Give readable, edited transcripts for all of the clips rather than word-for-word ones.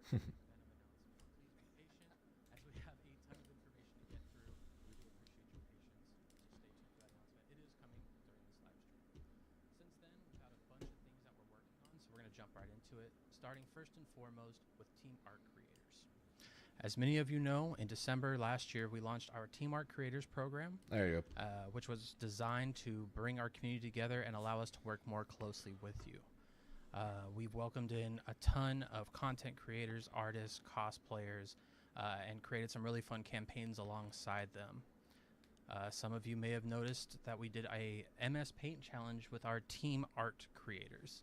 As we have a ton of information to get through. We do appreciate your patience, so stay tuned for that announcement. It is coming during this live stream. Since then, we've got a bunch of things that we're working on, so we're going to jump right into it, starting first and foremost with Team Art Creators. As many of you know, in December last year, we launched our Team Art Creators program, There you go. which was designed to bring our community together and allow us to work more closely with you. We've welcomed in a ton of content creators, artists, cosplayers, and created some really fun campaigns alongside them. Some of you may have noticed that we did a MS Paint challenge with our Team Art Creators.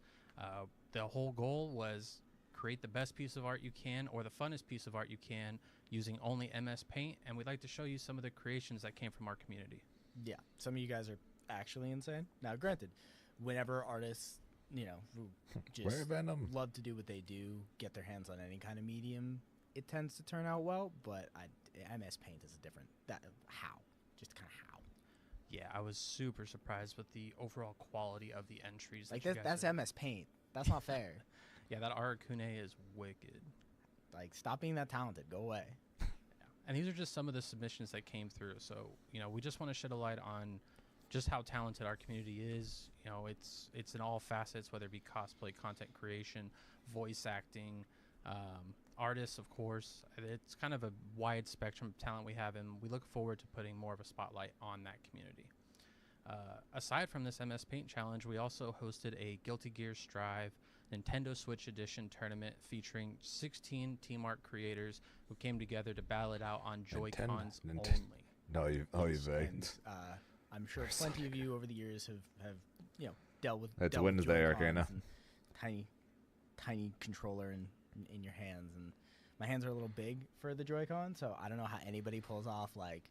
The whole goal was create the best piece of art you can or the funnest piece of art you can using only MS Paint, and we'd like to show you some of the creations that came from our community. Yeah, some of you guys are actually insane. Now, granted, whenever artists, who Wear just Venom. love to do what they do, get their hands on any kind of medium, it tends to turn out well. But MS Paint is a different. Just kind of how. Yeah, I was super surprised with the overall quality of the entries. Like that you guys that's are- MS Paint. That's not fair. Yeah, that Arakune is wicked. Like, stop being that talented. Go away. And these are just some of the submissions that came through. So, we just want to shed a light on just how talented our community is. It's in all facets, whether it be cosplay, content creation, voice acting, artists, of course. It's kind of a wide spectrum of talent we have, and we look forward to putting more of a spotlight on that community. Aside from this MS Paint challenge, we also hosted a Guilty Gear Strive Nintendo Switch Edition tournament featuring 16 Team Art creators who came together to battle it out on Joy-Cons Nintendo. only. No, you And I'm sure plenty of you over the years have dealt with. It's dealt with Wednesday, Joy-Cons Arcana. and tiny controller in your hands, and my hands are a little big for the Joy-Con, so I don't know how anybody pulls off like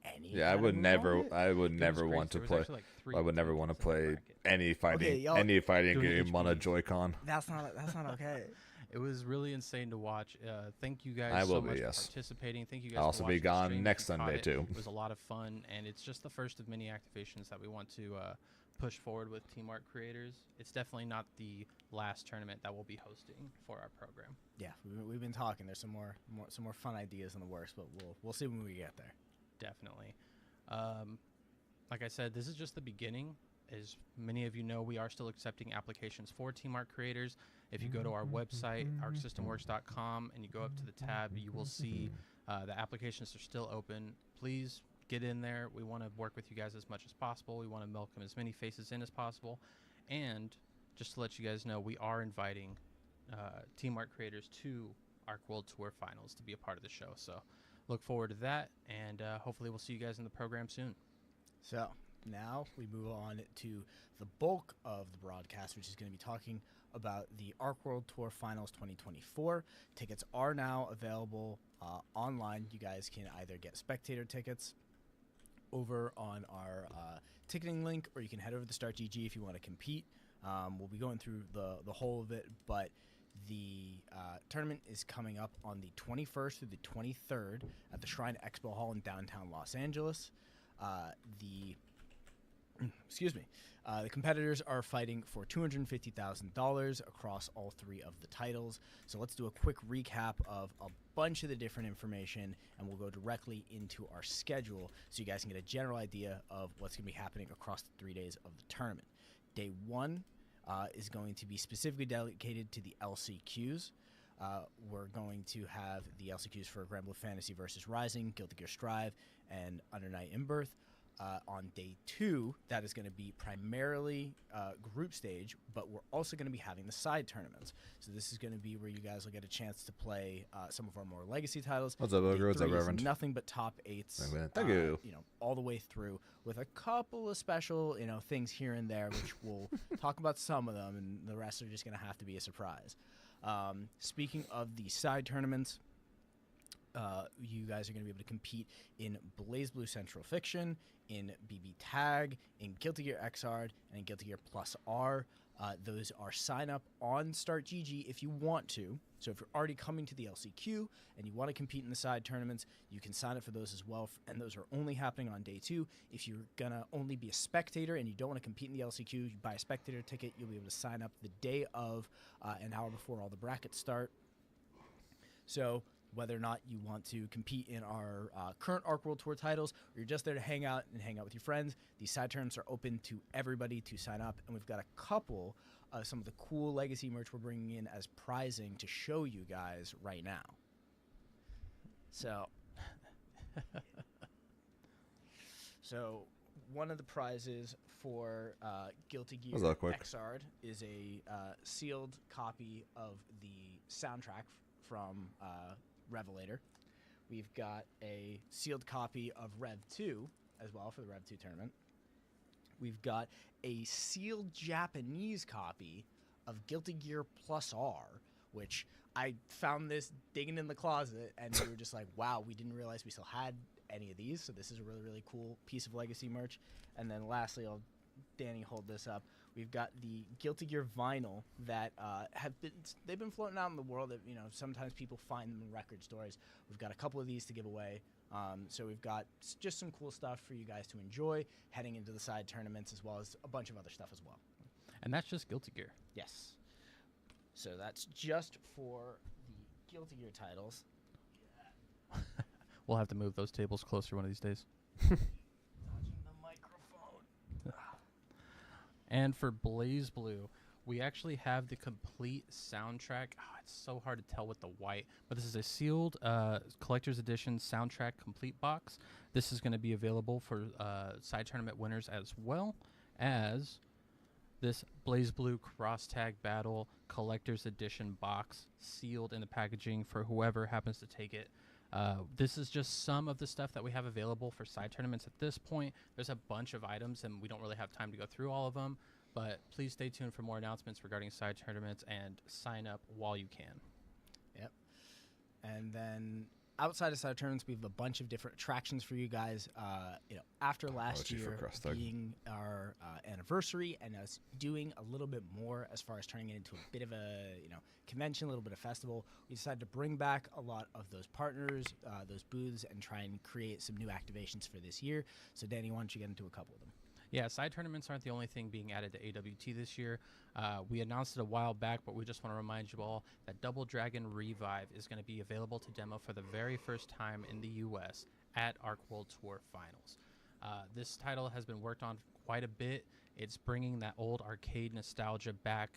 any. Yeah, I kind would of move never. on it. I would It never was want to crazy. There was play. actually, like, 3 I would never want to contestants in the play bracket. any fighting y'all any fighting doing game on a HP. Joy-Con. That's not okay. It was really insane to watch. Thank you guys I will so be, much yes. for participating. Thank you guys I'll for also be watching the gone stream. next If you caught Sunday, it, too. It was a lot of fun, and it's just the first of many activations that we want to push forward with Team Art Creators. It's definitely not the last tournament that we'll be hosting for our program. Yeah, we've been talking. There's some more fun ideas in the works, but we'll see when we get there. Definitely. Like I said, this is just the beginning. As many of you know, we are still accepting applications for Team Art Creators. If you go to our website, arcsystemworks.com, and you go up to the tab, you will see the applications are still open. Please get in there. We want to work with you guys as much as possible. We want to welcome as many faces in as possible. And just to let you guys know, we are inviting Team Art Creators to Arc World Tour Finals to be a part of the show. So look forward to that, and hopefully we'll see you guys in the program soon. So now we move on to the bulk of the broadcast, which is going to be talking about the Arc World Tour Finals 2024. Tickets are now available online. You guys can either get spectator tickets over on our ticketing link, or you can head over to StartGG if you want to compete. We'll be going through the whole of it, but the tournament is coming up on the 21st through the 23rd at the Shrine Expo Hall in downtown Los Angeles. The competitors are fighting for $250,000 across all 3 of the titles. So let's do a quick recap of a bunch of the different information, and we'll go directly into our schedule so you guys can get a general idea of what's going to be happening across the 3 days of the tournament. Day 1 is going to be specifically dedicated to the LCQs. We're going to have the LCQs for Grand Blue Fantasy versus Rising, Guilty Gear Strive, and Under Night in Birth. On day 2, that is going to be primarily group stage, but we're also going to be having the side tournaments. So this is going to be where you guys will get a chance to play some of our more legacy titles. What's up, Day Ogre? What's up, 3 is Reverend? nothing but top 8s. Thank you. All the way through, with a couple of special, things here and there, which we'll talk about some of them, and the rest are just going to have to be a surprise. Speaking of the side tournaments, you guys are going to be able to compete in Blaze Blue Central Fiction, in BB Tag, in Guilty Gear Xrd, and in Guilty Gear Plus R. Those are sign up on StartGG if you want to. So if you're already coming to the LCQ and you want to compete in the side tournaments, you can sign up for those as well. And those are only happening on day 2. If you're going to only be a spectator and you don't want to compete in the LCQ, you buy a spectator ticket. You'll be able to sign up the day of, an hour before all the brackets start. So whether or not you want to compete in our current Arc World Tour titles, or you're just there to hang out with your friends, these side tournaments are open to everybody to sign up. And we've got a couple of some of the cool Legacy merch we're bringing in as prizing to show you guys right now. So, one of the prizes for Guilty Gear Xrd is a sealed copy of the soundtrack from Revelator. We've got a sealed copy of Rev 2 as well for the Rev 2 tournament. We've got a sealed Japanese copy of Guilty Gear Plus R, which I found this digging in the closet, and we were just like, wow, we didn't realize we still had any of these. So this is a really, really cool piece of Legacy merch. And then lastly, Danny, hold this up. We've got the Guilty Gear vinyl that they've been floating out in the world. That, sometimes people find them in record stores. We've got a couple of these to give away. So we've got just some cool stuff for you guys to enjoy heading into the side tournaments, as well as a bunch of other stuff as well. And that's just Guilty Gear. Yes. So that's just for the Guilty Gear titles. We'll have to move those tables closer one of these days. Touching the microphone. And for Blaze Blue, we actually have the complete soundtrack. Oh, it's so hard to tell with the white, but this is a sealed collector's edition soundtrack complete box. This is going to be available for side tournament winners, as well as this Blaze Blue Cross Tag Battle collector's edition box, sealed in the packaging for whoever happens to take it. This is just some of the stuff that we have available for side tournaments at this point. There's a bunch of items, and we don't really have time to go through all of them, but please stay tuned for more announcements regarding side tournaments and sign up while you can. Yep. And then outside of side tournaments, we have a bunch of different attractions for you guys. After last year being our anniversary and us doing a little bit more as far as turning it into a bit of a convention, a little bit of festival, we decided to bring back a lot of those partners, those booths, and try and create some new activations for this year. So Danny, why don't you get into a couple of them? Yeah, side tournaments aren't the only thing being added to AWT this year. We announced it a while back, but we just want to remind you all that Double Dragon Revive is going to be available to demo for the very first time in the U.S. at Arc World Tour Finals. This title has been worked on quite a bit. It's bringing that old arcade nostalgia back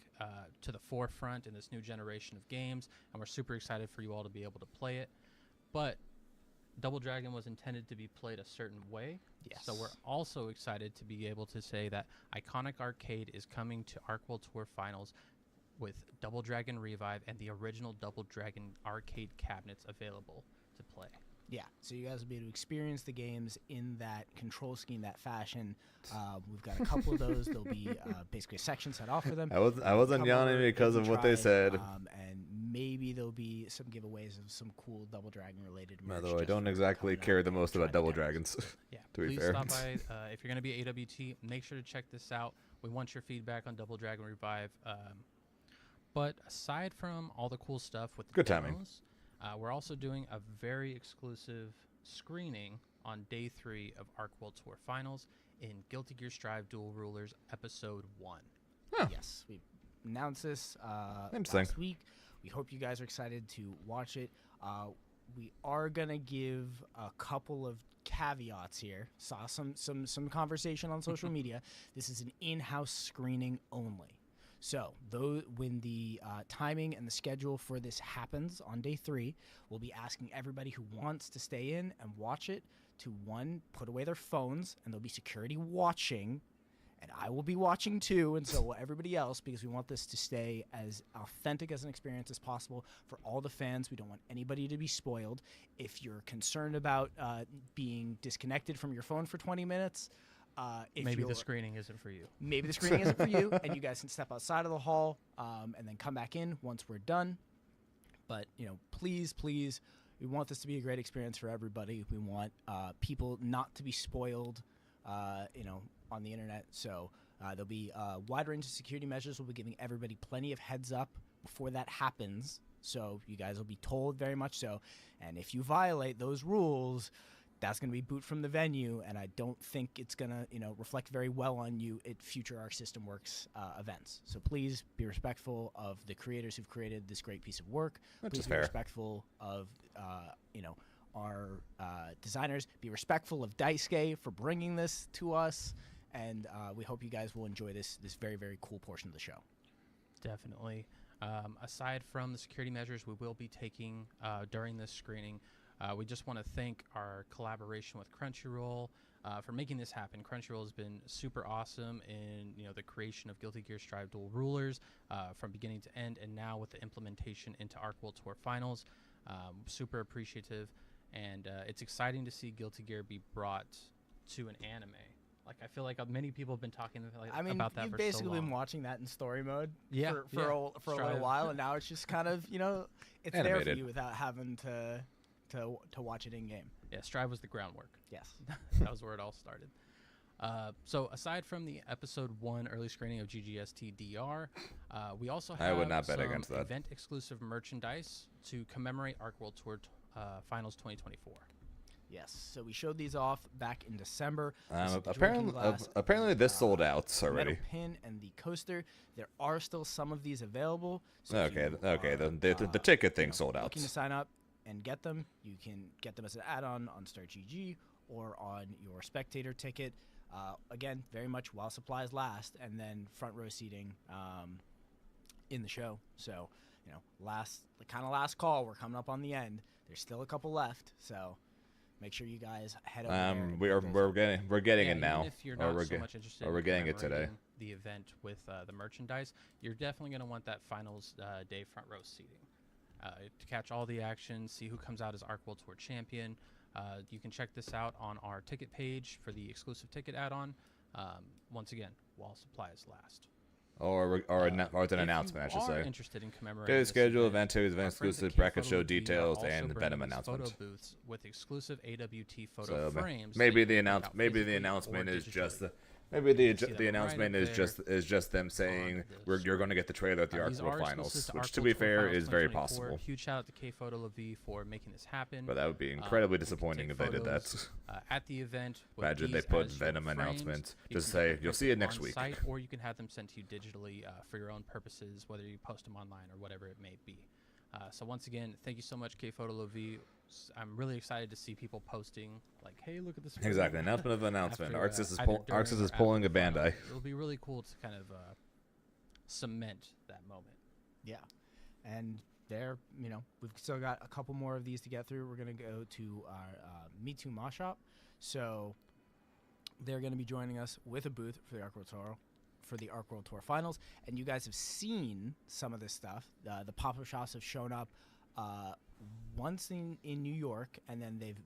to the forefront in this new generation of games, and we're super excited for you all to be able to play it. But Double Dragon was intended to be played a certain way. Yes. So we're also excited to be able to say that Iconic Arcade is coming to Arc World Tour Finals with Double Dragon Revive and the original Double Dragon arcade cabinets available to play. Yeah, so you guys will be able to experience the games in that control scheme, that fashion. We've got a couple of those. There'll be basically a section set off for them. I wasn't yawning because of what they said. And maybe there'll be some giveaways of some cool Double Dragon related merch. Although I don't exactly care the most about Double Dragons. Yeah, to be please fair. stop by. If you're going to be at AWT, make sure to check this out. We want your feedback on Double Dragon Revive. But aside from all the cool stuff with the Good timing. demos, we're also doing a very exclusive screening on Day 3 of Arc World Tour Finals in Guilty Gear Strive Dual Rulers Episode 1. Huh. Yes, we announced this Interesting. last week. We hope you guys are excited to watch it. We are going to give a couple of caveats here. Saw some conversation on social media. This is an in-house screening only. So, when the timing and the schedule for this happens on Day 3, we'll be asking everybody who wants to stay in and watch it to, one, put away their phones, and there'll be security watching, and I will be watching too, and so will everybody else, because we want this to stay as authentic as an experience as possible for all the fans. We don't want anybody to be spoiled. If you're concerned about being disconnected from your phone for 20 minutes, maybe the screening isn't for you. Maybe the screening isn't for you, and you guys can step outside of the hall and then come back in once we're done. But, please, we want this to be a great experience for everybody. We want people not to be spoiled, on the internet. So there'll be a wide range of security measures. We'll be giving everybody plenty of heads up before that happens. So you guys will be told very much so. And if you violate those rules, that's going to be boot from the venue, and I don't think it's going to, reflect very well on you at future Arc System Works events. So please be respectful of the creators who've created this great piece of work. Which Please is be fair. respectful of, our designers. Be respectful of Daisuke for bringing this to us, and we hope you guys will enjoy this very, very cool portion of the show. Definitely. Aside from the security measures we will be taking during this screening, we just want to thank our collaboration with Crunchyroll for making this happen. Crunchyroll has been super awesome in the creation of Guilty Gear Strive Dual Rulers from beginning to end, and now with the implementation into Arc World Tour Finals. Super appreciative, and it's exciting to see Guilty Gear be brought to an anime. Like, I feel like many people have been talking about that you've for basically so long. been watching that in story mode Yeah, for a little while, and now it's just kind of, it's there for Animated. you without having to watch it in game. Yeah, Strive was the groundwork. Yes. That was where it all started. So aside from the episode 1 early screening of GGST DR, we also have I would not bet some against that. event exclusive merchandise to commemorate Arc World Tour Finals 2024. Yes. So we showed these off back in December. This is the drinking Apparently, glass, apparently this sold out the already. metal pin and the coaster. There are still some of these available. So if Okay, you okay. are, The ticket thing sold out. looking to sign up and get them, you can get them as an add-on on StartGG or on your spectator ticket. Again, very much while supplies last, and then front row seating in the show. So, last call. We're coming up on the end. There's still a couple left, so make sure you guys head over there. and get those up. We're getting Yeah, it now. Even if you're or not we're so much interested or we're in getting it today. commemorating the event with the merchandise, you're definitely going to want that finals day front row seating to catch all the action, see who comes out as Arc World Tour champion. You can check this out on our ticket page for the exclusive ticket add-on. Once again, while supplies last. Or it's an announcement, I should If you are say. interested in commemorating Daily this schedule, event, event 2, our event friends at exclusive K bracket Photo show Booth are details, also and the bringing Venom these announcement. Photo booths with exclusive AWT photo So frames. maybe that you the can print out maybe the physically or announcement is just digitally. maybe see them the right announcement up is just them saying the you're going to get the trailer at the Arc These World are Finals, exclusive to which Arc to World be Tour fair Finals is very 2024. possible. Huge shout out to K Photo LaV for making this happen. But that would be incredibly You can disappointing take if they did that. photos, at the event. with Imagine they these put as your Venom frames. announcements. You Just can get say, them you'll see it printed next on week. site, or you can have them sent to you digitally for your own purposes, whether you post them online or whatever it may be. So once again, thank you so much, K Photo LaV. I'm really excited to see people posting like, "Hey, look at this!" frame." Exactly, announcement of announcement. After, Arxis is either pull, during Arxis or is after pulling the a Bandai. finals. It'll be really cool to kind of cement that moment. Yeah. And there, we've still got a couple more of these to get through. We're going to go to our Me Too Mosh Shop. So they're going to be joining us with a booth for the Arc World Tour Finals. And you guys have seen some of this stuff. The pop-up shops have shown up once in New York, and then they've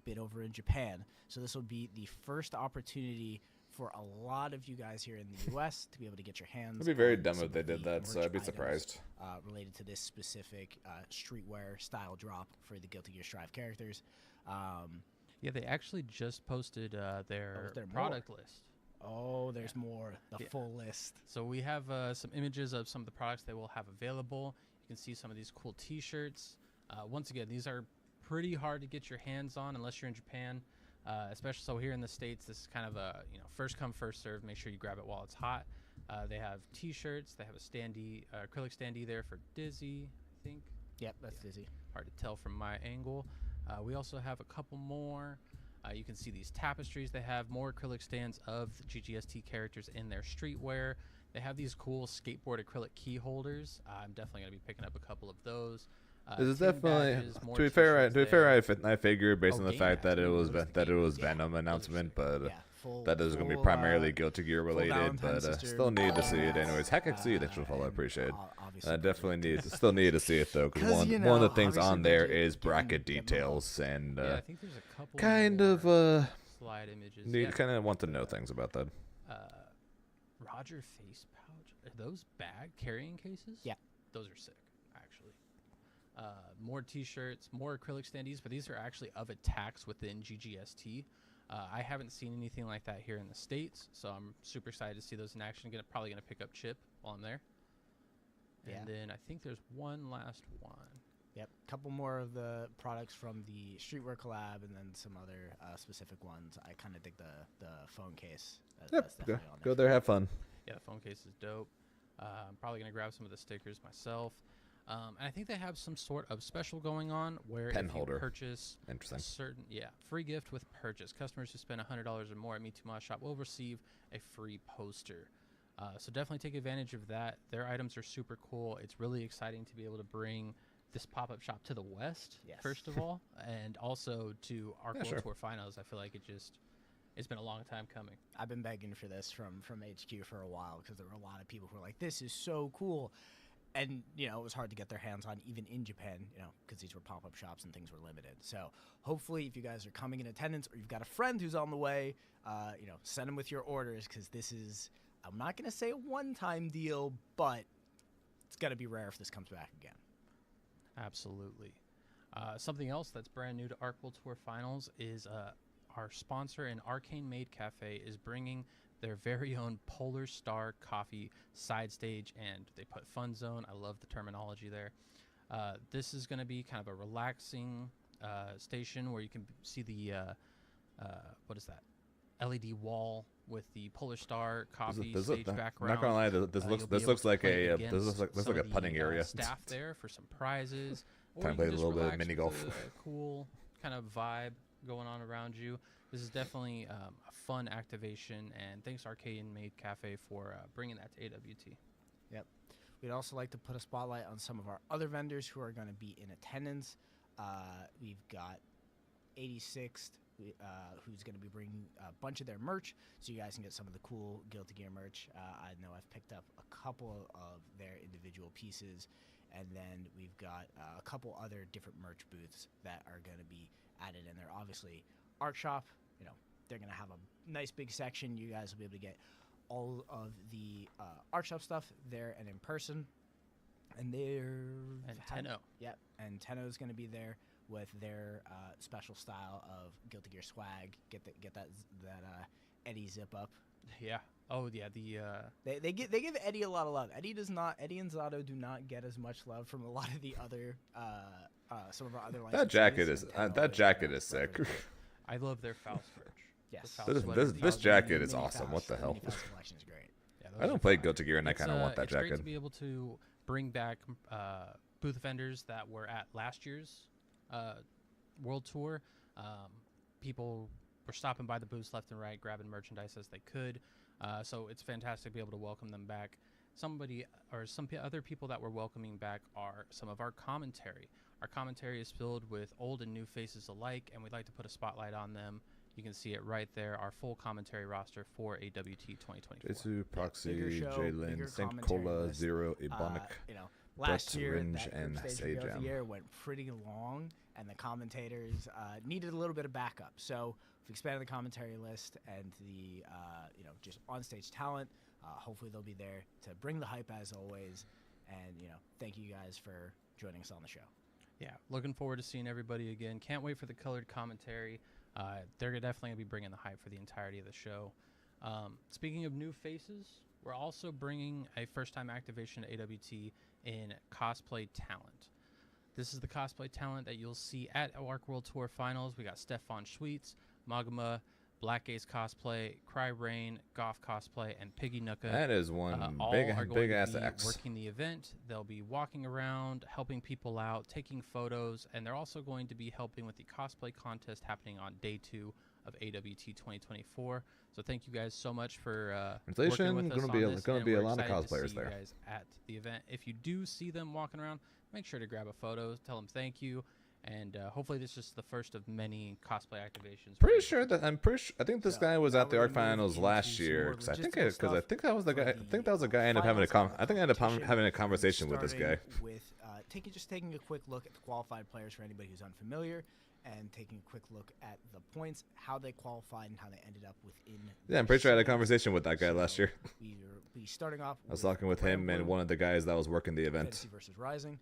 been over in Japan. So this will be the first opportunity for a lot of you guys here in the U.S. to be able to get your hands. It'd be very on dumb some if they of did the that, so merch I'd be items, surprised. related to this specific streetwear style drop for the Guilty Gear Strive characters. Yeah, they actually just posted their there more? product list. Oh, there's more. The Yeah. full list. So we have some images of some of the products they will have available. You can see some of these cool T-shirts. Once again, these are pretty hard to get your hands on unless you're in Japan. Especially so here in the States, this is kind of a first come first serve. Make sure you grab it while it's hot. They have T-shirts. They have a standee, acrylic standee there for Dizzy, I think. Yep, that's Dizzy. Hard to tell from my angle. We also have a couple more. You can see these tapestries. They have more acrylic stands of the GGST characters in their streetwear. They have these cool skateboard acrylic key holders. I'm definitely going to be picking up a couple of those. This is tin definitely badges, more to be fair. t-shirts there. I figured based Oh, on the game fact that mats. it was Those that it game was mats. Venom Yeah, announcement, those are but Yeah, full. that is going to be full, primarily Guilty Gear full related. Valentine But sister still need to see it mats, anyways. Heck, I can see it extra full. I appreciate it. Obviously, I definitely still need to see it though, because 'Cause, one of the things obviously on there they is didn't bracket get them all. details, and Yeah, I think there's a couple kind more of slide images. need Yeah, kind of want to know things about that. Roger face pouch. Are those bag carrying cases? Yeah. Those are sick, actually. More T-shirts, more acrylic standees, but these are actually of attacks within GGST. I haven't seen anything like that here in the States, so I'm super excited to see those in action. Probably gonna pick up Chip while I'm there. Yeah. And then I think there's one last one. Yep, couple more of the products from the streetwear collab, and then some other specific ones. I kind of dig the phone case. That's Yep. definitely on Go there, have fun. Yeah, the phone case is dope. I'm probably gonna grab some of the stickers myself. And I think they have some sort of special going on where Pen if holder. you purchase Interesting. a certain free gift with purchase, customers who spend $100 or more at Me Too Mod Shop will receive a free poster. So definitely take advantage of that. Their items are super cool. It's really exciting to be able to bring this pop-up shop to the West, Yes. first of all, and also to our Yeah, World sure. Tour Finals. I feel like it's been a long time coming. I've been begging for this from HQ for a while because there were a lot of people who were like, "This is so cool," and it was hard to get their hands on even in Japan, because these were pop-up shops and things were limited. So hopefully, if you guys are coming in attendance or you've got a friend who's on the way, send them with your orders because this is, I'm not gonna say a one-time deal, but it's gonna be rare if this comes back again. Absolutely. Something else that's brand new to Arc World Tour Finals is our sponsor and Arcane Made Cafe is bringing their very own Polar Star Coffee side stage, and they put Fun Zone. I love the terminology there. This is going to be kind of a relaxing station where you can see the what is that? LED wall with the Polar Star Coffee stage I'm background. not gonna lie. This You'll be looks able like to play a this against looks some like a of putting the, area. Staff there for some prizes. Or Time you to play can a just little bit of relax mini with golf. a cool kind of vibe going on around you. This is definitely a fun activation, and thanks Arcane Made Cafe for bringing that to AWT. Yep. We'd also like to put a spotlight on some of our other vendors who are going to be in attendance. We've got 86th, who's going to be bringing a bunch of their merch, so you guys can get some of the cool Guilty Gear merch. I know I've picked up a couple of their individual pieces, and then we've got a couple other different merch booths that are going to be added in there. Obviously, Art Shop, they're going to have a nice big section. You guys will be able to get all of the Art Shop stuff there and in person. And And Tenno. Yep, and Tenno is going to be there with their special style of Guilty Gear swag. Get that Eddie zip up. Yeah. Oh yeah. They give Eddie a lot of love. Eddie and Zato do not get as much love from a lot of the other some of our other licensees. That jacket is sick. I love their Faust merch. Yes. This jacket is awesome. What the hell? The Faust collection is great. Yeah, I don't play Guilty Gear, and I kind of want that it's great jacket. to be able to bring back booth vendors that were at last year's World Tour. People were stopping by the booths left and right, grabbing merchandise as they could. So it's fantastic to be able to welcome them back. Some other people that we're welcoming back are some of our commentary. Our commentary is filled with old and new faces alike, and we'd like to put a spotlight on them. You can see it right there, our full commentary roster for AWT 2024. Jesu, Proxy, Bigger show, Jalen, bigger Saint commentary Cola, list. Zero, Ebonic. Last Brett year, Ringe, that and group stage Sajam. of the year went pretty long, and the commentators needed a little bit of backup. So we've expanded the commentary list and the just on-stage talent. Hopefully they'll be there to bring the hype as always. And thank you guys for joining us on the show. Yeah, looking forward to seeing everybody again. Can't wait for the colored commentary. They're definitely going to be bringing the hype for the entirety of the show. Speaking of new faces, we're also bringing a first-time activation to AWT in cosplay talent. This is the cosplay talent that you'll see at Arc World Tour Finals. We got Stefan Schweitz, Magma, Black Ace Cosplay, Cry Rain, Goth Cosplay, and Piggy Nuka. That is one all big are going ass to be X. working the event. They'll be walking around, helping people out, taking photos, and they're also going to be helping with the cosplay contest happening on day 2 of AWT 2024. So thank you guys so much for working with us on this. Gonna and be a we're lot of excited to cosplayers see there. You guys at the event. If you do see them walking around, make sure to grab a photo, tell them thank you. And hopefully this is just the first of many cosplay activations. I think this guy was at the Arc Finals last year. Because I think that was the guy. I think that was the guy I ended up having a conversation with this guy. With taking a quick look at the qualified players for anybody who's unfamiliar, and taking a quick look at the points, how they qualified, and how they ended up within. Yeah, I'm pretty sure I had a conversation with that guy last year. We starting off. I was talking with him and one of the guys that was working the event. Fantasy versus Rising.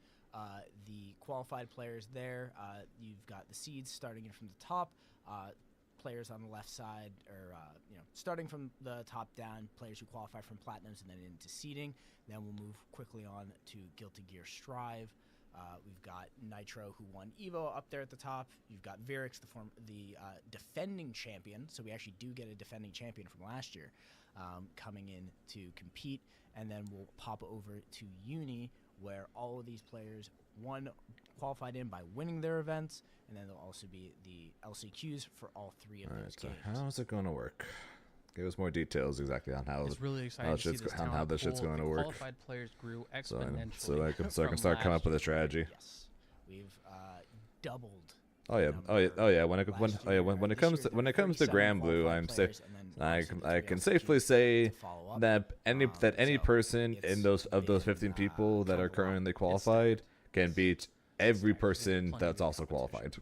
The qualified players there, you've got the seeds starting in from the top, players on the left side, or starting from the top down, players who qualify from platinums and then into seeding. Then we'll move quickly on to Guilty Gear Strive. We've got Nitro, who won Evo, up there at the top. You've got Virix, the defending champion. So we actually do get a defending champion from last year coming in to compete. And then we'll pop over to Uni, where all of these players, one, qualified in by winning their events, and then there'll also be the LCQs for all 3 of those games. So how is it going to work? Give us more details exactly on how it's really exciting to see this how this shit's going to work. Qualified players grew exponentially. So I can start coming up with a strategy. Yes, we've doubled. When it comes to Grand Blue, I can safely say that any person in those 15 people that are currently qualified can beat every person that's also qualified.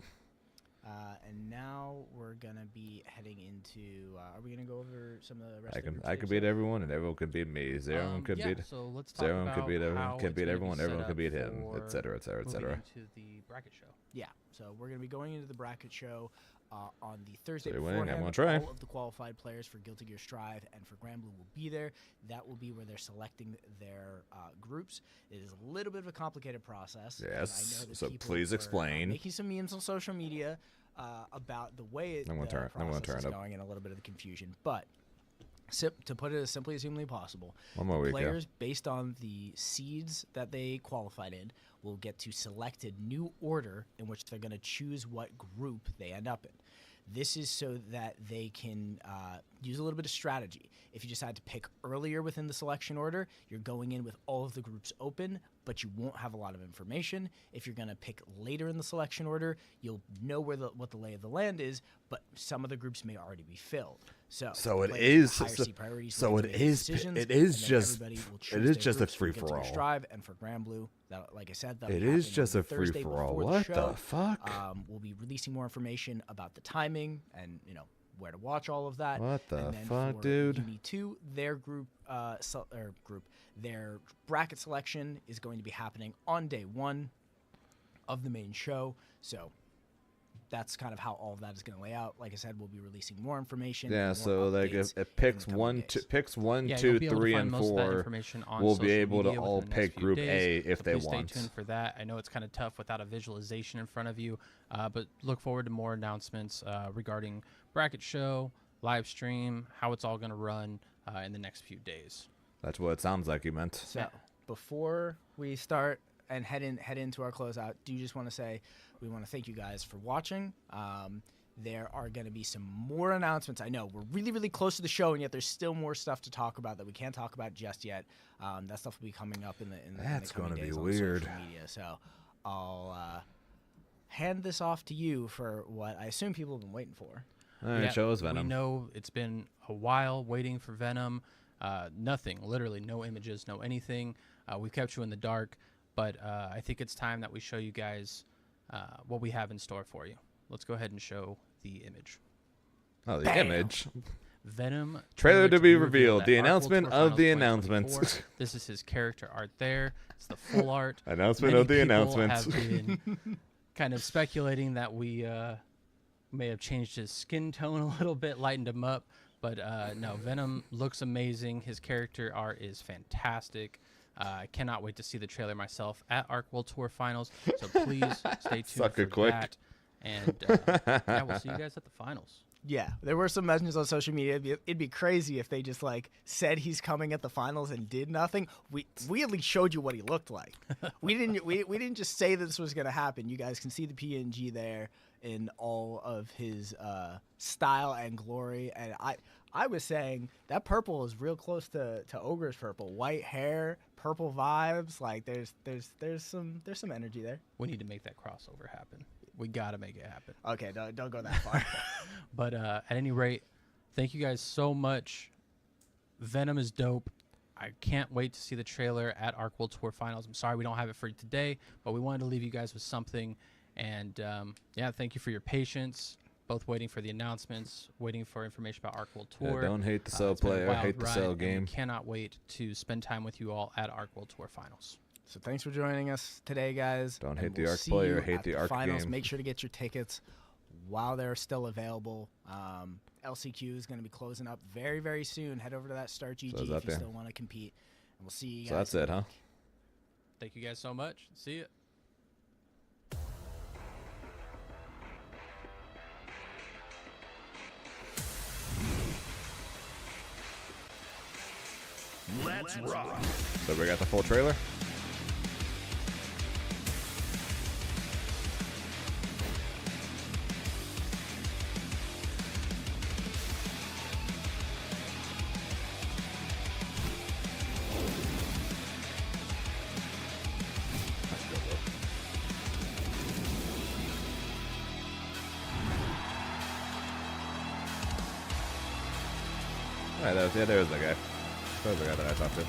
And now we're gonna be heading into. Are we gonna go over some of the rest? I can beat everyone, and everyone can beat me. Zeron could beat. So let's talk Zeron about could beat everyone. how Can it's beat gonna everyone. be Everyone set can beat up him, for etc., etc., moving etc. into the bracket show. Yeah, so we're gonna be going into the bracket show on the Thursday So you're winning, beforehand. I'm gonna try. All of the qualified players for Guilty Gear Strive and for Grand Blue will be there. That will be where they're selecting their groups. It is a little bit of a complicated process. and Yes, I know that so people please were, explain. making some memes on social media about the way I'm gonna the process turn is up. going and a little bit of the confusion. But to put it as simply as humanly possible, One more week, yeah. players, based on the seeds that they qualified in, will get to select a new order in which they're going to choose what group they end up in. This is so that they can use a little bit of strategy. If you decide to pick earlier within the selection order, you're going in with all of the groups open, but you won't have a lot of information. If you're going to pick later in the selection order, you'll know what the lay of the land is, but some of the groups may already be filled. So it is just a free for all. Strive and for Grand Blue, that, like I said, it is just a free for all. What the fuck? We'll be releasing more information about the timing and where to watch all of that. What the and then fuck, for dude? Uni 2, their their bracket selection is going to be happening on day 1 of the main show. So that's kind of how all of that is going to lay out. Like I said, we'll be releasing more information. Yeah, more so like updates it picks in the coming one, days. picks 1, Yeah, 2, you'll be able to 3, find and most of that 4. information on We'll be social able to media all within the pick next few Group days, A if so they please want. Stay tuned for that. I know it's kind of tough without a visualization in front of you, but look forward to more announcements regarding bracket show, live stream, how it's all going to run in the next few days. That's what it sounds like you meant. So before we start and head into our closeout, do you just want to say we want to thank you guys for watching. There are going to be some more announcements. I know we're really, really close to the show, and yet there's still more stuff to talk about that we can't talk about just yet. That stuff will be coming up in the coming days on social media. So I'll hand this off to you for what I assume people have been waiting for. All right, show us Venom. We know it's been a while waiting for Venom. Nothing, literally no images, no anything. We've kept you in the dark, but I think it's time that we show you guys what we have in store for you. Let's go ahead and show the image. Oh, the image. Venom Trailer to be revealed. revealed. The announcement of the announcements. This is his character art there. It's the full art. Announcement Many of the people announcements. have been kind of speculating that we may have changed his skin tone a little bit, lightened him up. But no, Venom looks amazing. His character art is fantastic. I cannot wait to see the trailer myself at Arc World Tour Finals. So please stay tuned Sucker for quick. that. And yeah, we'll see you guys at the finals. Yeah, there were some messages on social media. It'd be crazy if they just said he's coming at the finals and did nothing. We at least showed you what he looked like. we didn't just say that this was going to happen. You guys can see the PNG there in all of his style and glory. And I was saying that purple is real close to Ogre's purple. White hair, purple vibes. Like there's some energy there. We need to make that crossover happen. We got to make it happen. Okay, don't go that far. But at any rate, thank you guys so much. Venom is dope. I can't wait to see the trailer at Arc World Tour Finals. I'm sorry we don't have it for you today, but we wanted to leave you guys with something. And yeah, thank you for your patience. Both waiting for the announcements, waiting for information about Arc World Tour. Yeah, don't hate the cell player, hate the cell game. We cannot wait to spend time with you all at Arc World Tour Finals. So thanks for joining us today, guys. Don't hate the Arc player, hate the Arc finals. game. Make sure to get your tickets while they're still available. LCQ is going to be closing up very, very soon. Head over to that Start GG if you still want to compete. And we'll see you guys. So that's it, huh? Thank you guys so much. See ya. Let's rock. So we got the full trailer. Alright, yeah, there's the guy. There's the guy that I talked to.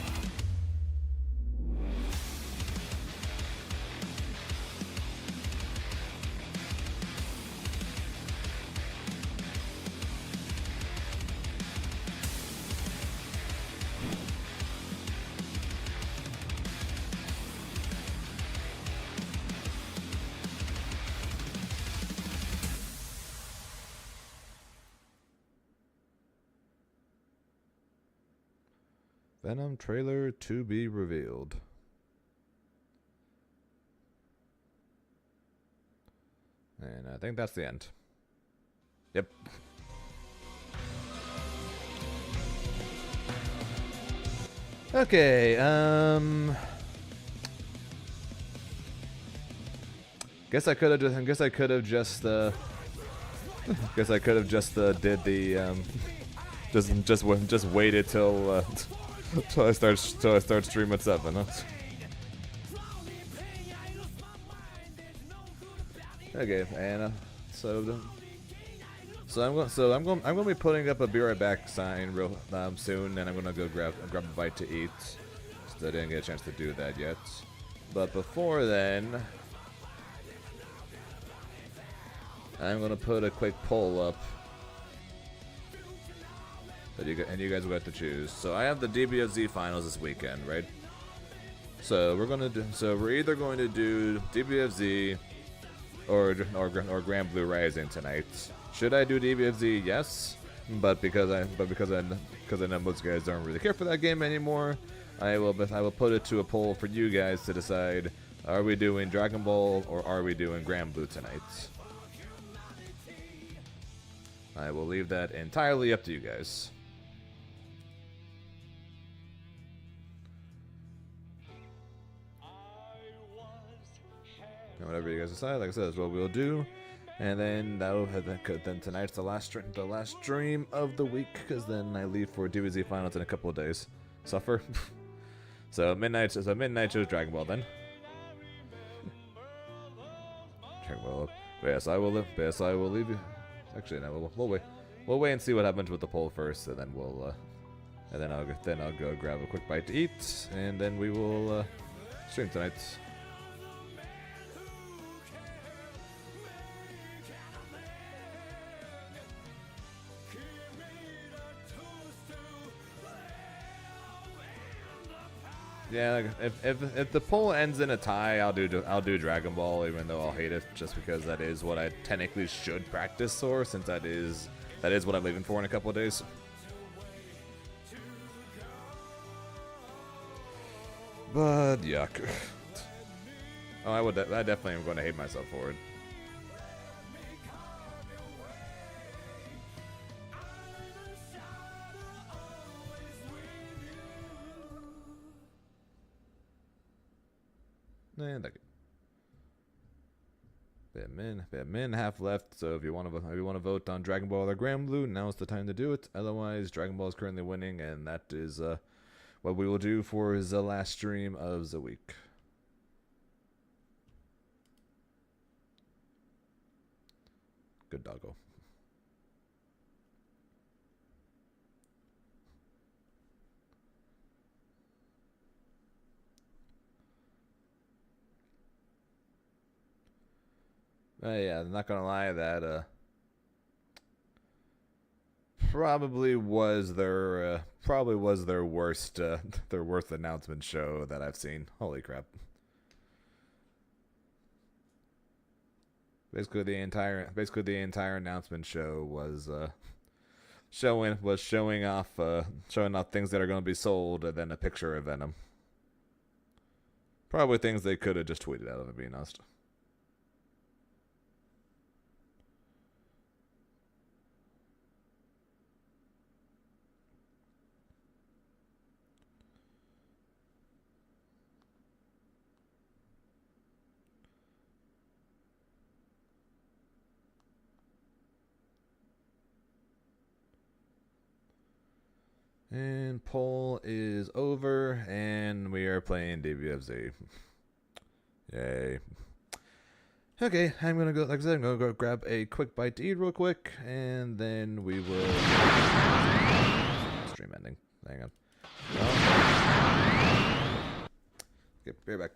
Venom trailer to be revealed. And I think that's the end. Yep. Okay, guess I could have just did the just waited till till I start streaming at 7. Huh? Okay, and so I'm going to be putting up a "Be Right Back" sign real soon, and I'm gonna go grab a bite to eat. So I didn't get a chance to do that yet. But before then, I'm gonna put a quick poll up. And you guys will have to choose. So I have the DBFZ finals this weekend, right? So we're either going to do DBFZ or Grand Blue Rising tonight. Should I do DBFZ? Yes, but because I know most guys don't really care for that game anymore, I will put it to a poll for you guys to decide: are we doing Dragon Ball or are we doing Grand Blue tonight? I will leave that entirely up to you guys. And whatever you guys decide, like I said, is what we'll do. And then then tonight's the last stream of the week, because then I leave for DBZ finals in a couple of days. Suffer. So midnight shows Dragon Ball then. Dragon Ball. Yes, I will leave you. Actually, no, we'll wait and see what happens with the poll first, and then I'll go grab a quick bite to eat, and then we will stream tonight. Yeah, like if the poll ends in a tie, I'll do Dragon Ball, even though I'll hate it, just because that is what I technically should practice for, since that is what I'm leaving for in a couple of days. But yuck. Oh, I definitely am going to hate myself for it. And that we have min half left, so if you want to vote on Dragon Ball or Grand Blue, now's the time to do it. Otherwise, Dragon Ball is currently winning, and that is what we will do for the last stream of the week. Good doggo. Yeah, I'm not gonna lie, that probably was their worst announcement show that I've seen. Holy crap! Basically, the entire announcement show was showing off things that are going to be sold, and then a picture of Venom. Probably things they could have just tweeted out, if I'm being honest. And poll is over, and we are playing DBFZ. Yay. Okay, I'm gonna go. Like I said, I'm gonna go grab a quick bite to eat real quick, and then we will. Stream ending. Hang on. Okay, be right back.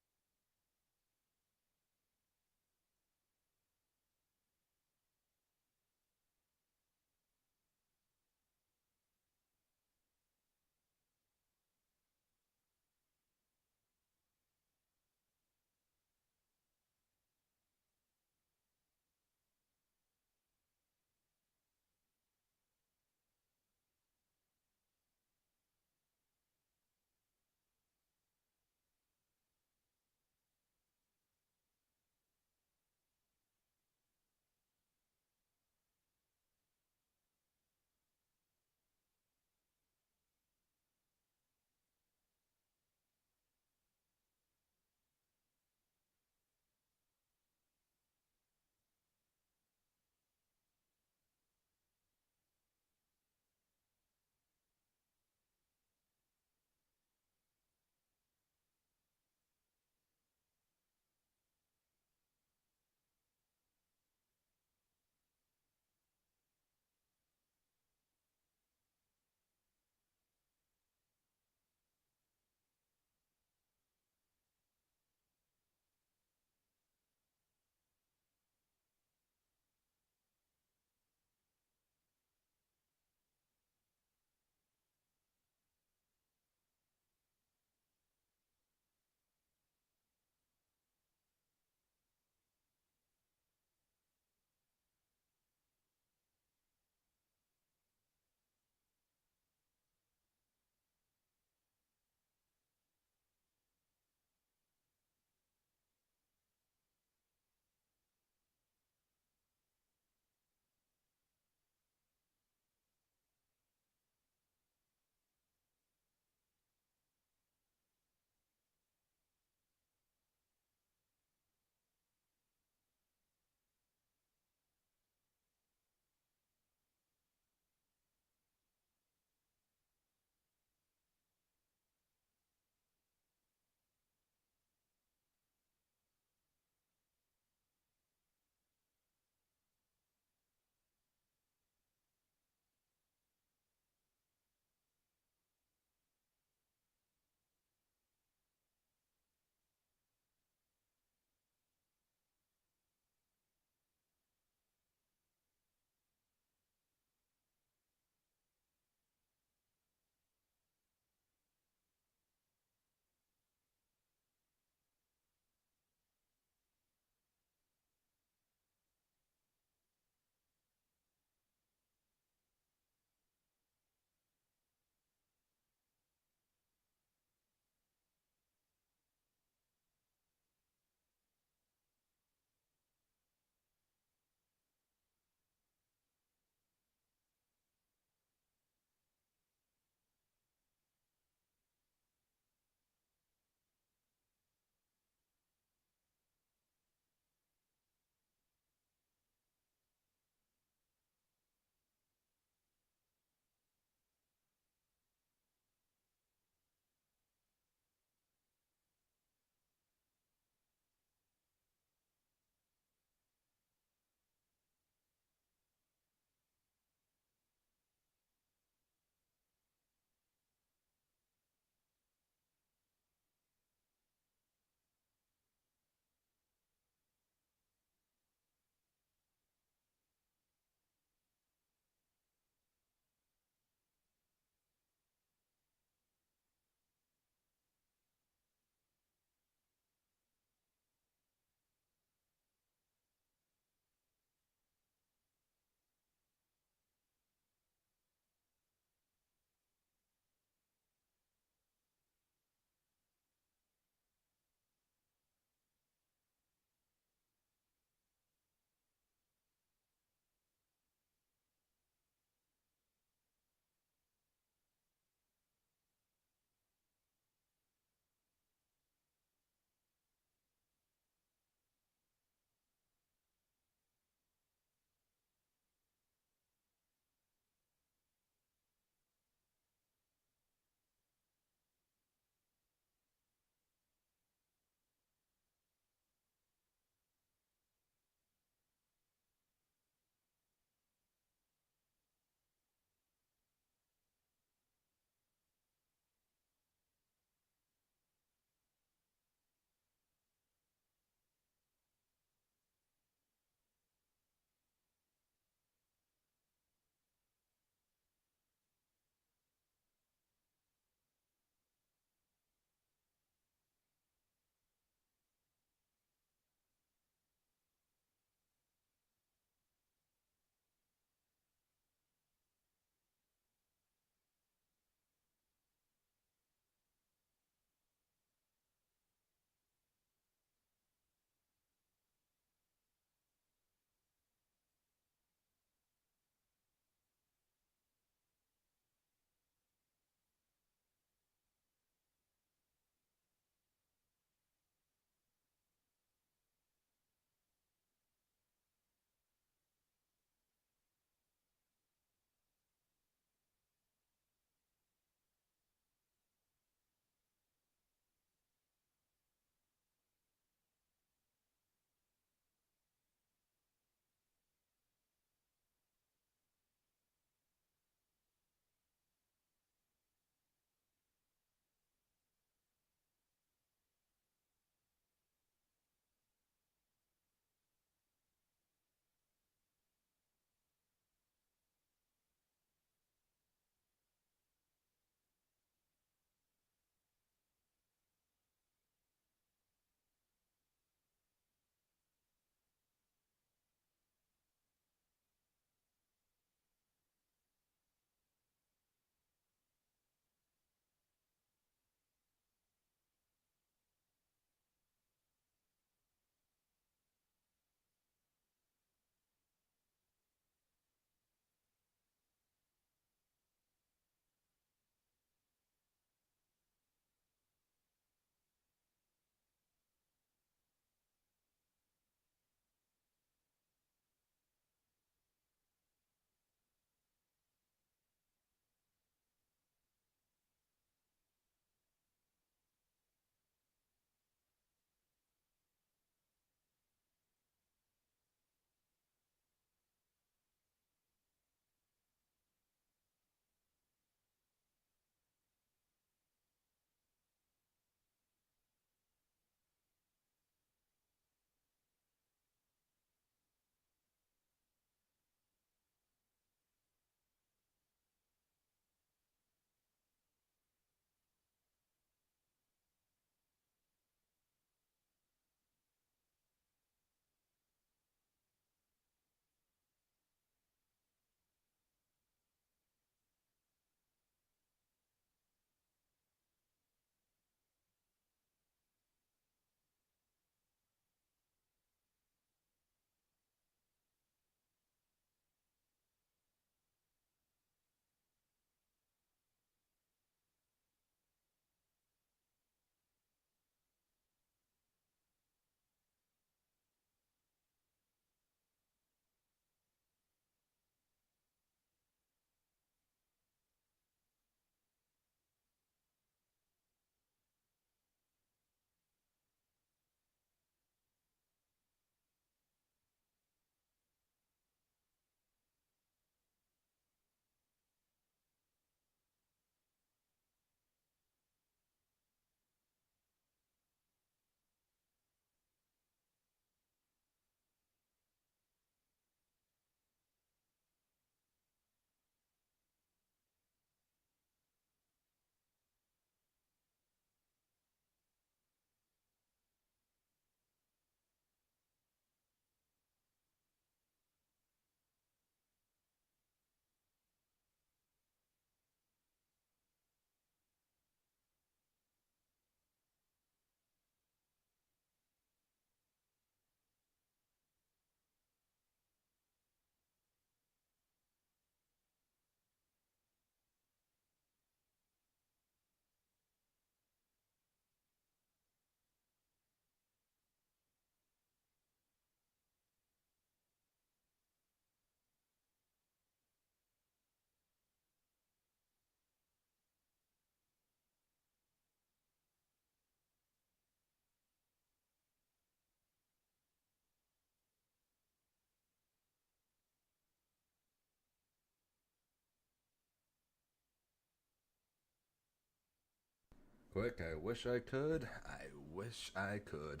quick. I wish I could. I wish I could.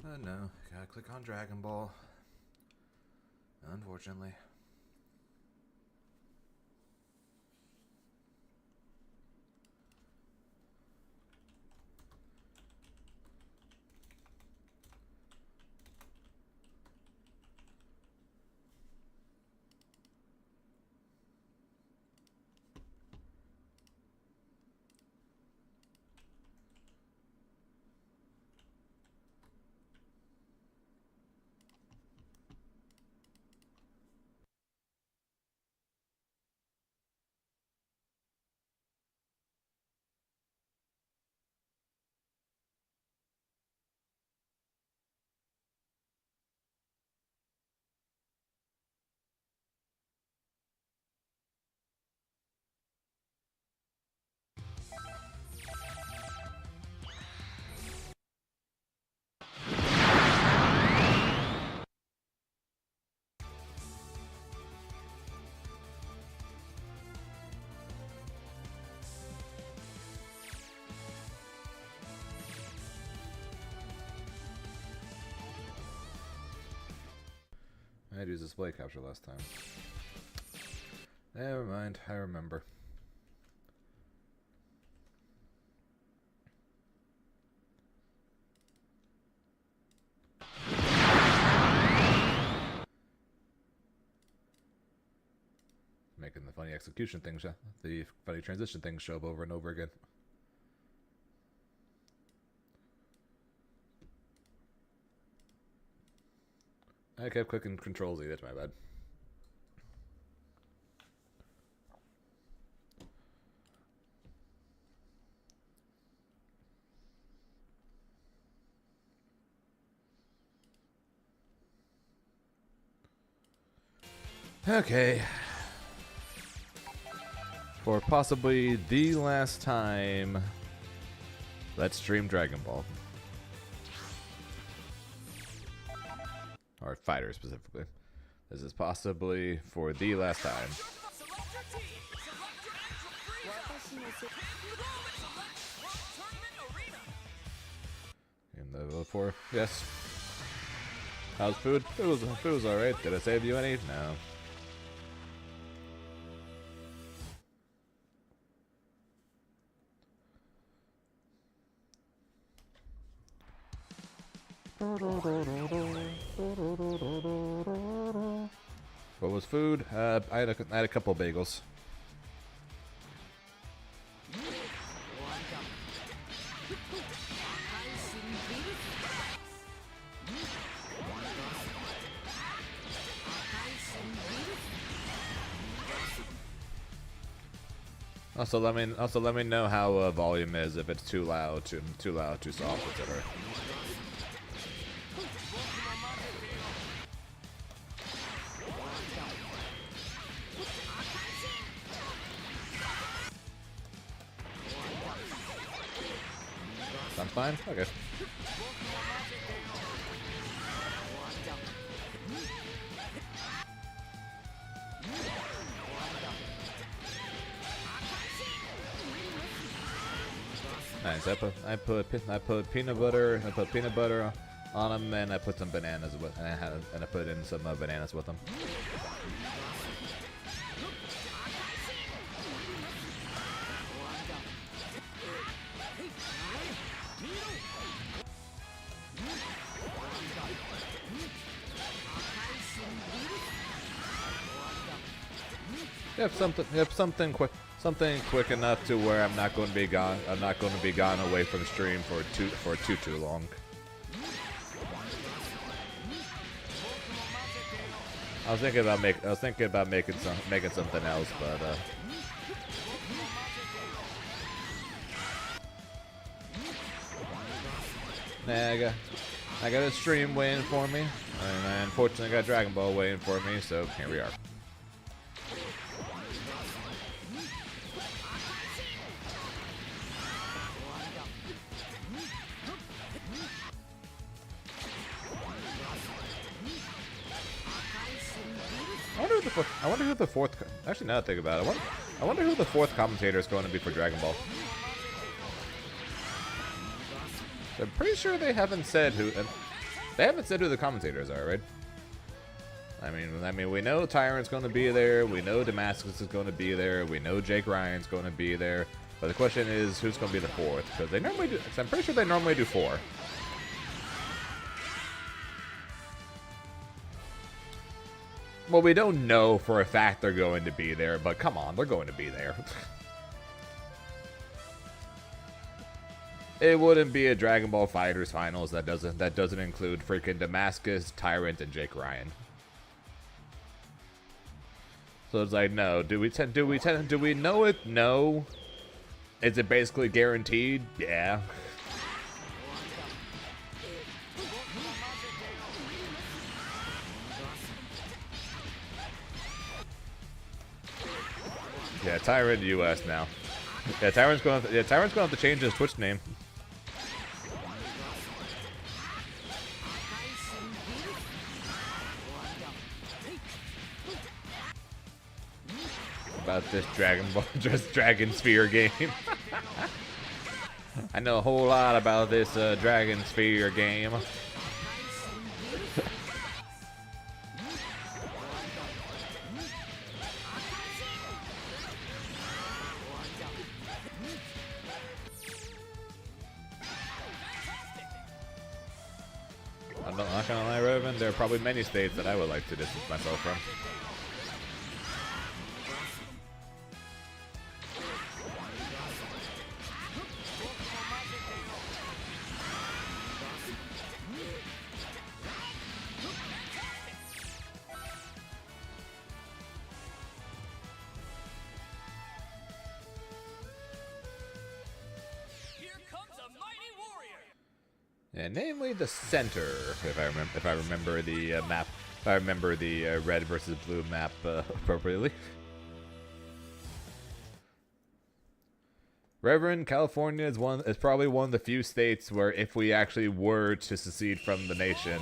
But no, gotta click on Dragon Ball. Unfortunately. I had to use display capture last time. Never mind, I remember. Making the funny execution things, the funny transition things show up over and over again. I kept clicking Control Z, that's my bad. Okay. For possibly the last time, let's stream Dragon Ball. Or Fighter specifically. This is possibly for the last time. In level 4, yes. How's food? Food was alright. Did I save you any? No. What was food? I had a couple bagels. Also, let me know how volume is, if it's too loud, too soft, etc. Sounds fine? Okay. Nice. I put peanut butter. I put peanut butter on them, and I put some bananas with, and I put in some bananas with them. Something quick enough to where I'm not going to be gone. I'm not going to be gone away from the stream for too long. I was thinking about making something else, but nah, I got a stream waiting for me, and I unfortunately got Dragon Ball waiting for me, so here we are. I wonder who the fourth. Actually, now that I think about it, I wonder who the 4th commentator is going to be for Dragon Ball. I'm pretty sure they haven't said who. They haven't said who the commentators are, right? I mean, we know Tyrant's going to be there. We know Damascus is going to be there. We know Jake Ryan's going to be there. But the question is, who's going to be the 4th? Because they normally do. I'm pretty sure they normally do 4. Well, we don't know for a fact they're going to be there, but come on, they're going to be there. It wouldn't be a Dragon Ball FighterZ finals that doesn't include freaking Damascus, Tyrant, and Jake Ryan. So it's like, no. Do we know it? No. Is it basically guaranteed? Yeah. Yeah, Tyrant US now. Yeah, Tyrant's going to have to change his Twitch name. About this Dragon Ball, just Dragon Sphere game. I know a whole lot about this Dragon Sphere game. I'm not gonna lie, Revan, there are probably many states that I would like to distance myself from. And namely the center, if I remember the map, if I remember the red versus blue map appropriately. Reverend, California is probably one of the few states where if we actually were to secede from the nation,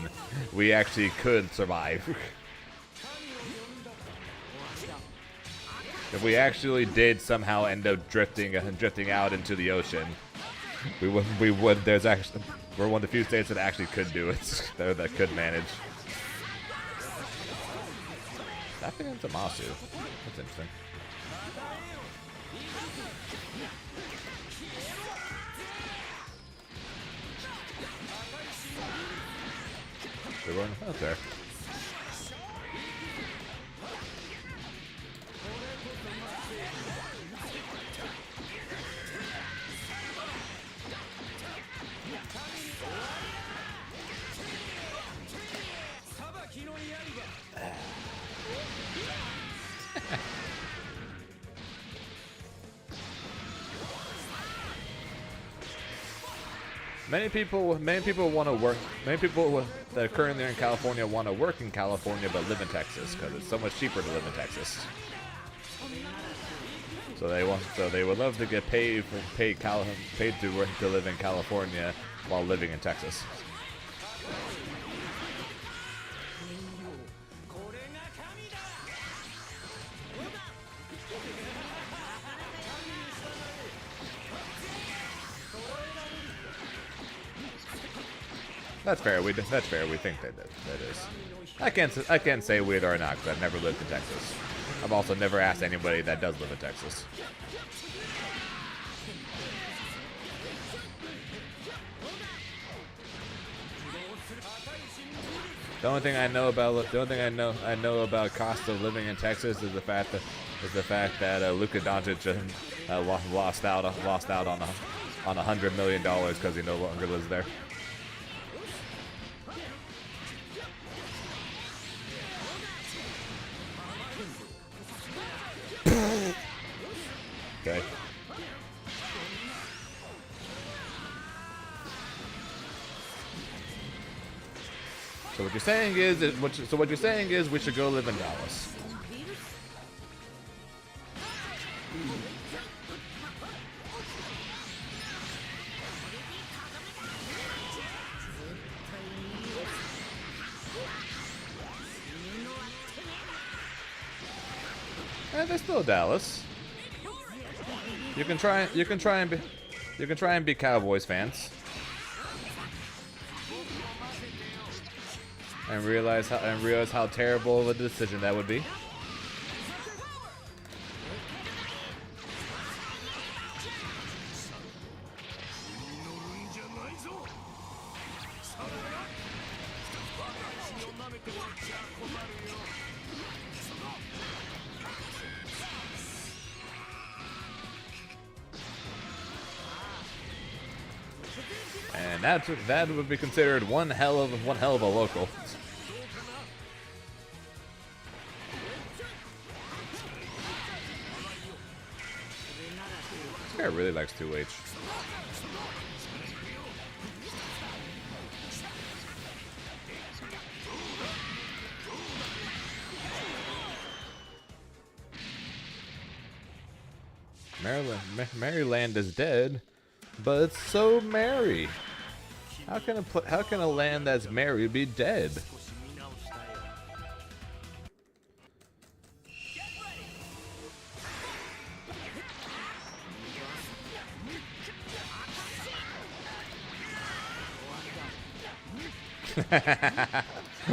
we actually could survive. If we actually did somehow end up drifting out into the ocean, we would. There's actually. We're one of the few states that actually could do it, that could manage. Tapping into Masu. That's interesting. Good one. Out there. Many people want to work. Many people that are currently in California want to work in California but live in Texas because it's so much cheaper to live in Texas. So they would love to get paid to live in California while living in Texas. That's fair. That's fair. We think that is. I can't say we or not because I've never lived in Texas. I've also never asked anybody that does live in Texas. The only thing I know about cost of living in Texas is the fact that Luka Doncic lost out on $100 million because he no longer lives there. Okay. So what you're saying is we should go live in Dallas. There's still Dallas. You can try and be Cowboys fans. And realize how terrible of a decision that would be. And that would be considered one hell of a local. This guy really likes 2H. Maryland is dead, but it's so merry. How can a land that's merry be dead?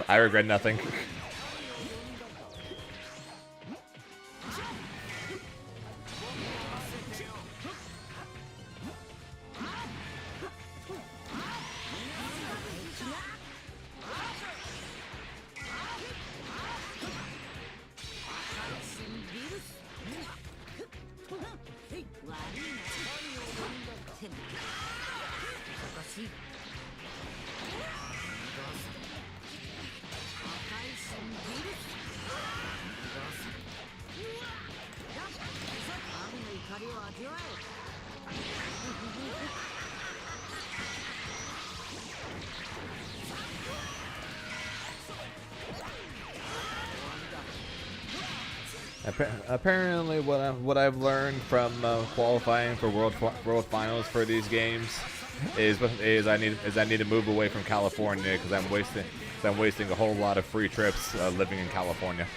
I regret nothing. Apparently, what I've learned from qualifying for world finals for these games is I need to move away from California because I'm wasting a whole lot of free trips living in California.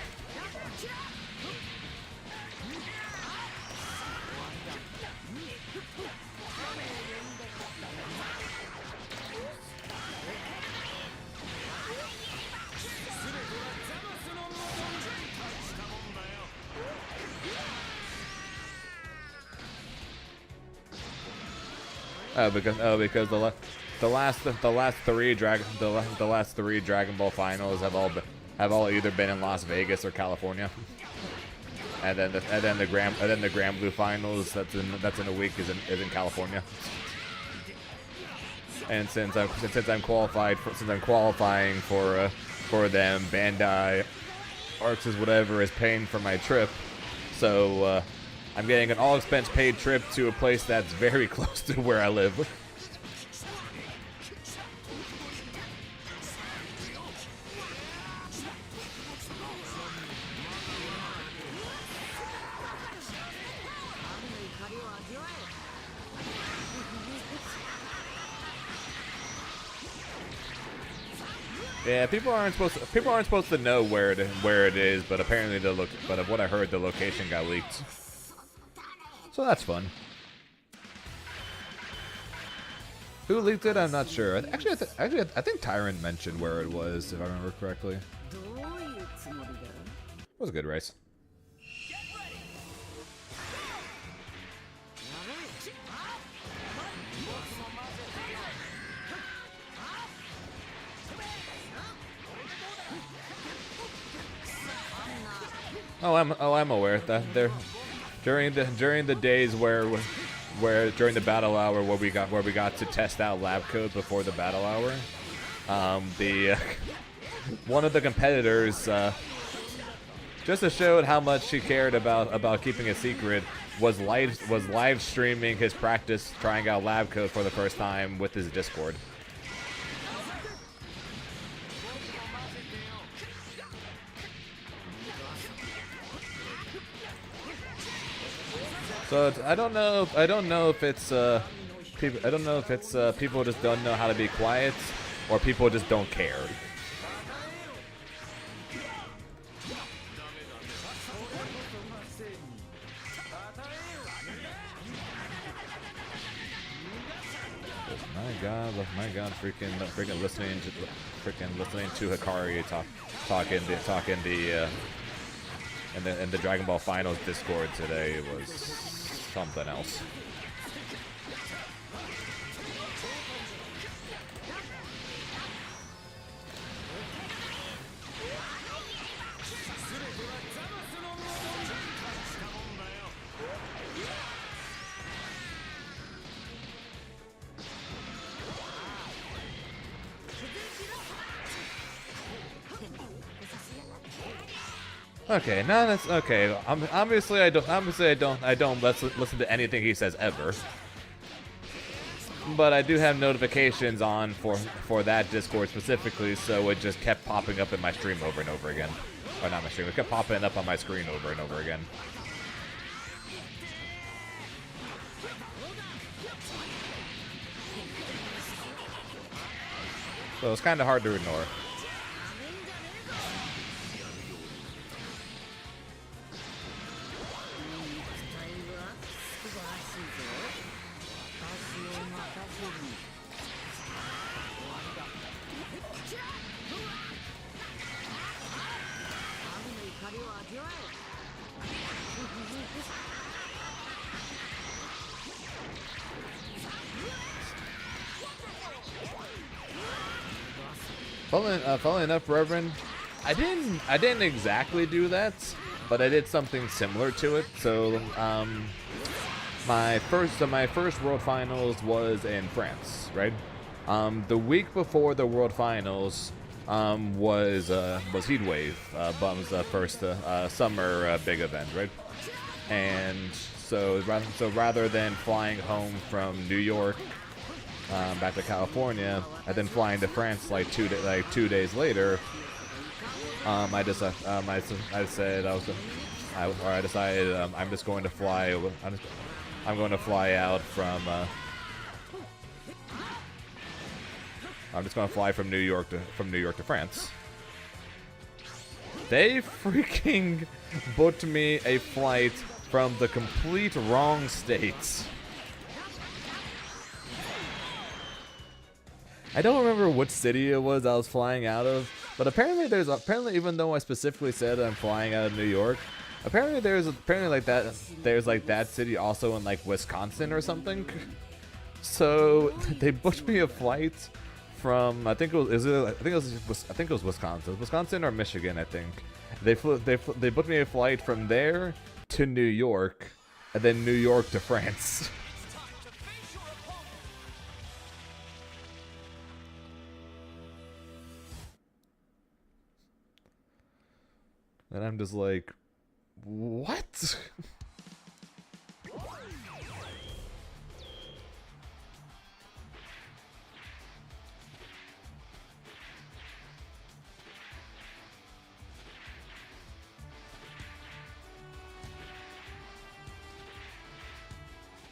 Because the last three Dragon Ball finals have all either been in Las Vegas or California, and then the Grand Blue finals that's in a week is in California. And since I'm qualifying for them, Bandai Arcs whatever is paying for my trip, so. I'm getting an all-expense-paid trip to a place that's very close to where I live. Yeah, people aren't supposed to know where it is, but apparently but what I heard, the location got leaked. So that's fun. Who leaked it? I'm not sure. Actually, I think Tyrant mentioned where it was, if I remember correctly. It was a good race. Oh, I'm aware that there. During the days where during the battle hour where we got to test out lab code before the battle hour, one of the competitors just to show how much she cared about keeping a secret was live streaming his practice trying out lab code for the first time with his Discord. So I don't know if it's people just don't know how to be quiet, or people just don't care. my god, freaking listening to Hikari talk in the Dragon Ball Finals Discord today was something else. Okay, now that's okay. Obviously, I don't listen to anything he says ever. But I do have notifications on for that Discord specifically, so it just kept popping up in my stream over and over again. Or not my stream, it kept popping up on my screen over and over again. So it's kind of hard to ignore. Funnily enough, Reverend, I didn't exactly do that, but I did something similar to it. So, my first World Finals was in France, right? The week before the World Finals was Heatwave, Bum's first summer big event, right? And so rather than flying home from New York back to California and then flying to France like 2 days later, I decided I'm just going to fly. I'm going to fly out from. I'm just going to fly from New York to France. They freaking booked me a flight from the complete wrong states. I don't remember which city it was I was flying out of, but apparently even though I specifically said I'm flying out of New York, there's like that city also in like Wisconsin or something. So they booked me a flight from I think it was Wisconsin or Michigan. I think they booked me a flight from there to New York, and then New York to France. And I'm just like, what?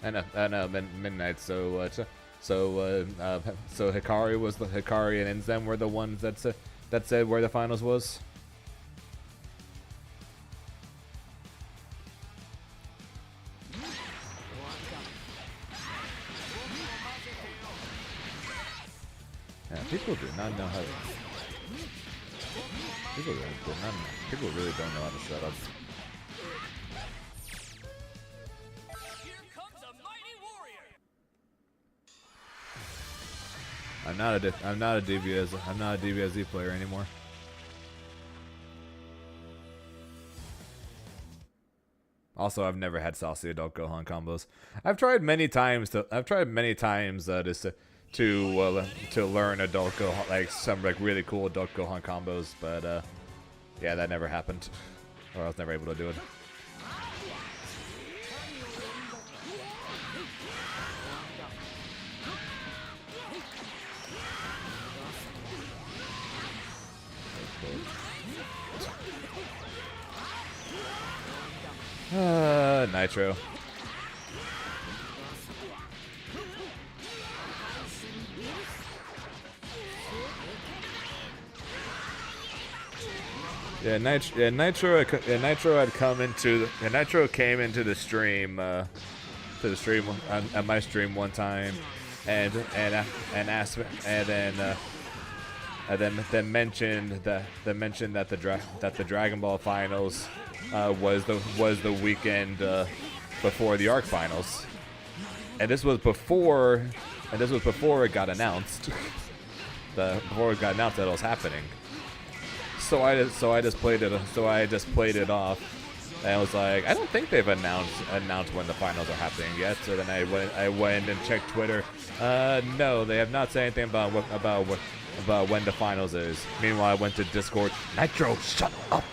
I know, midnight. So Hikari was Hikari and Inzen were the ones that said where the finals was. Yeah, people do not know how to. People really don't know how to set up. I'm not a DBFZ player anymore. Also, I've never had saucy adult Gohan combos. I've tried many times to learn adult Gohan, like some like really cool adult Gohan combos, but yeah, that never happened, or I was never able to do it. Nitro. Nitro came into the stream, on my stream one time, and asked and then mentioned that the Dragon Ball finals was the weekend before the Arc finals, and this was before it got announced. Before it got announced that it was happening. So I just played it off, and I was like, I don't think they've announced when the finals are happening yet. So then I went and checked Twitter. No, they have not said anything about when the finals is. Meanwhile, I went to Discord. Nitro, shut up.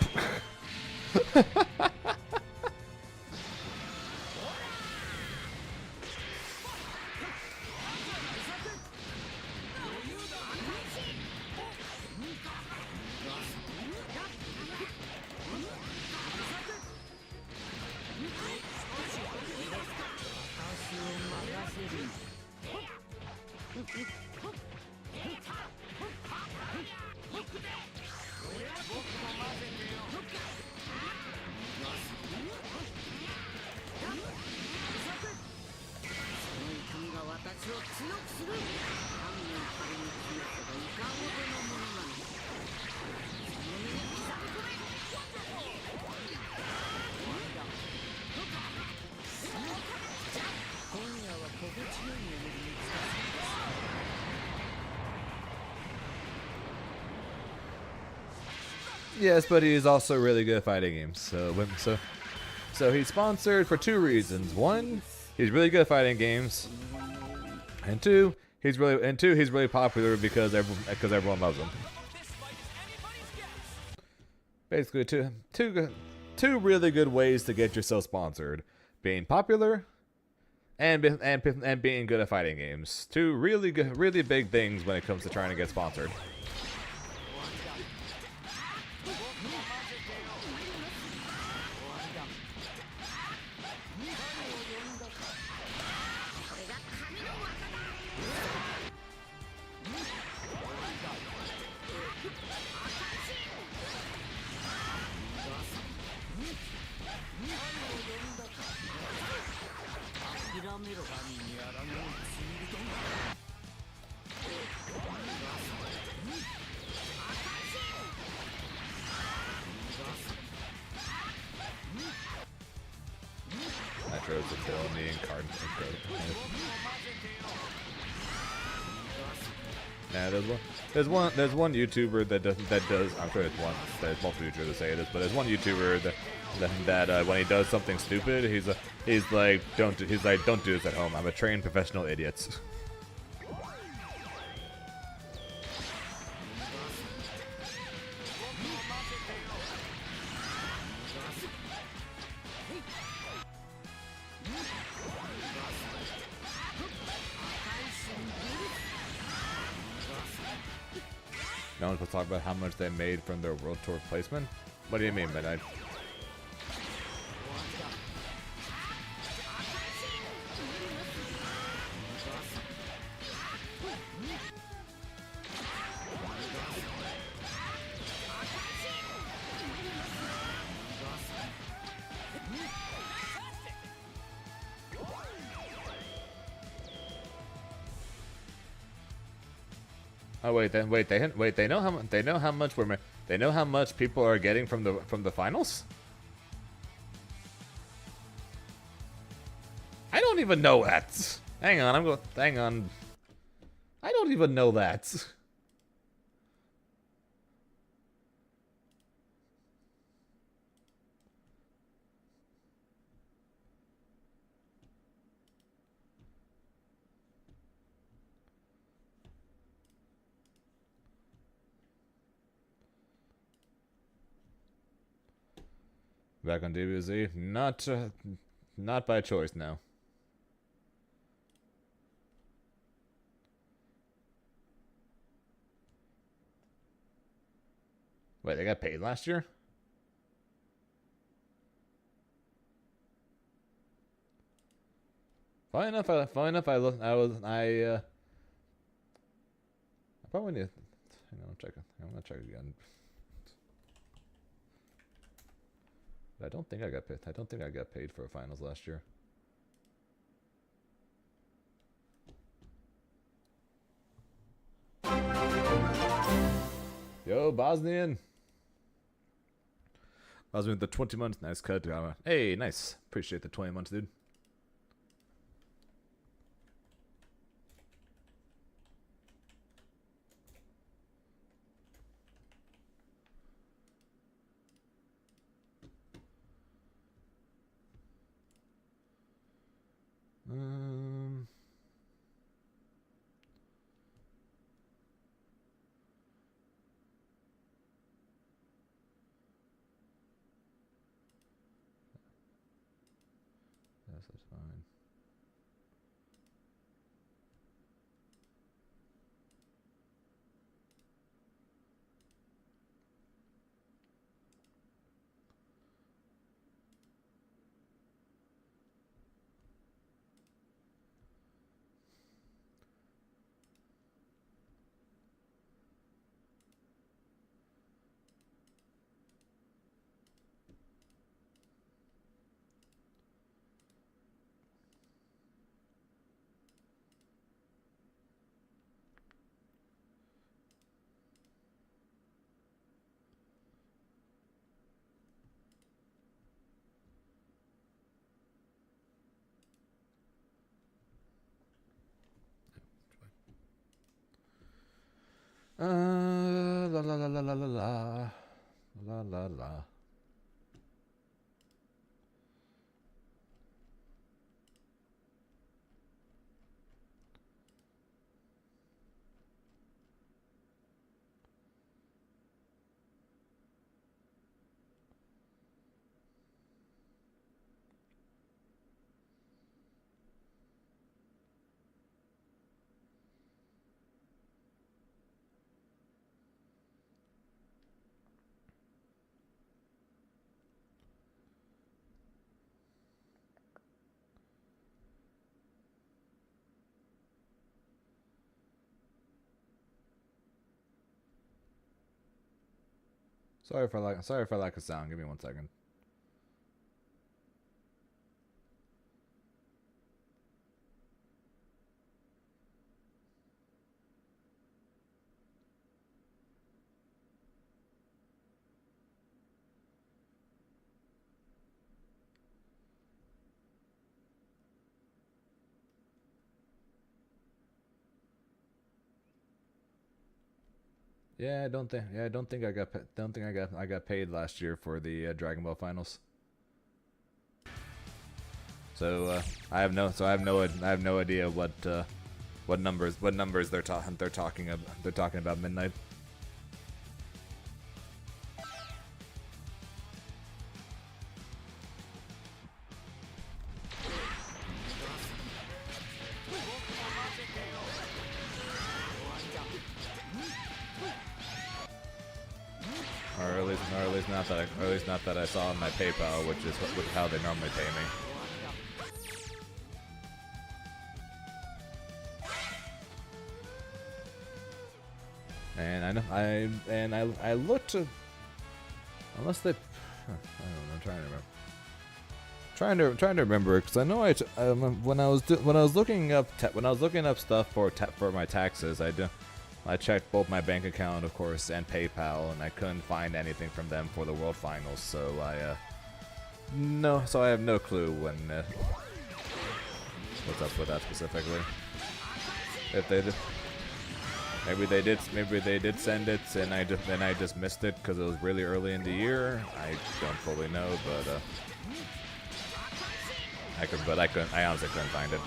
Yes, but he's also really good at fighting games. So he's sponsored for two reasons. One, he's really good at fighting games, and two, he's really popular because everyone loves him. Basically, two really good ways to get yourself sponsored: being popular and being good at fighting games. Two really big things when it comes to trying to get sponsored. Nitro's ability and card incredible. Nah, there's one YouTuber that does. I'm sure it's one. There's multiple YouTubers that say this, but there's one YouTuber that when he does something stupid, he's like, don't do this at home. I'm a trained professional idiot. No one's supposed to talk about how much they made from their World Tour placement? What do you mean by that? Oh wait, they know how much people are getting from the finals? I don't even know that. Hang on. I don't even know that. Back on DBFZ, not by choice now. Wait, they got paid last year? Fine enough. I probably need. Hang on, I'm gonna check again. I don't think I got paid. I don't think I got paid for finals last year. Yo, Bosnian. Bosnian with the 20 months. Nice cut. Hey, nice. Appreciate the 20 months, dude. Yes, that's fine. La la la la la la la la la la. Sorry for lack of sound. Give me 1 second. Yeah, I don't think I got paid last year for the Dragon Ball finals. So I have no idea what numbers they're talking about midnight. Or at least not that I saw on my PayPal, which is how they normally pay me. And I looked to, unless they, I don't know, I'm trying to remember because I know when I was looking up stuff for my taxes, I checked both my bank account, of course, and PayPal, and I couldn't find anything from them for the World Finals. So I have no clue what's up with that specifically. If they did, maybe they did send it, and I just missed it because it was really early in the year. I don't fully know, but I honestly couldn't find it.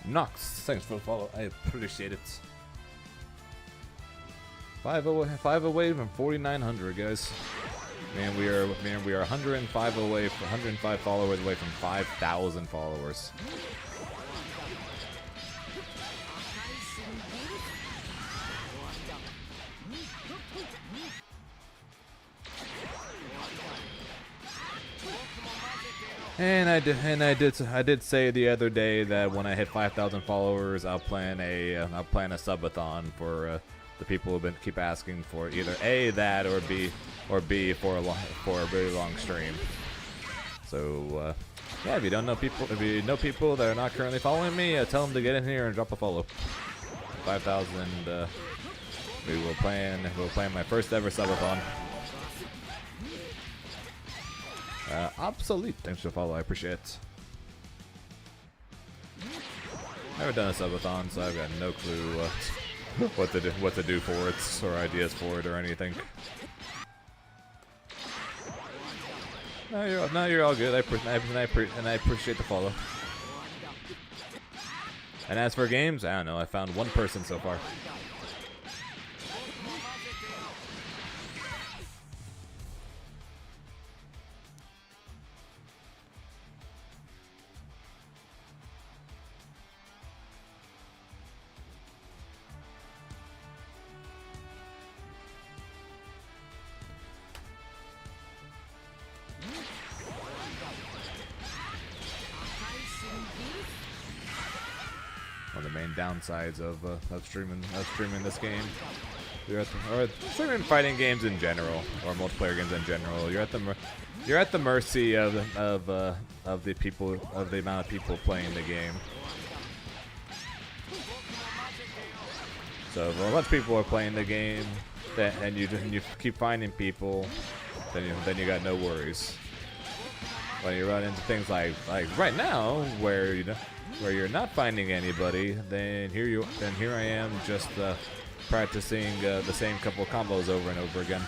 Nox, thanks for the follow. I appreciate it. 5 away from 4,900, guys. we are 105 followers away from 5,000 followers. And I did say the other day that when I hit 5,000 followers, I'll plan a subathon for the people who keep asking for either A, that, or B for a very long stream. So yeah, if you know people that are not currently following me, tell them to get in here and drop a follow. 5,000. We'll plan my first ever subathon. Obsolete, thanks for the follow, I appreciate it. Never done a subathon, so I've got no clue what to do for it, or ideas for it, or anything. No, you're all good. I appreciate the follow. And as for games, I don't know. I found one person so far. One of the main downsides of streaming this game, or streaming fighting games in general, or multiplayer games in general. You're at the mercy of the amount of people playing the game. So if a bunch of people are playing the game, and you keep finding people, then you got no worries. When you run into things like right now, where you're not finding anybody, then here I am just practicing the same couple of combos over and over again.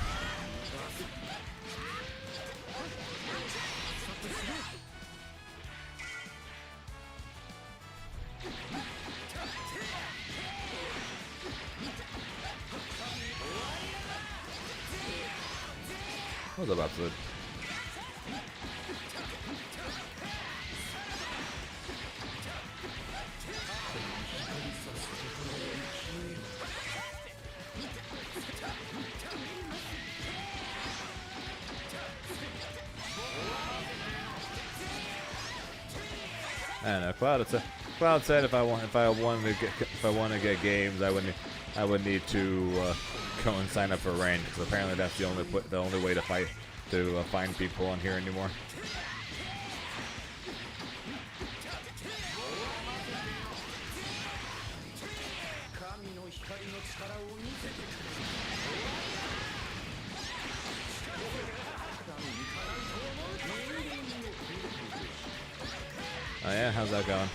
What's up, Absolute? I don't know. Cloud said if I want to get games, I would need to go and sign up for ranked, because apparently that's the only way to find people on here anymore. Oh yeah, how's that going?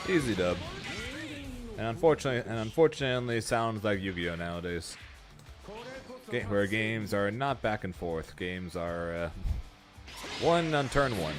Easy dub. And unfortunately, sounds like Yu-Gi-Oh nowadays. Where games are not back and forth. Games are one on turn one.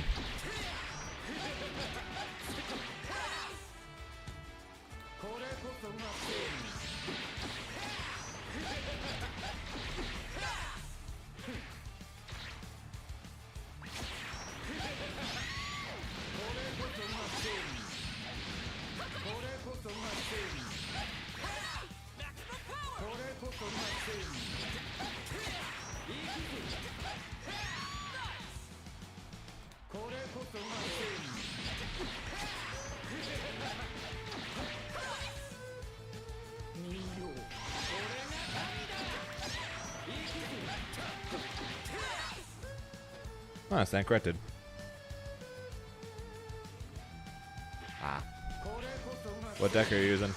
Ah, stand corrected. Ah. What deck are you using?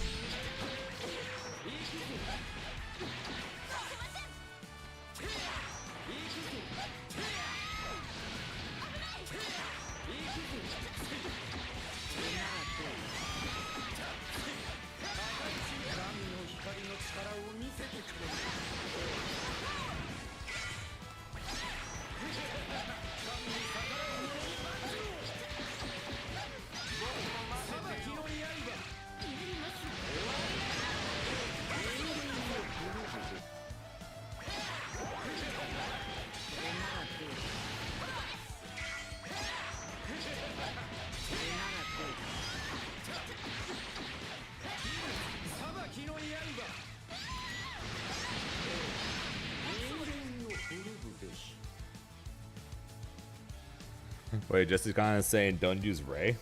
Wait, Jesse's kind of saying don't use Ray.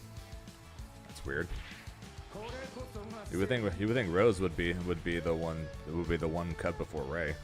That's weird. You would think Rose would be the one cut before Ray.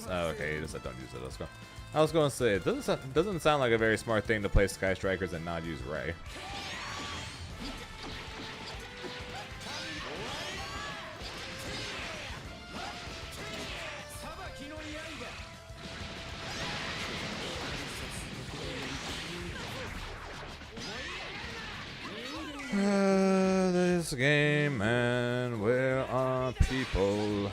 Oh, okay. He just said don't use it. Let's go. I was going to say it doesn't sound like a very smart thing to play Sky Strikers and not use Ray. This game, man, where are people?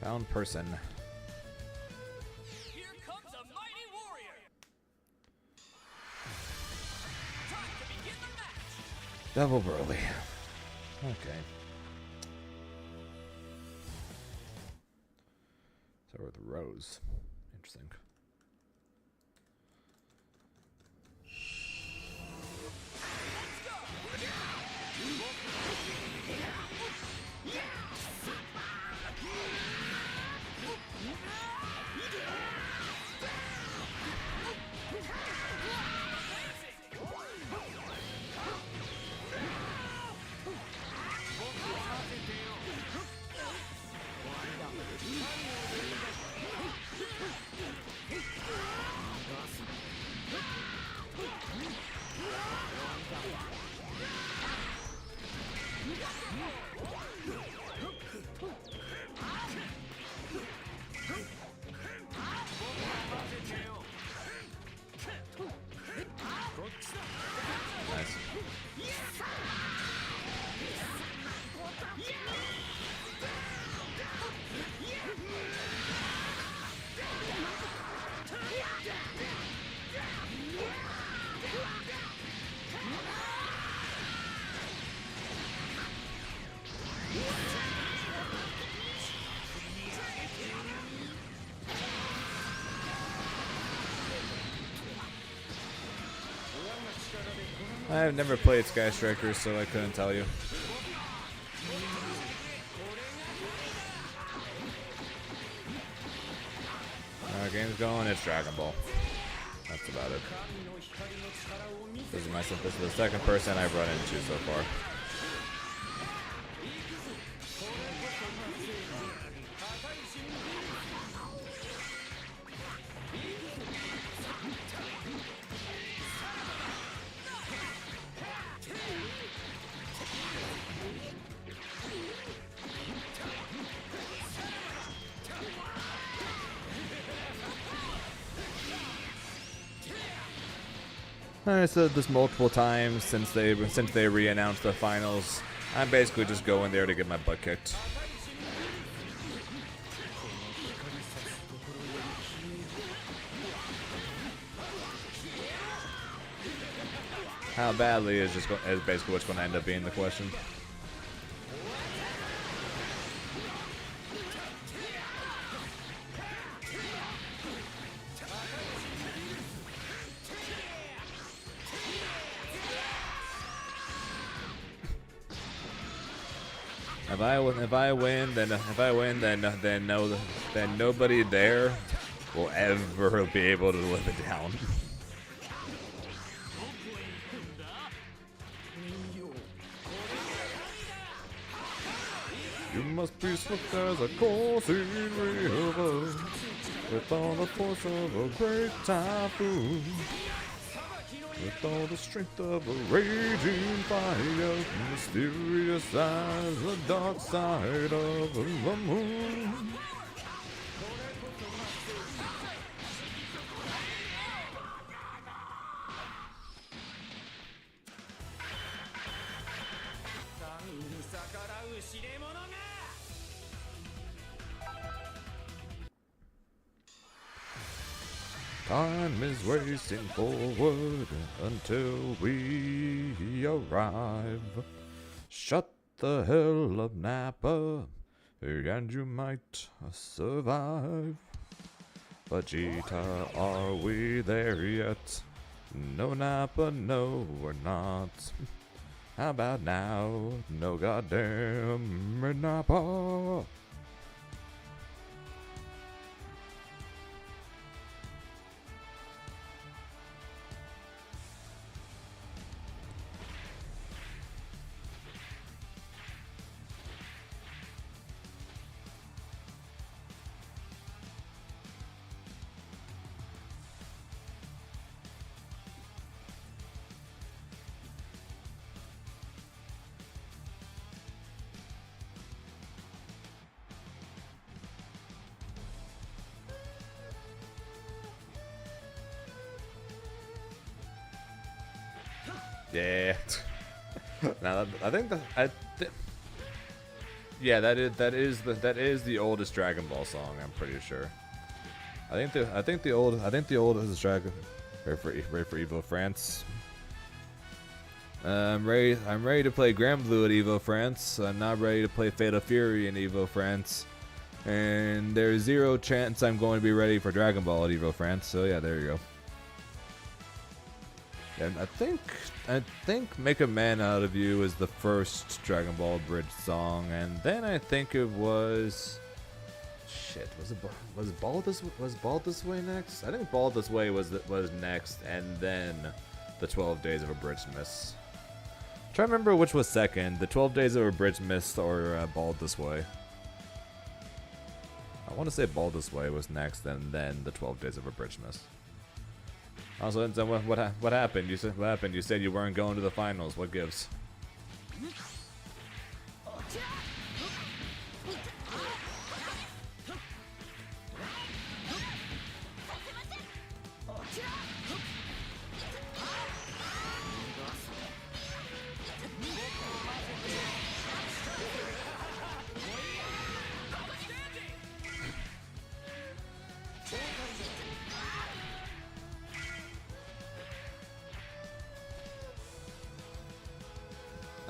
Found person. Here comes a mighty warrior. Time to begin the match. Double Broly. Okay. So with Rose. Interesting. I've never played Sky Strikers, so I couldn't tell you. Our game's going, it's Dragon Ball. That's about it. This is the second person I've run into so far. I said this multiple times since they re-announced the finals. I'm basically just going there to get my butt kicked. How badly is basically what's going to end up being the question. If I win, then nobody there will ever be able to live it down. You must be swift as a coursing river, with all the force of a great typhoon. With all the strength of a raging fire, mysterious as the dark side of the moon. Time is racing forward until we arrive. Shut the hell up, Nappa, and you might survive. Vegeta, are we there yet? No, Nappa, no, we're not. How about now? No goddamn Nappa. Yeah. Now I think yeah, that is the oldest Dragon Ball song. I'm pretty sure. I think the oldest Dragon. Ready for Evo France. I'm ready to play Grand Blue at Evo France. I'm not ready to play Fatal Fury in Evo France. And there's zero chance I'm going to be ready for Dragon Ball at Evo France. So yeah, there you go. And I think Make a Man Out of You is the first Dragon Ball Bridge song, and then I think it was shit. Was Ball This Way next? I think Ball This Way was next, and then the 12 Days of a Bridge Miss. I'm trying to remember which was second, the 12 Days of a Bridge Miss or Ball This Way. I want to say Ball This Way was next, and then the 12 Days of a Bridge Miss. Also, what happened? You said you weren't going to the finals. What gives?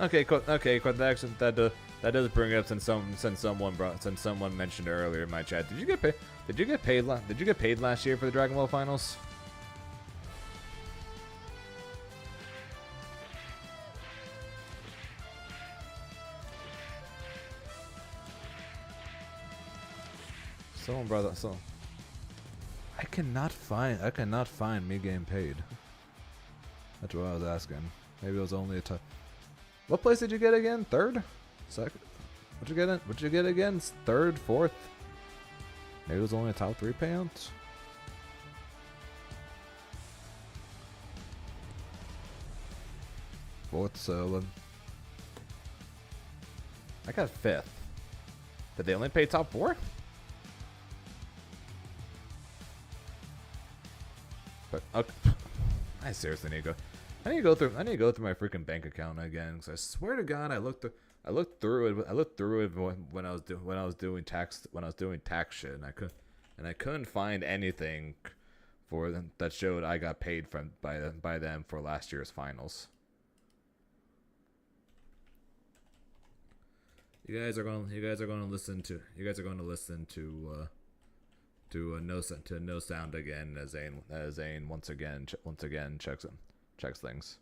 Okay, that does bring up since someone mentioned earlier in my chat. Did you get paid last year for the Dragon Ball finals? Someone brought that song. I cannot find me getting paid. That's what I was asking. Maybe it was only a What place did you get again? Third? Second? What'd you get again? Third? Fourth? Maybe it was only a top 3 payout? Fourth, so I got 5th. Did they only pay top 4? But okay. I seriously need to go. I need to go through my freaking bank account again. Cause I swear to God, I looked through it when I was doing tax shit, and I couldn't find anything for them that showed I got paid by them for last year's finals. You guys are going to listen to no sound again as Zane once again checks things.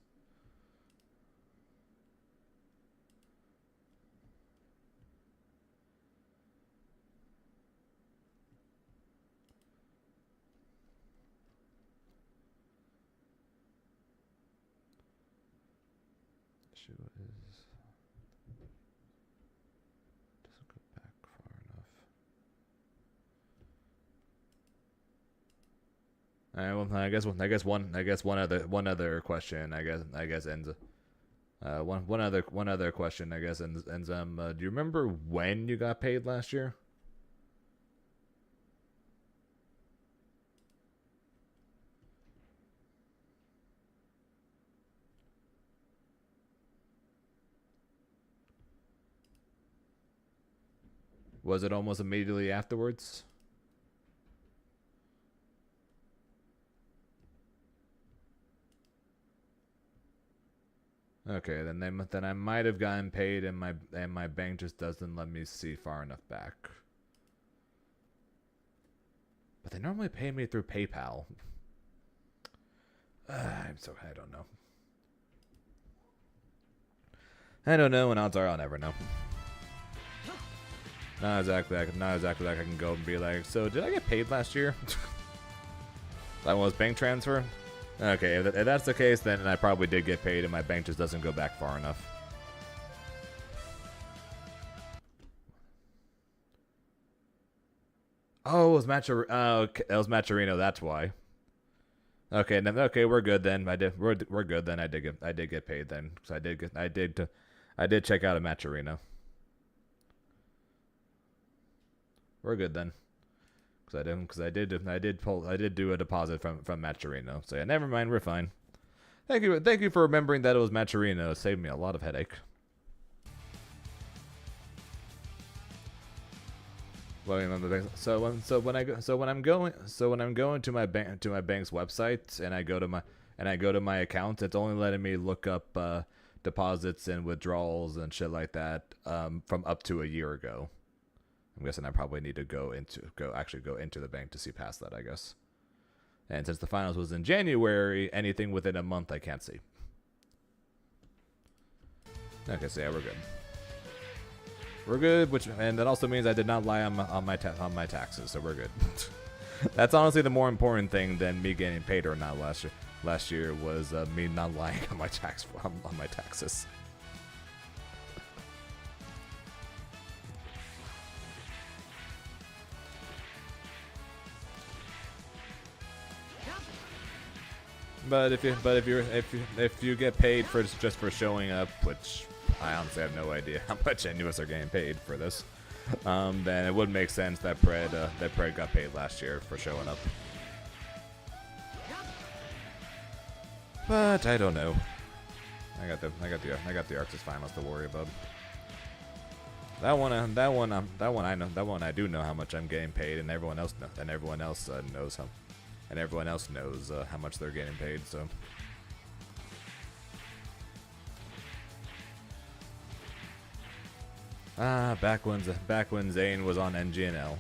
Issue is doesn't go back far enough. All right, well, I guess one other question. I guess ends. One other question. I guess ends. Do you remember when you got paid last year? Was it almost immediately afterwards? Okay, then I might have gotten paid, and my bank just doesn't let me see far enough back. But they normally pay me through PayPal. I don't know. I don't know, and odds are I'll never know. Not exactly like I can go and be like, so did I get paid last year? That was bank transfer? Okay, if that's the case, then I probably did get paid and my bank just doesn't go back far enough. Oh, it was okay, it was Maturino, that's why. Okay, okay, we're good then. We're good then. I did get paid then. So I did check out a Maturino. We're good then. Because I did do a deposit from Maturino. So yeah, never mind, we're fine. Thank you for remembering that it was Maturino. It saved me a lot of headache. So when I'm going to my bank's website and I go to my account, it's only letting me look up deposits and withdrawals and shit like that from up to a year ago. I'm guessing I probably need to go into the bank to see past that, I guess. And since the finals was in January, anything within a month I can't see. Okay, so yeah, we're good. We're good, and that also means I did not lie on my taxes, so we're good. That's honestly the more important thing than me getting paid or not last year. Last year was me not lying on my taxes. But if you get paid for just for showing up, which I honestly have no idea how much any of us are getting paid for this, then it would make sense that Pred got paid last year for showing up. But I don't know. I got the Arxis finals to worry about. That one I do know how much I'm getting paid, and everyone else knows how much they're getting paid. So. Back when Zane was on NGNL.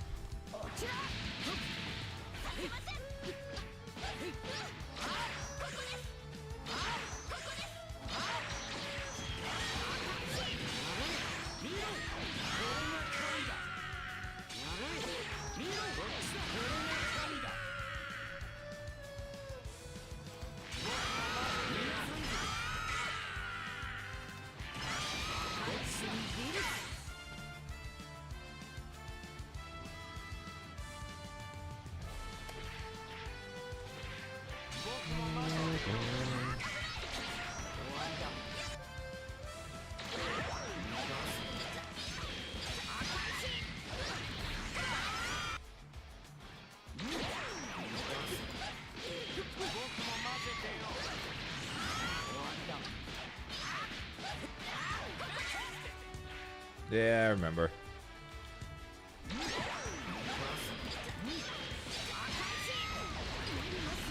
Yeah, I remember.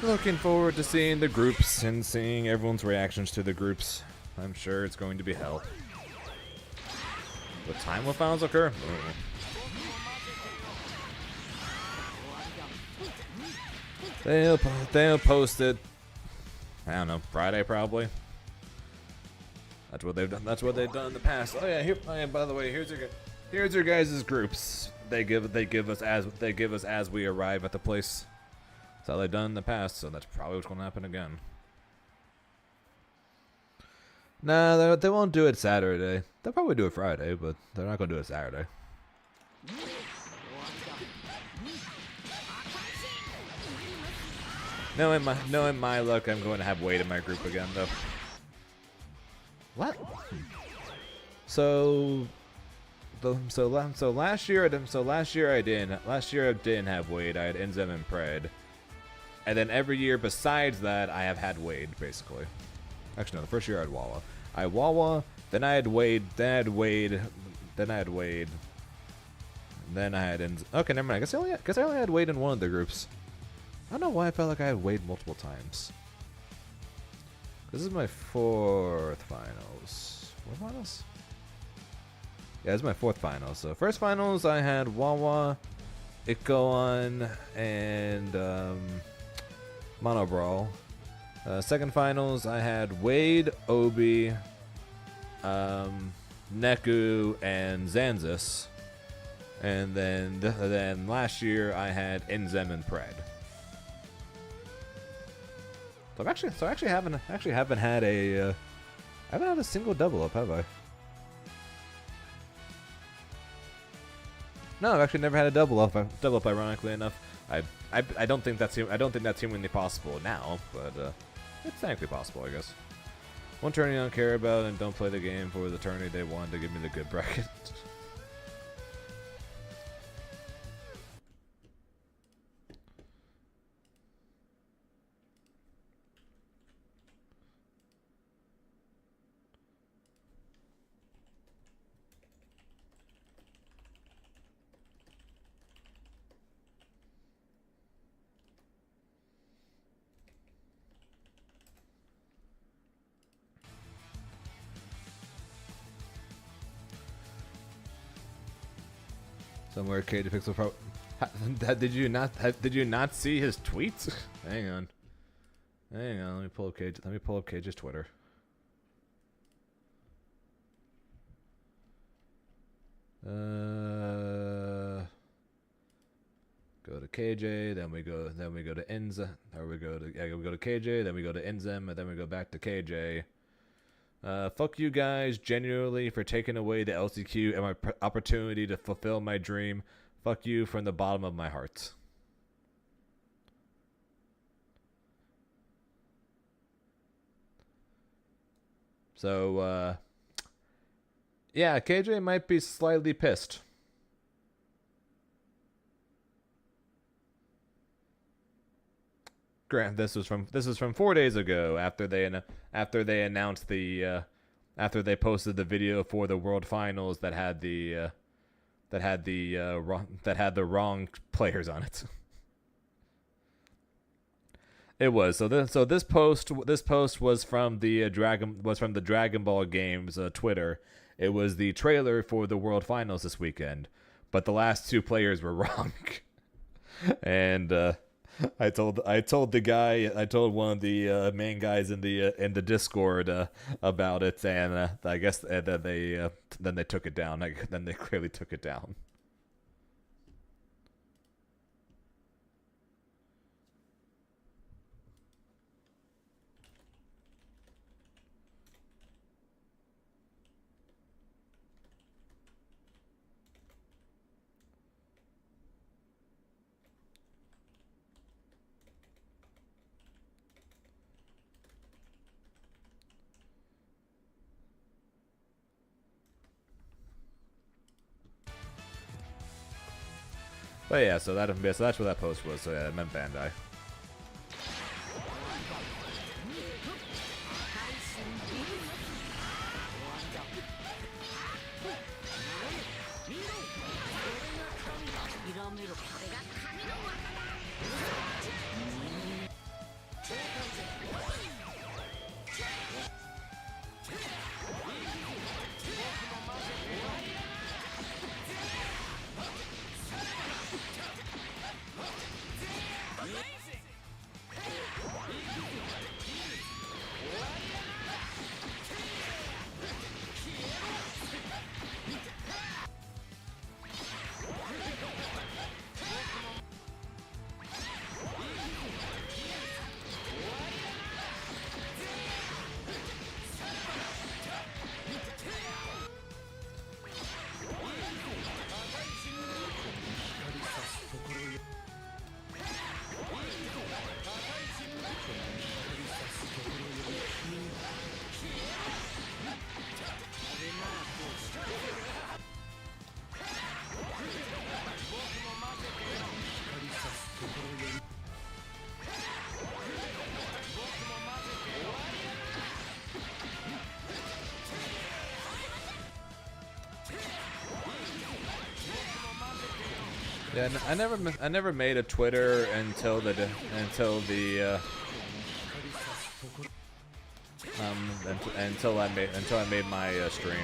Looking forward to seeing the groups and seeing everyone's reactions to the groups. I'm sure it's going to be hell. What time will finals occur? They'll post it. I don't know, Friday probably. That's what they've done. That's what they've done in the past. Oh yeah, by the way, here's your guys' groups. They give us as we arrive at the place. That's how they've done in the past, so that's probably what's gonna happen again. Nah, they won't do it Saturday. They'll probably do it Friday, but they're not gonna do it Saturday. knowing my luck, I'm going to have Wade in my group again, though. What? So last year I didn't have Wade. I had Inzem and Pred, and then every year besides that, I have had Wade basically. Actually, no, the first year I had Wawa. I had Wawa, then I had Wade, then I had Wade, then I had Wade, then I had Inzem. Okay, never mind. I guess I only had Wade in one of the groups. I don't know why I felt like I had Wade multiple times. This is my fourth finals. Fourth finals? Yeah, this is my fourth finals. So first finals, I had Wawa, Ikoan, and Mono Brawl. Second finals, I had Wade, Obi, Neku, and Zanzis. And then last year, I had Inzem and Pred. So I actually haven't had a single double up, have I? No, I've actually never had a double up. Ironically enough, I don't think that's humanly possible now, but it's technically possible, I guess. One tourney I don't care about, and don't play the game for the tourney they wanted to give me the good bracket. Somewhere, KJ Pixel Pro. Did you not see his tweets? Hang on. Let me pull up KJ's Twitter. Go to KJ, then we go to Inza, or we go to KJ, then we go to Inzem, and then we go back to KJ. Fuck you guys genuinely for taking away the LCQ and my opportunity to fulfill my dream. Fuck you from the bottom of my heart. So, yeah, KJ might be slightly pissed. Grant, this was from 4 days ago after they announced after they posted the video for the World Finals that had the wrong players on it. It was this post was from the Dragon Ball Games Twitter. It was the trailer for the World Finals this weekend, but the last two players were wrong, and. I told one of the main guys in the Discord about it, and I guess then they took it down. Then they clearly took it down. But yeah, so that's what that post was. So yeah, it meant Bandai. Amazing! Yeah, I never made a Twitter until the until I made my stream.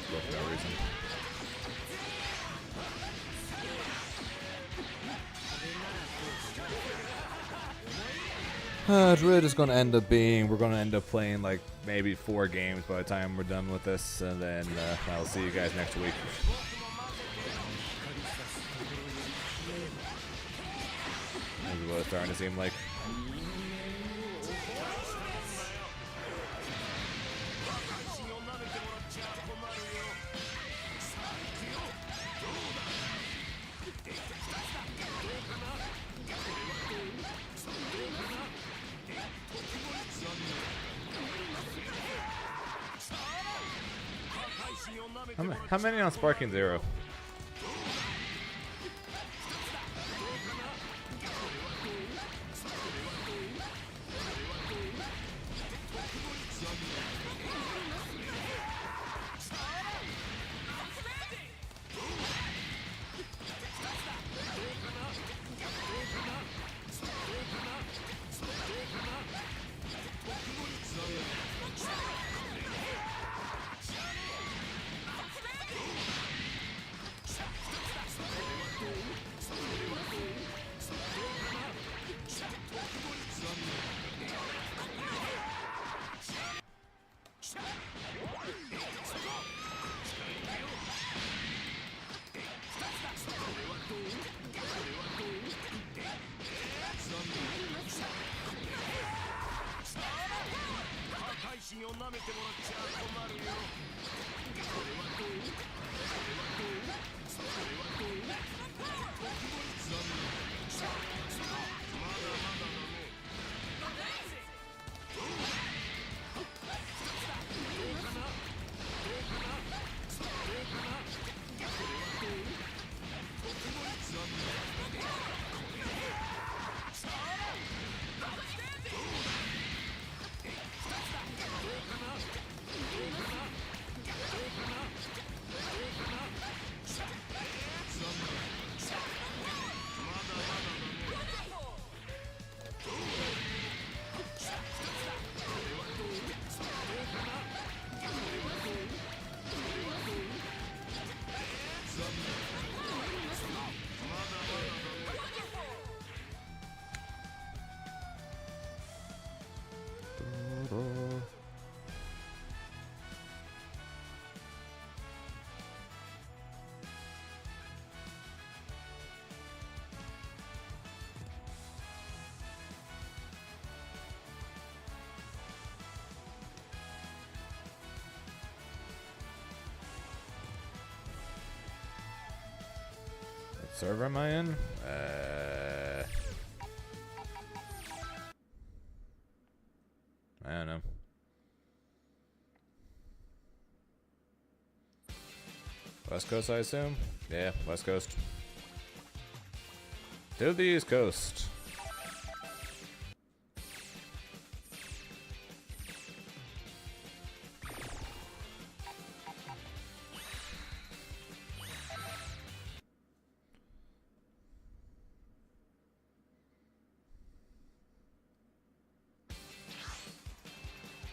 For no reason. It's really just gonna end up being, we're gonna end up playing like maybe 4 games by the time we're done with this, and then I'll see you guys next week. This is what it's starting to seem like. How many on Sparking Zero? server am I in? I don't know. West Coast, I assume? Yeah, West Coast. To the East Coast.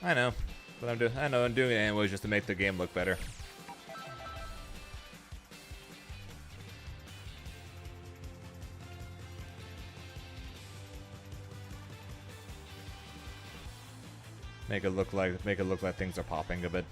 I know, but I know I'm doing it anyways just to make the game look better. Make it look like things are popping a bit.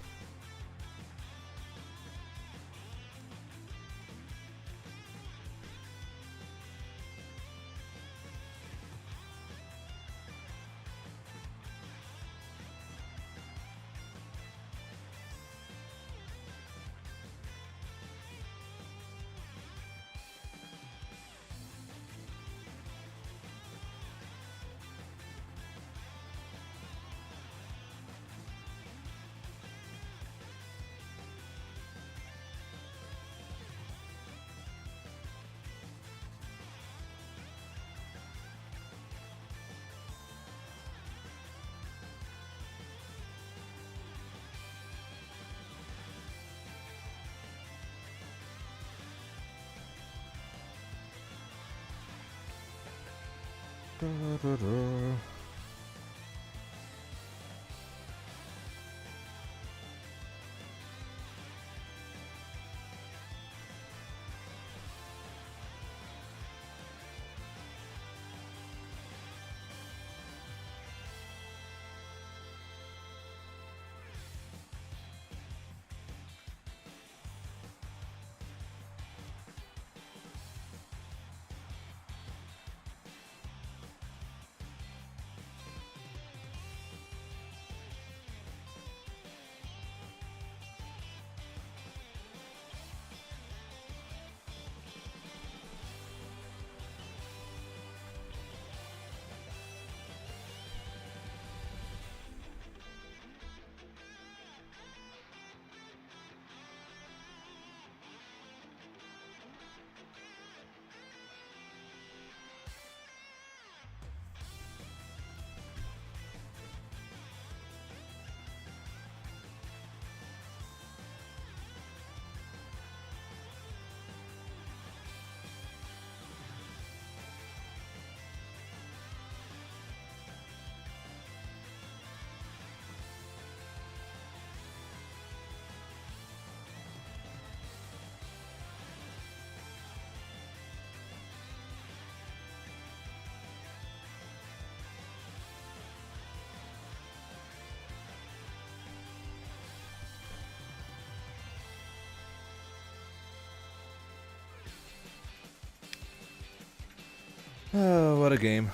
Oh, what a game.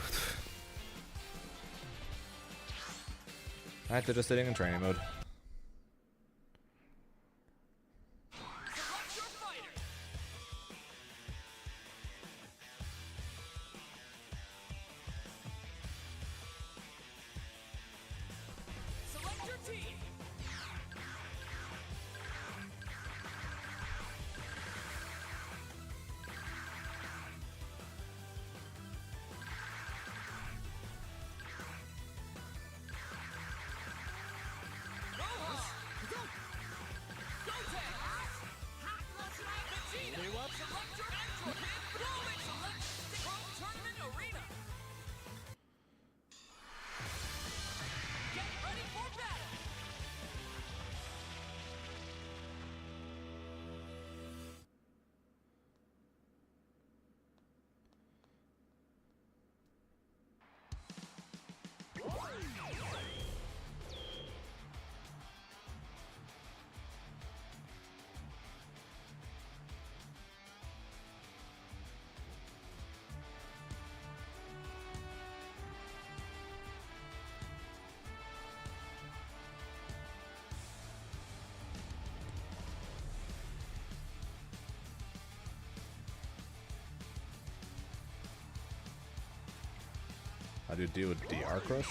Back to just sitting in training mode. Select your fighter. Select your team. to deal with DR Crush.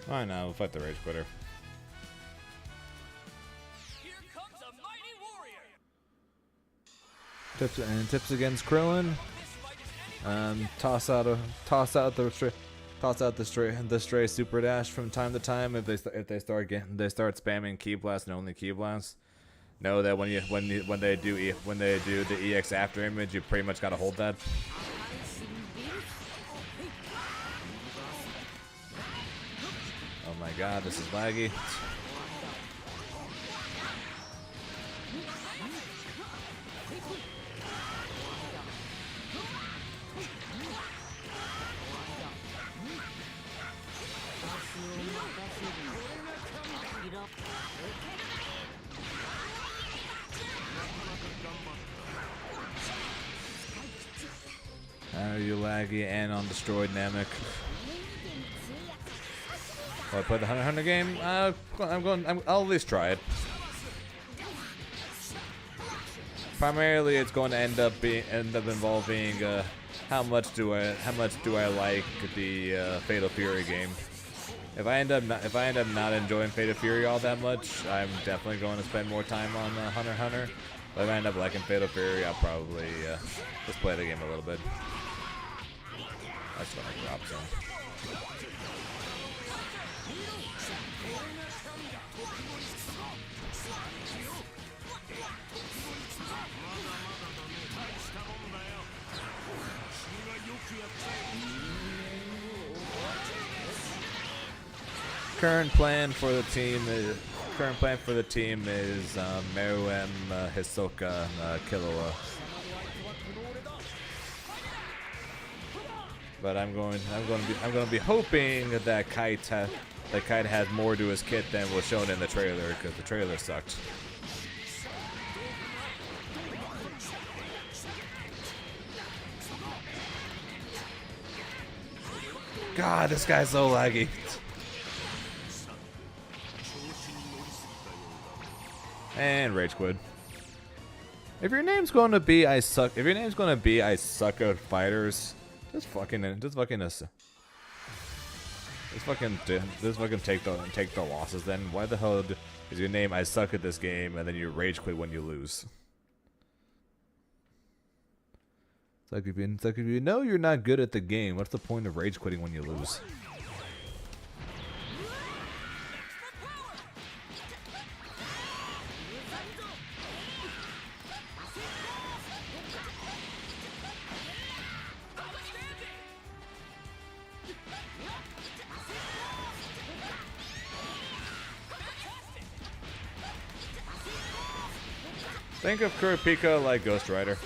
Alright, now we'll fight the Rage Quitter. Here comes a mighty warrior. Tips against Krillin. Toss out the stray super dash from time to time if they start spamming Ki Blast and only Ki Blast. Know that when they do the EX after image, you pretty much gotta hold that. Oh my god, this is laggy. Are you laggy and on destroyed Namek? Will I play the Hunter game? I'll at least try it. Primarily, it's going to end up involving how much do I like the Fatal Fury game. If I end up not enjoying Fatal Fury all that much, I'm definitely going to spend more time on Hunter. But if I end up liking Fatal Fury, I'll probably just play the game a little bit. That's what I drop zone. Current plan for the team is Meruem, Hisoka, Killua. But I'm going to be hoping that Kite has more to his kit than was shown in the trailer, because the trailer sucked. God, this guy's so laggy. And Rage Quit. If your name's gonna be I suck at fighters, just fucking take the losses. Then why the hell is your name I suck at this game and then you rage quit when you lose? It's like if you know you're not good at the game, what's the point of rage quitting when you lose? Think of Kurapika like Ghost Rider.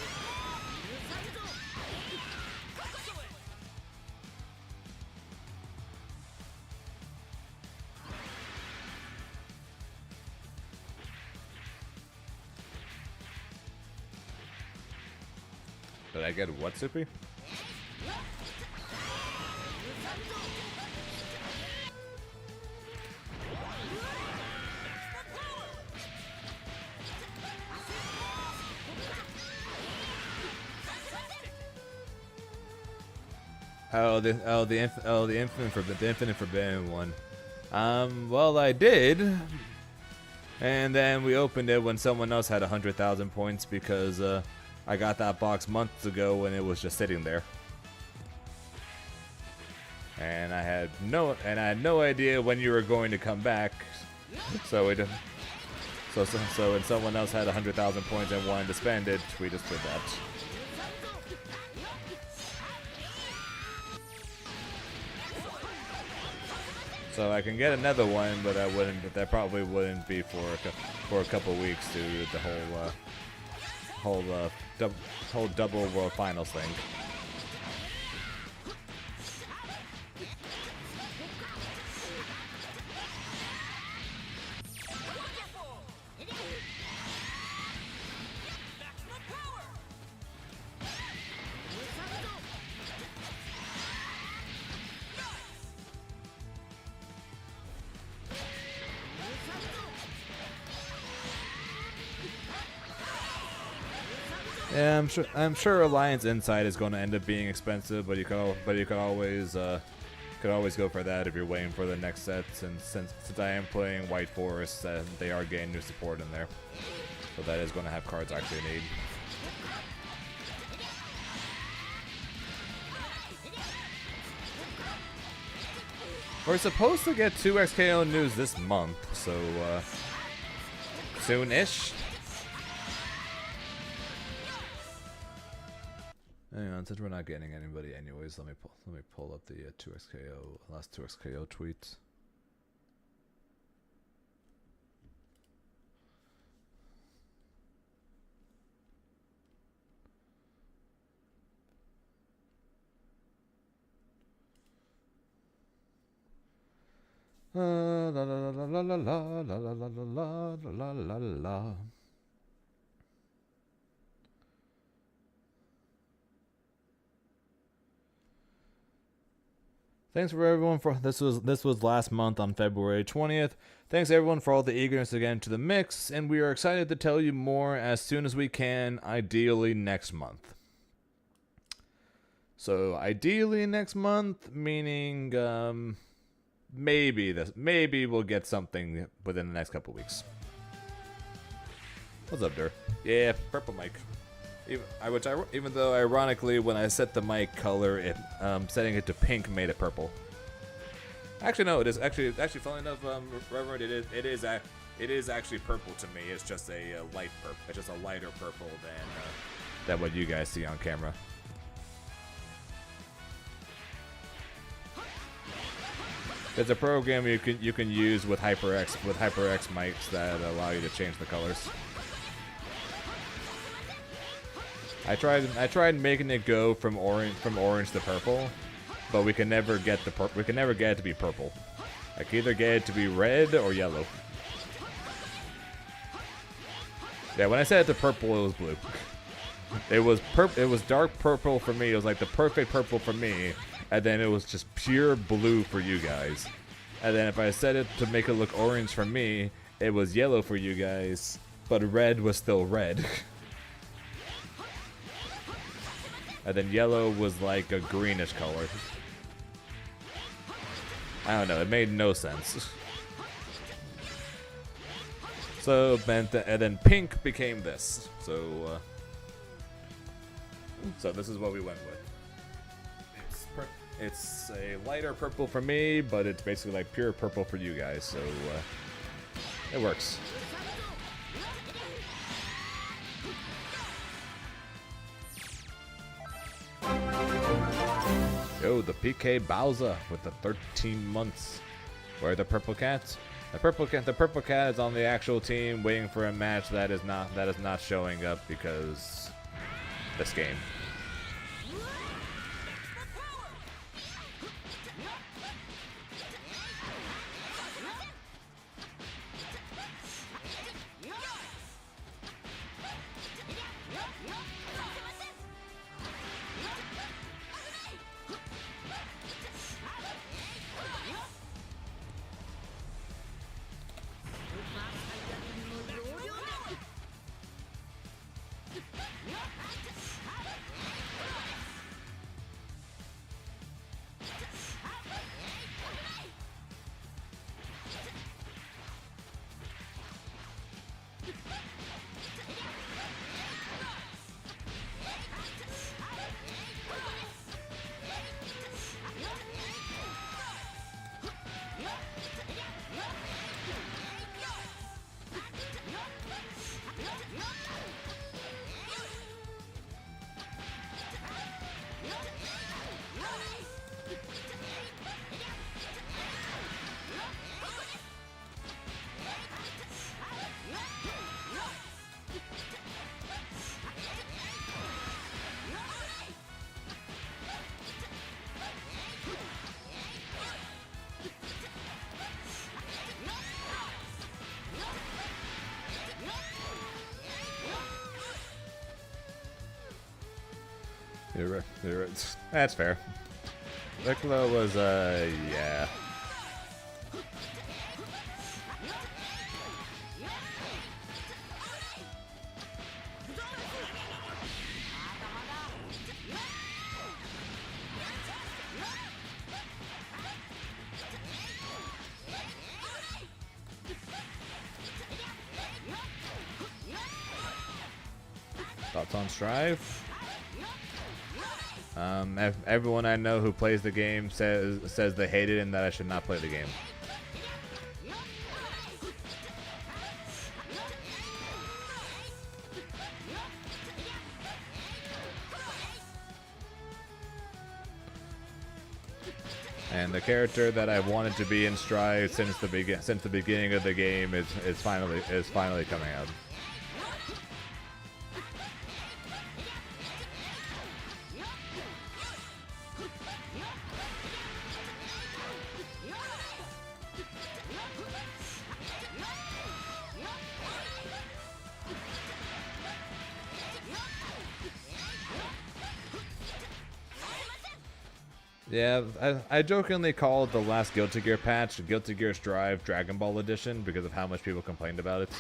Did I get what, Sippy? The infinite forbidden one. Well, I did, and then we opened it when someone else had 100,000 points because I got that box months ago when it was just sitting there, and I had no idea when you were going to come back. So when someone else had 100,000 points and wanted to spend it, we just did that. So I can get another one, but that probably wouldn't be for a couple weeks to do the whole double world finals thing. Yeah, I'm sure Alliance Inside is going to end up being expensive, but you could always go for that if you're waiting for the next set. Since I am playing White Forest, they are getting new support in there, so that is going to have cards I actually need. We're supposed to get 2 XKO news this month, so soon-ish. Hang on, since we're not getting anybody anyways, let me pull up the 2XKO last 2XKO tweets. La la la la la la la la la la la la la. Thanks for everyone for this was last month on February 20th. Thanks everyone for all the eagerness to get into the mix, and we are excited to tell you more as soon as we can, ideally next month. So ideally next month, meaning maybe we'll get something within the next couple weeks. What's up, Dur? Yeah, purple mic. Even though ironically, when I set the mic color, setting it to pink made it purple. Actually, no, it is actually funny enough, Reverend, it is actually purple to me. It's just a light purple. It's just a lighter purple than what you guys see on camera. There's a program you can use with HyperX mics that allow you to change the colors. I tried making it go from orange to purple, but we can never get it to be purple. I can either get it to be red or yellow. Yeah, when I set it to purple, it was blue. It was dark purple for me. It was like the perfect purple for me, and then it was just pure blue for you guys. And then if I set it to make it look orange for me, it was yellow for you guys, but red was still red. And then yellow was like a greenish color. I don't know, it made no sense. So, and then pink became this. So this is what we went with. It's a lighter purple for me, but it's basically like pure purple for you guys, so it works. Yo, the PK Bowser with the 13 months. Where are the purple cats? The purple cat is on the actual team, waiting for a match that is not showing up because this game. You're right. That's fair. Piccolo was, yeah. on Strive. Everyone I know who plays the game says they hate it and that I should not play the game. And the character that I've wanted to be in Strive since the beginning of the game is finally coming out. Yeah, I jokingly called the last Guilty Gear patch Guilty Gear Strive Dragon Ball Edition because of how much people complained about it.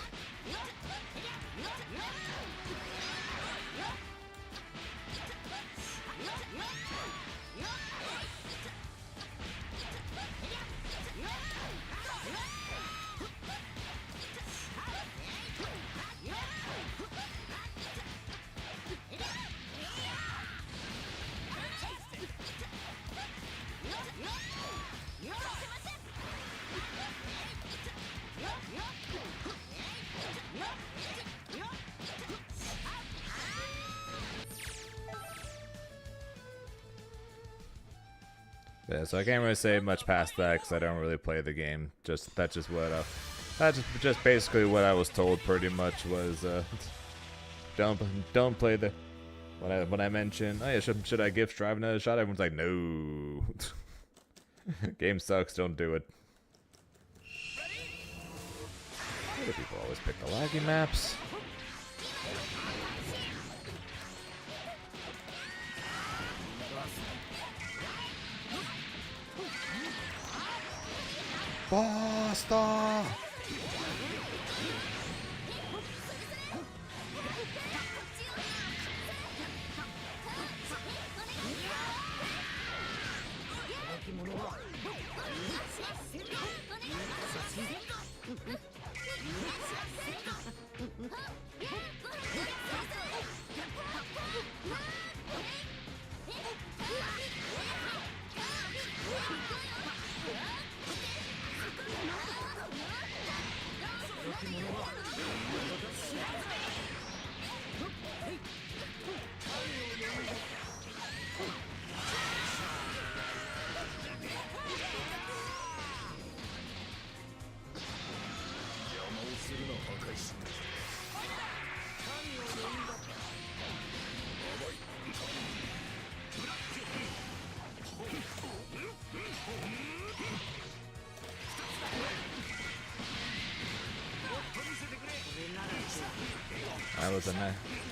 Yeah, so I can't really say much past that because I don't really play the game. That's just basically what I was told. Pretty much was don't play the. When I mentioned, oh yeah, should I give Strive another shot? Everyone's like, no. Game sucks. Don't do it. Why do people always pick the laggy maps? Basta!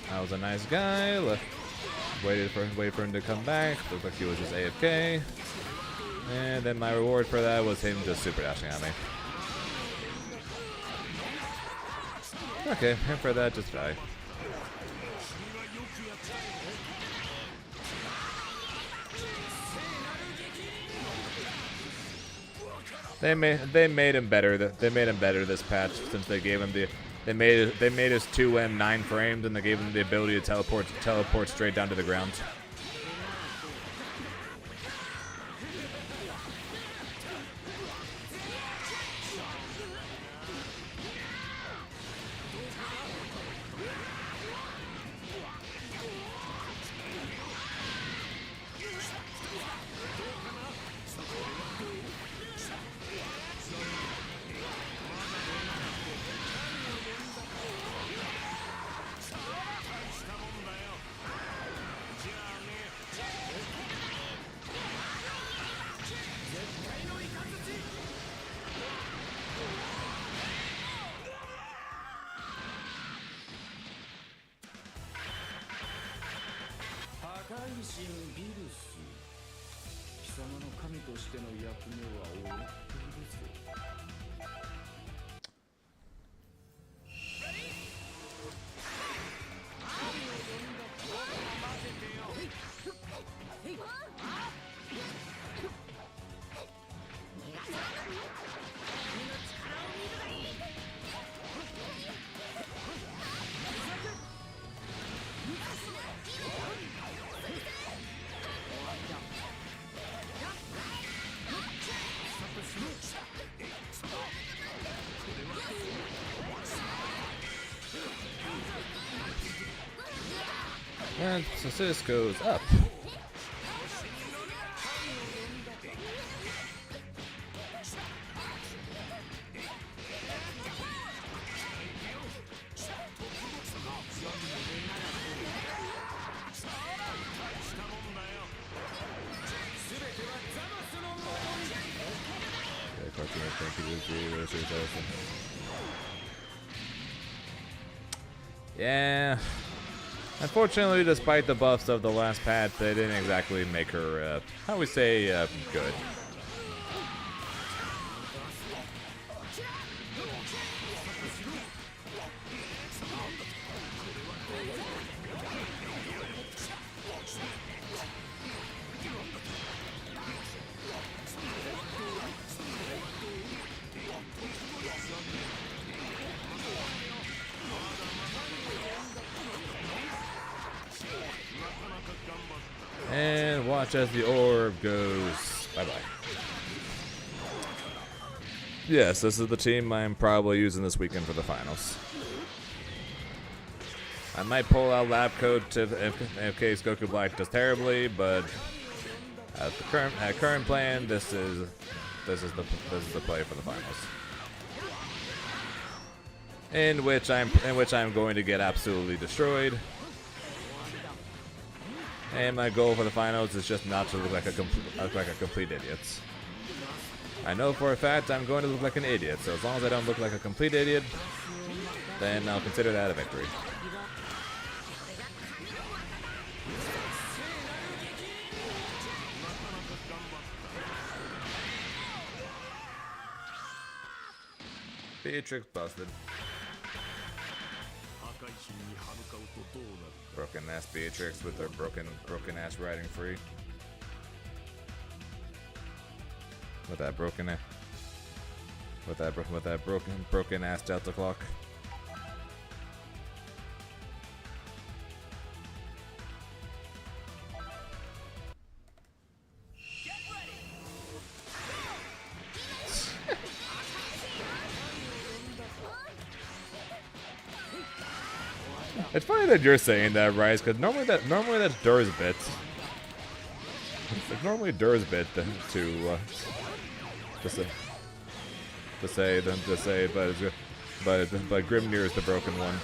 I was a nice guy. Waited for him to come back. Looked like he was just AFK. And then my reward for that was him just super dashing at me. Okay, and for that, just die. They made him better. They made him better this patch since they gave him the. They made his 2M 9 frames and they gave him the ability to teleport straight down to the ground. And so this goes up. Yeah. Unfortunately, despite the buffs of the last patch, they didn't exactly make her, how we say, good. And watch as the orb goes bye-bye. Yes, this is the team I'm probably using this weekend for the finals. I might pull out lab coat in case Goku Black does terribly, but at the current plan, this is the play for the finals. In which I'm going to get absolutely destroyed. And my goal for the finals is just not to look like a complete idiot. I know for a fact I'm going to look like an idiot, so as long as I don't look like a complete idiot, then I'll consider that a victory. Beatrix busted. Broken ass Beatrix with her broken ass riding free. With that broken ass Delta clock. It's funny that you're saying that, Rice, because normally that's Dur's bit. It's normally Dur's bit to say, but Grimnir is the broken one.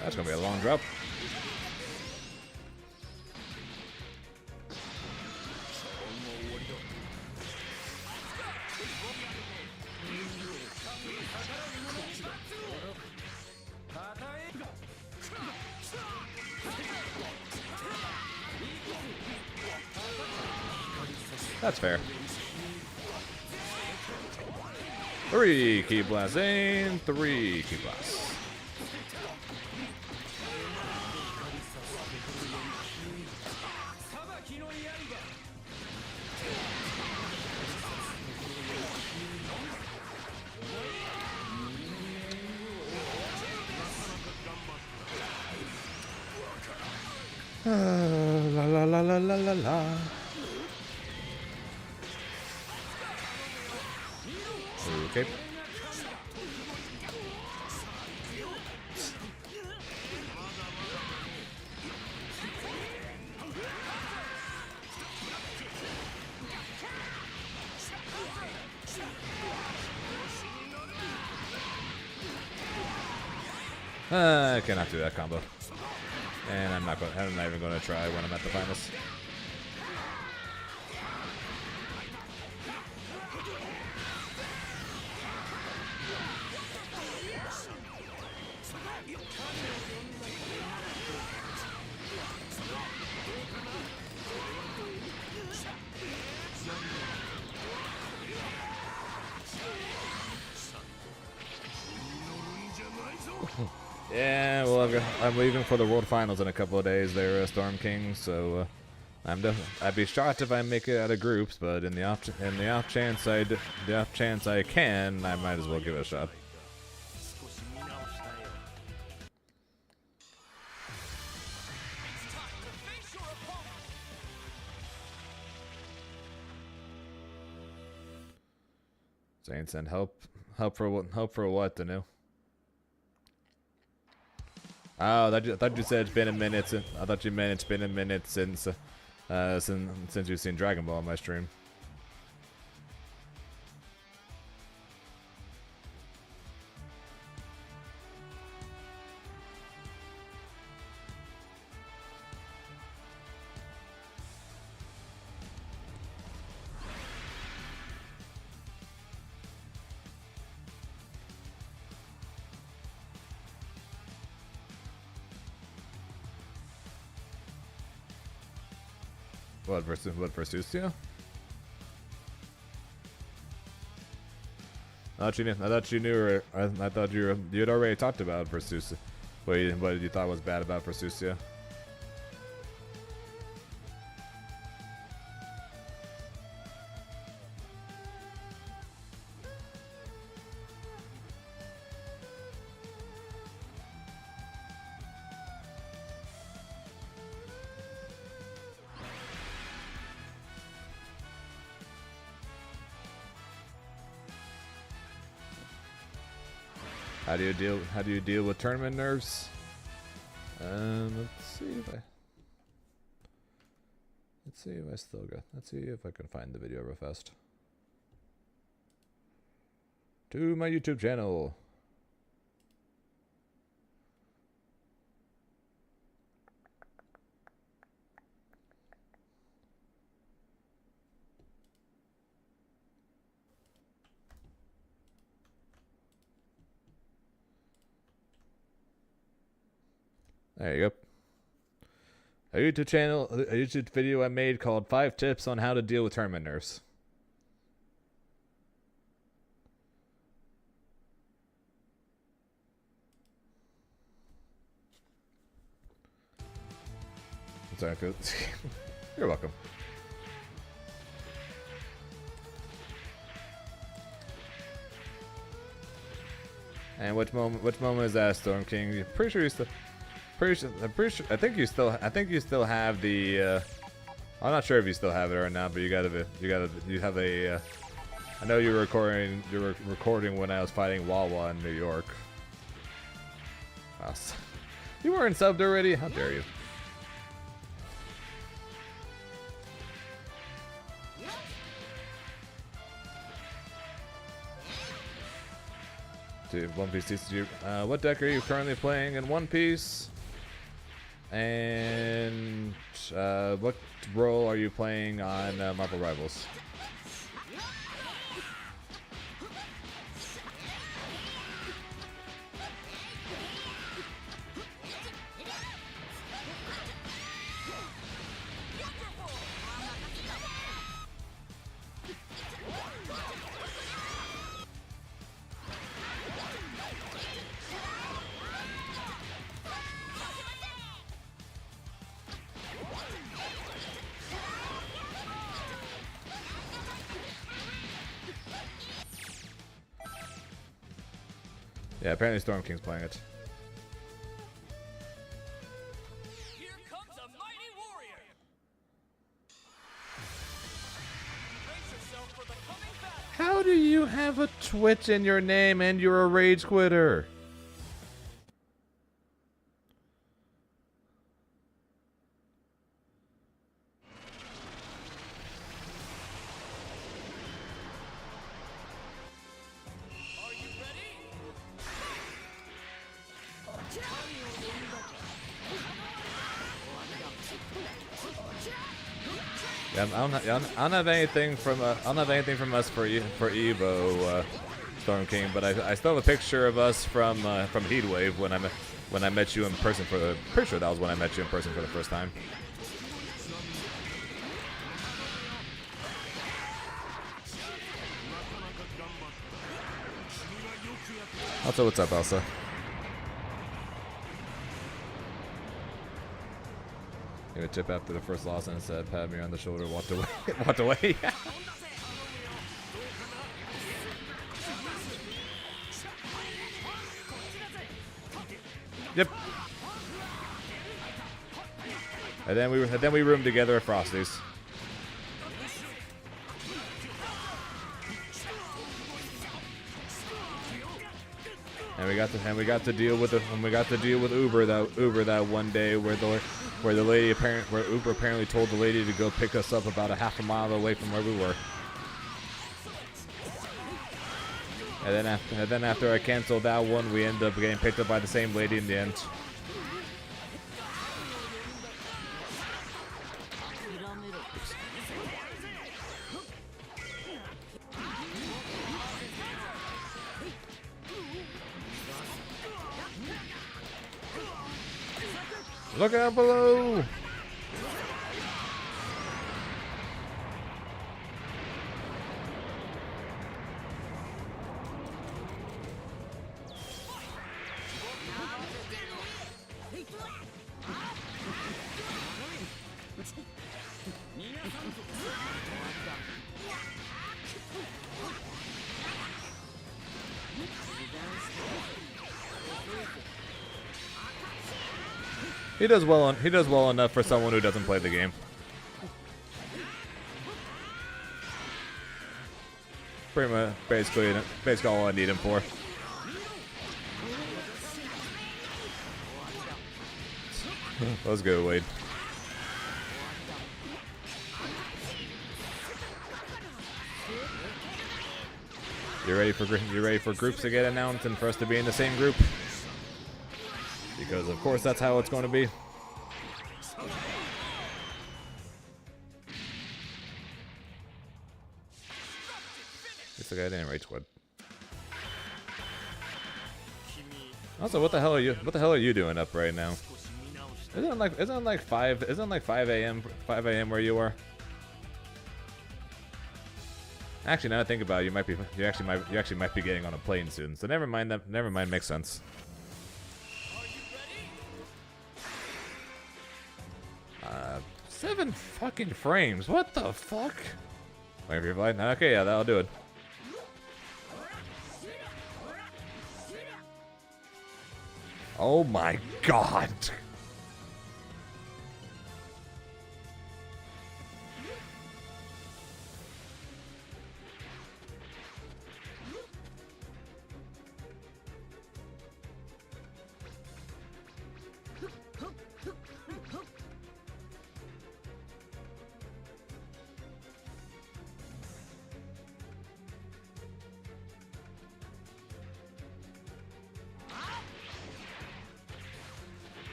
That's gonna be a long drop. That's fair. 3 key blasts in, 3 key blasts. La la la la la la la. Okay. I cannot do that combo. And I'm not even going to try when I'm at the finals. Yeah, well, I'm leaving for the World Finals in a couple of days there, Storm King. So I'd be shocked if I make it out of groups, but in the off chance I can, I might as well give it a shot. Saints and help for what? Help for what? To know. Oh, I thought you said it's been a minute. I thought you meant it's been a minute since you've seen Dragon Ball on my stream. What versus you? I thought you knew. I thought you had already talked about Versus. What you thought was bad about Versusia? How do you deal with tournament nerves? Let's see if I still got. Let's see if I can find the video real fast. To my YouTube channel. There you go. A YouTube video I made called 5 Tips on How to Deal with Tournament Nerves. Sorry, you're welcome. And which moment is that, Storm King? Pretty sure you still. I'm pretty sure. I think you still have the. I'm not sure if you still have it or not, but you have a. I know you were recording. You were recording when I was fighting Wawa in New York. Wow. You weren't subbed already? How dare you? Dude, One Piece TCG. What deck are you currently playing in One Piece? And what role are you playing on Marvel Rivals? Yeah, apparently Storm King's playing it. Here comes a mighty warrior. Brace yourself for the coming battle. How do you have a Twitch in your name and you're a rage quitter? Yeah, I don't have anything from us for Evo, Storm King, but I still have a picture of us from Heatwave when I met you in person pretty sure that was when I met you in person for the first time. Also, what's up, Elsa? Gave a tip after the first loss and said, pat me on the shoulder, walked away. Walked away. Yep. And then we roomed together at Frosty's. we got to deal with Uber that one day where Uber apparently told the lady to go pick us up about a half a mile away from where we were. And then after I canceled that one, we ended up getting picked up by the same lady in the end. Look out below! He does well enough for someone who doesn't play the game. Pretty much, basically all I need him for. Let's go, Wade. You ready for groups to get announced and for us to be in the same group? Because of course that's how it's going to be. It's the guy didn't rage squad. Also, what the hell are you doing up right now? Isn't it like 5 a.m. where you are? Actually, now that I think about it, you actually might be getting on a plane soon. So never mind, makes sense. 7 fucking frames. What the fuck? Wait for your flight. Okay, yeah, that'll do it. Oh my god.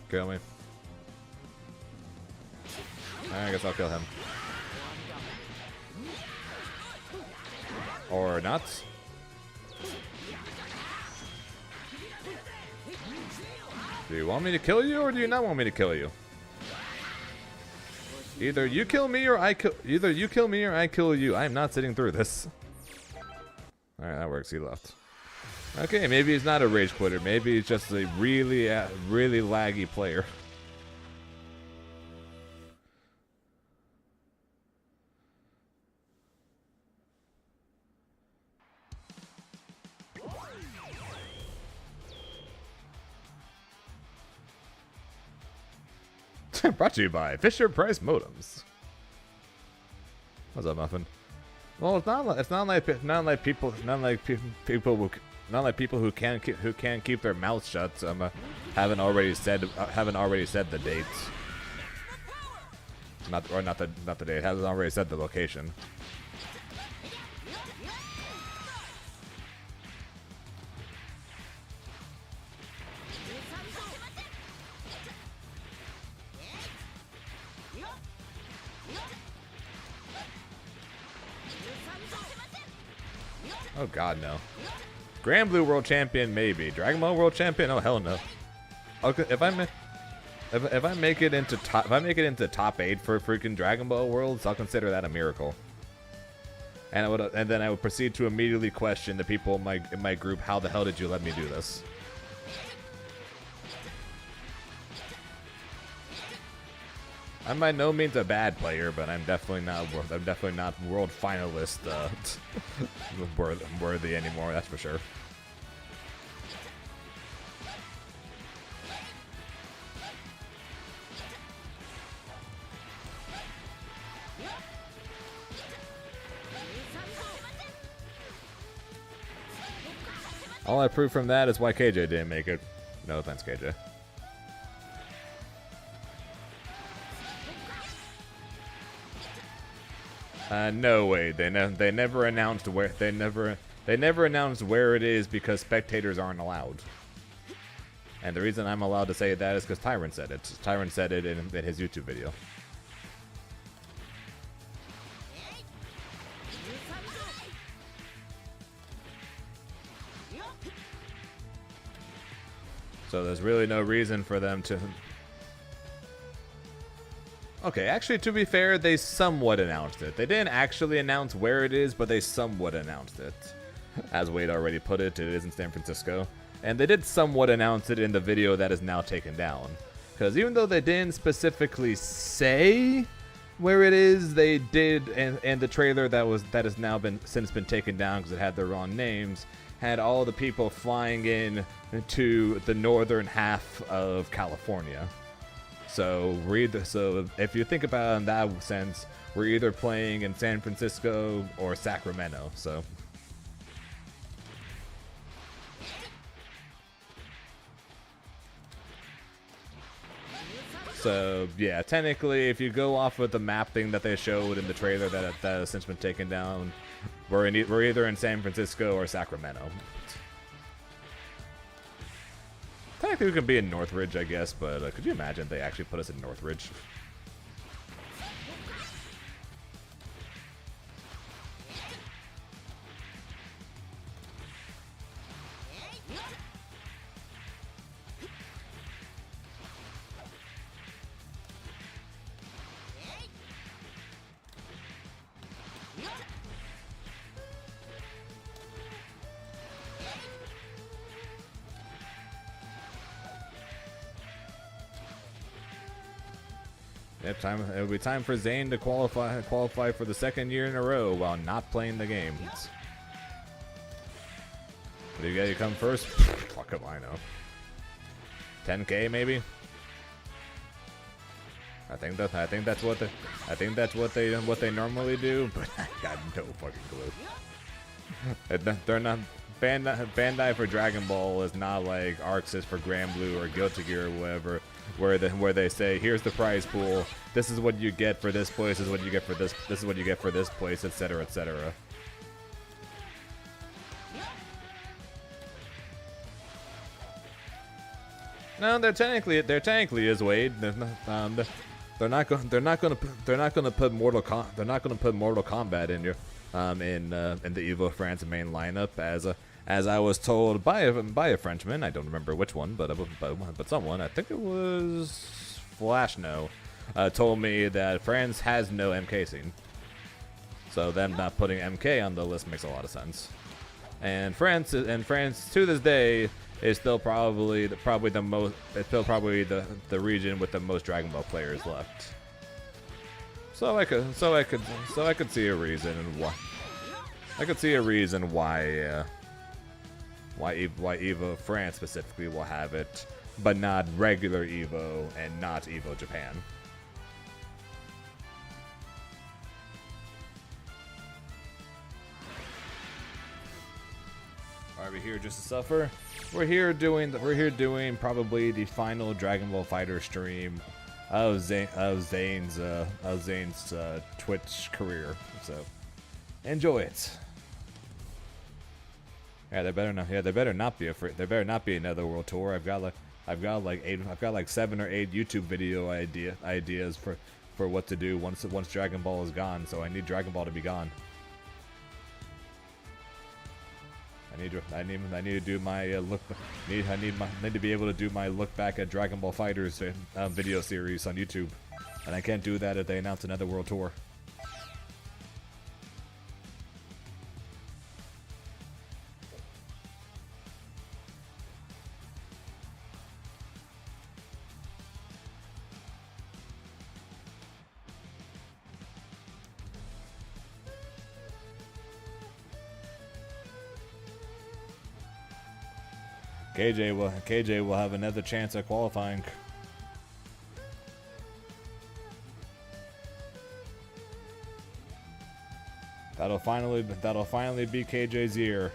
Kill me. I guess I'll kill him. Or not. Do you want me to kill you or do you not want me to kill you? Either you kill me or I kill you. I am not sitting through this. Alright, that works. He left. Okay, maybe he's not a rage quitter. Maybe he's just a really laggy player. Brought to you by Fisher Price Modems. What's up, Muffin? Well, it's not like people who can't keep their mouths shut. Haven't already said the dates. Not the date. Hasn't already said the location. Oh god, no. Grand Blue World Champion, maybe. Dragon Ball World Champion? Oh hell no. Okay, if I make it into top 8 for freaking Dragon Ball Worlds, I'll consider that a miracle. And then I would proceed to immediately question the people in my group. How the hell did you let me do this? I'm by no means a bad player, but I'm definitely not world finalist worthy anymore. That's for sure. All I prove from that is why KJ didn't make it. No offense, KJ. No way. They never announced where they never announced where it is because spectators aren't allowed. And the reason I'm allowed to say that is because Tyron said it. Tyron said it in his YouTube video. So there's really no reason for them to... Okay, actually, to be fair, they somewhat announced it. They didn't actually announce where it is, but they somewhat announced it. As Wade already put it, it is in San Francisco. And they did somewhat announce it in the video that is now taken down. Because even though they didn't specifically say where it is, they did, and the trailer that has now since been taken down because it had the wrong names, had all the people flying in to the northern half of California. So if you think about it in that sense, we're either playing in San Francisco or Sacramento. So yeah, technically, if you go off of the map thing that they showed in the trailer that has since been taken down, we're either in San Francisco or Sacramento. Technically, we could be in Northridge, I guess, but could you imagine if they actually put us in Northridge? Yep, it'll be time for Zane to qualify for the second year in a row while not playing the game. Do you come first? Fuck if I know. 10K maybe. I think that's what they normally do, but I got no fucking clue. They're not Bandai for Dragon Ball is not like Arxis for Grand Blue or Guilty Gear or whatever, where they say, here's the prize pool, this is what you get for this place, this is what you get for this is what you get for this place, etc., etc. No, they're technically is Wade. They're not going to put Mortal Kombat in your in the Evo France main lineup as I was told by a Frenchman. I don't remember which one, but someone, I think it was Flash, told me that France has no MK scene. So them not putting MK on the list makes a lot of sense. And France to this day is still probably the region with the most Dragon Ball players left. So I could see a reason why Evo France specifically will have it, but not regular Evo and not Evo Japan. Are we here just to suffer? We're here doing probably the final Dragon Ball Fighter stream of Zane's Twitch career. So enjoy it. Yeah, there better not be there better not be another world tour. I've got like 7 or 8 YouTube video ideas for what to do once Dragon Ball is gone. So I need Dragon Ball to be gone. I need to do my look. Need to be able to do my look back at Dragon Ball Fighters video series on YouTube, and I can't do that if they announce another world tour. KJ will have another chance at qualifying. That'll finally be KJ's year.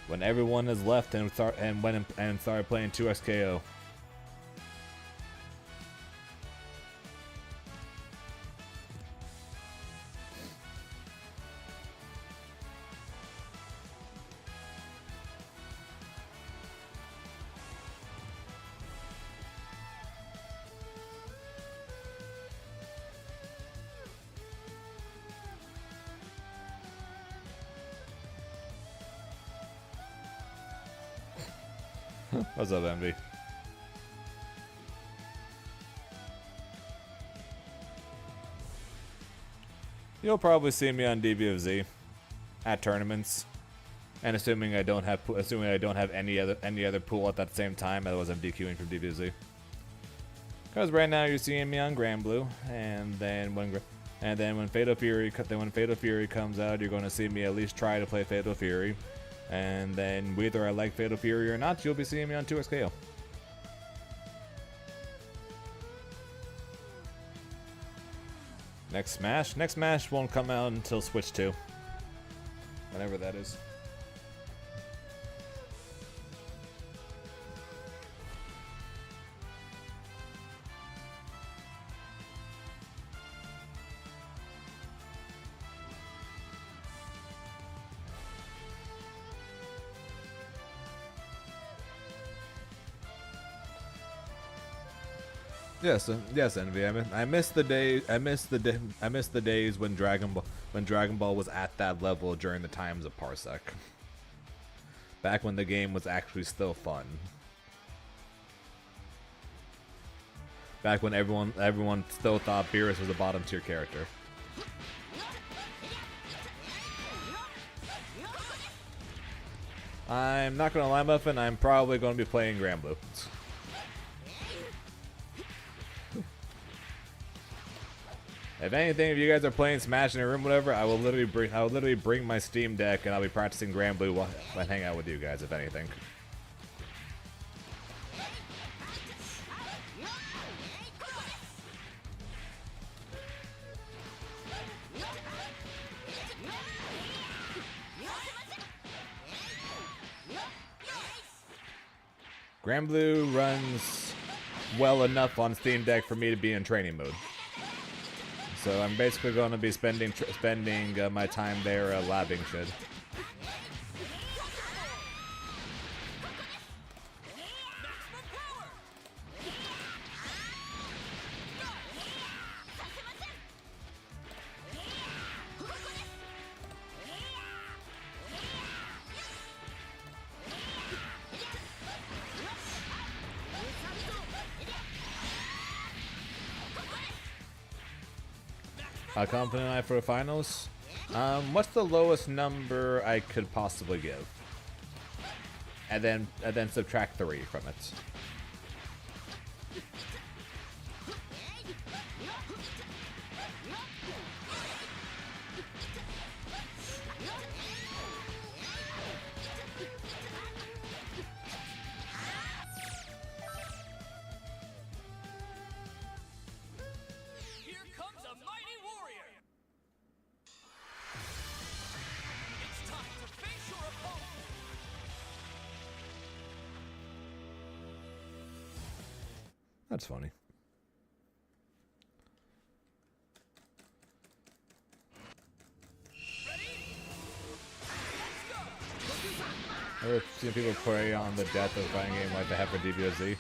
When everyone is left and start playing 2XKO. What's up, Envy? You'll probably see me on DBFZ at tournaments, and assuming I don't have any other pool at that same time, otherwise I'm DQing from DBFZ. Because right now you're seeing me on Grand Blue, and then when Fatal Fury comes out, you're going to see me at least try to play Fatal Fury. And then whether I like Fatal Fury or not, you'll be seeing me on 2XKO. Next Smash won't come out until Switch 2. Whenever that is. Yes, Envy. I miss the days when Dragon Ball was at that level during the times of Parsec. Back when the game was actually still fun. Back when everyone still thought Beerus was a bottom tier character. I'm not gonna lie, Muffin. I'm probably gonna be playing Grand Blue. If anything, if you guys are playing Smash in your room, whatever, I will literally bring my Steam Deck and I'll be practicing Grand Blue while I hang out with you guys, if anything. Grand Blue runs well enough on Steam Deck for me to be in training mode. So I'm basically going to be spending my time there labbing shit. Confident eye for the finals. What's the lowest number I could possibly give? And then subtract 3 from it. That's funny. I've seen people prey on the death of a fighting game like they have for DBFZ.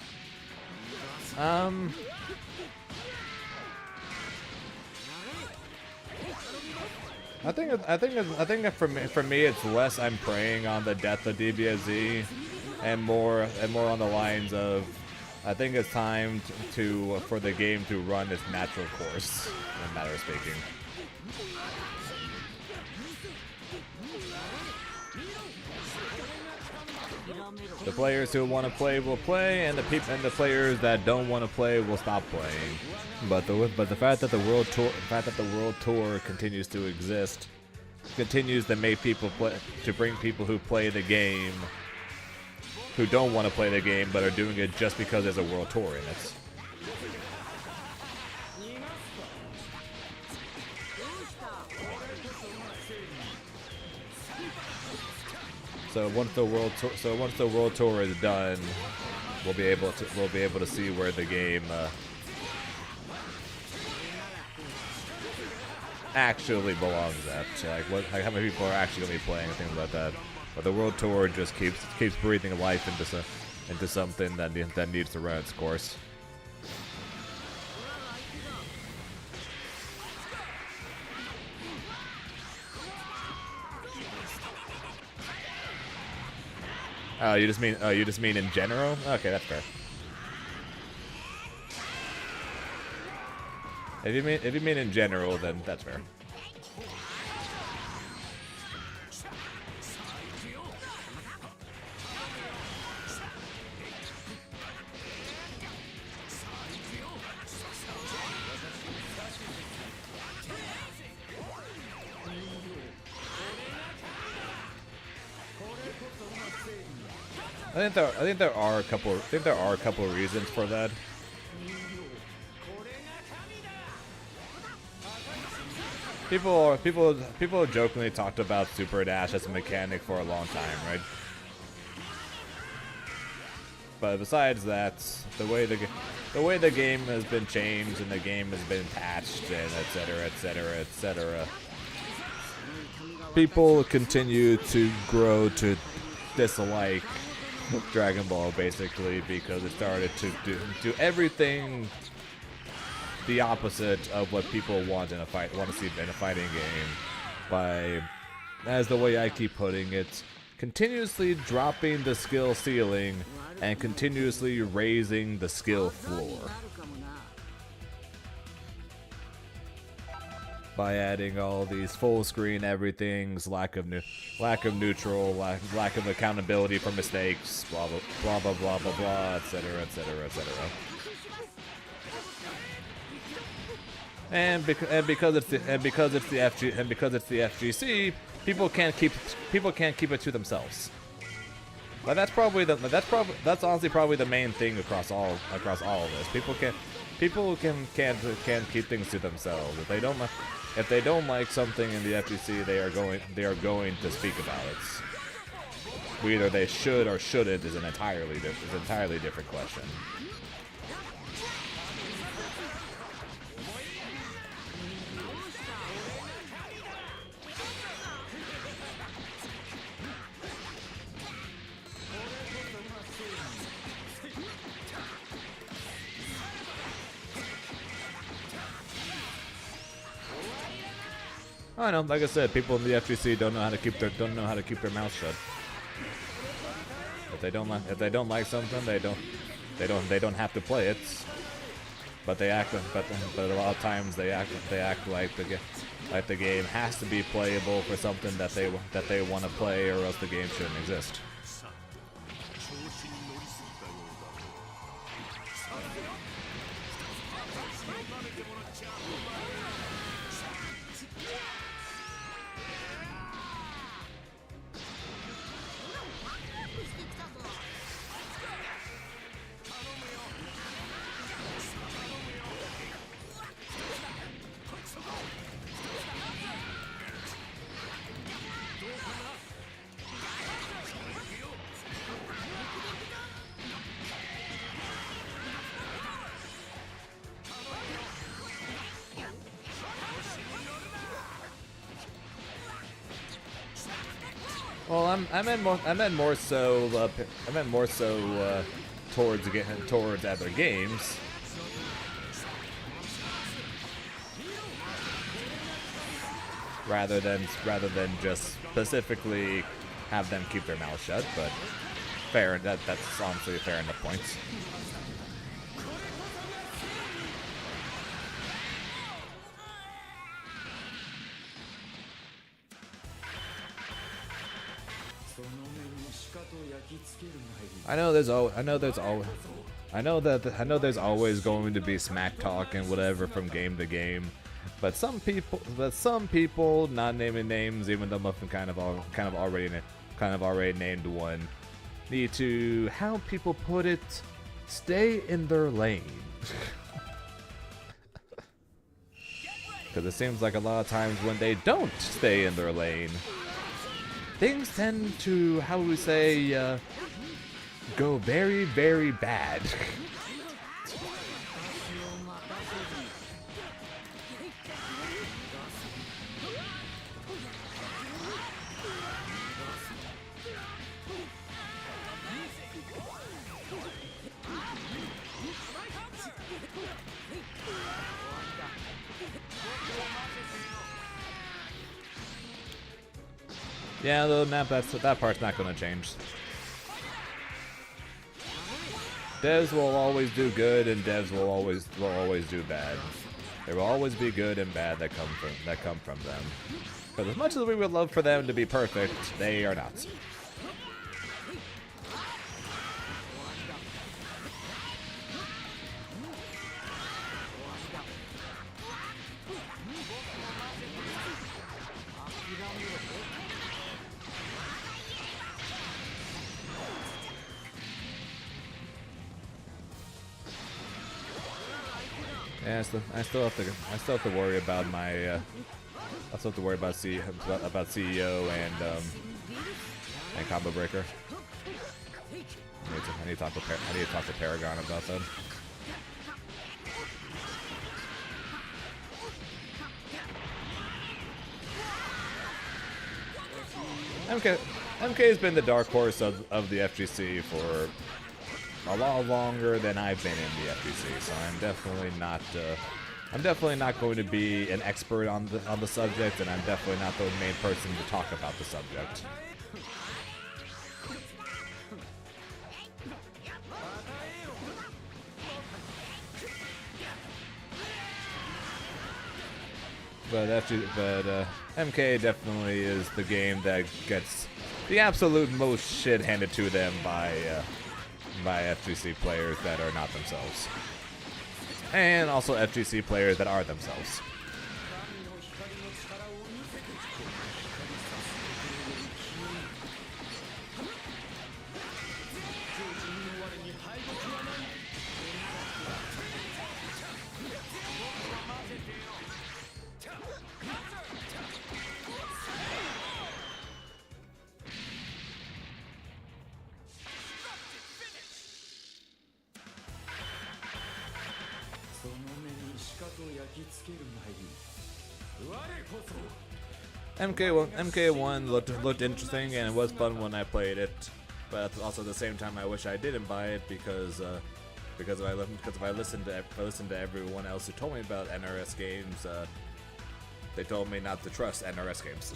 I think for me it's less I'm preying on the death of DBFZ and more on the lines of I think it's time for the game to run its natural course, in a matter of speaking. The players who want to play will play, and the players that don't want to play will stop playing. But the fact that the world tour continues to exist, continues to make people play, to bring people who play the game who don't want to play the game but are doing it just because there's a world tour in it. So once the world tour is done, we'll be able to see where the game actually belongs at. Like how many people are actually gonna be playing and things like that. But the world tour just keeps breathing life into something that needs to run its course. Oh, you just mean in general? Okay, that's fair. If you mean in general, then that's fair. I think there are a couple of reasons for that. People jokingly talked about Super Dash as a mechanic for a long time, right? But besides that, the way the game has been changed and the game has been patched and etc. People continue to grow to dislike Dragon Ball basically because it started to do everything the opposite of what people want to see in a fighting game by, as the way I keep putting it, continuously dropping the skill ceiling and continuously raising the skill floor. By adding all these full screen everythings, lack of neutral, lack of accountability for mistakes, blah blah blah blah blah blah, etc. And because it's the FGC, people can't keep it to themselves. But that's honestly probably the main thing across all of this. People can't keep things to themselves. If they don't like something in the FGC, they are going to speak about it. Whether they should or shouldn't is an entirely different question. I know, like I said, people in the FGC don't know how to keep their mouth shut. If they don't like something, they don't have to play it. But a lot of times they act like the game has to be playable for something that they want to play, or else the game shouldn't exist. Well, I meant more so towards other games. Rather than just specifically have them keep their mouth shut, but fair. That's honestly a fair enough point. I know there's always going to be smack talk and whatever from game to game, but some people, not naming names, even though Muffin kind of already named one, need to, how people put it, stay in their lane. Because it seems like a lot of times when they don't stay in their lane, things tend to, how would we say, go very, very bad. Yeah, the map, that part's not going to change. Devs will always do good, and devs will always do bad. There will always be good and bad that come from them. Because as much as we would love for them to be perfect, they are not. Yeah, I still have to worry about my I still have to worry about CEO and Combo Breaker. I need to talk to Paragon about that. MK has been the dark horse of the FGC for a lot longer than I've been in the FGC, so I'm definitely not going to be an expert on the subject, and I'm definitely not the main person to talk about the subject. But MK definitely is the game that gets the absolute most shit handed to them by FGC players that are not themselves. And also FGC players that are themselves. MK1 looked interesting, and it was fun when I played it, but also at the same time I wish I didn't buy it because if I listened to everyone else who told me about NRS games, they told me not to trust NRS games.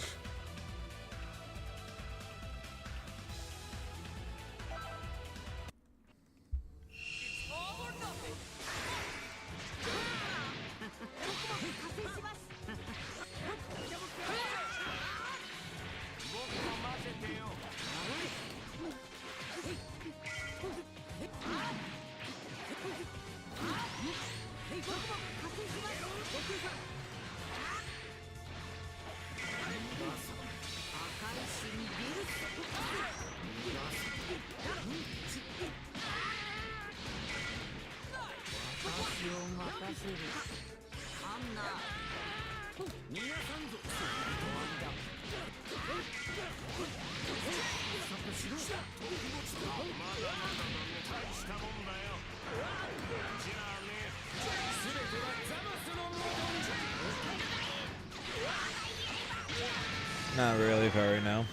Not really very, no.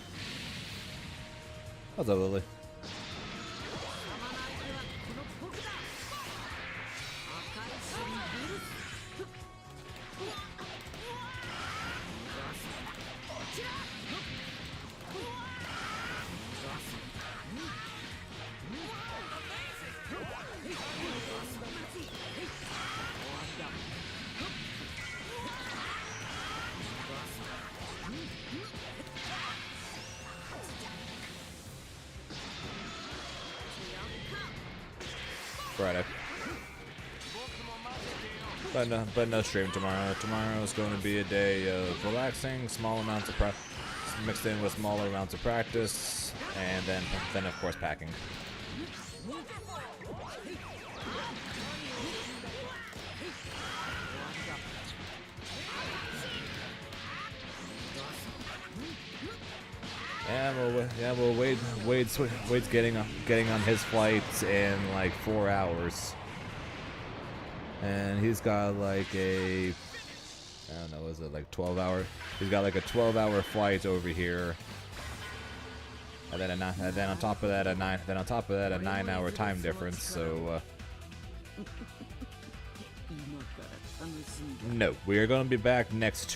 What's up, Lily? Friday. But no stream tomorrow. Tomorrow is going to be a day of relaxing, small amounts of mixed in with smaller amounts of practice, and then of course packing. Well, Wade's getting on his flights in like 4 hours, and he's got like a, I don't know, is it like 12 hour? He's got like a 12-hour flight over here, and then on top of that a 9-hour time difference. So no, we are going to be back next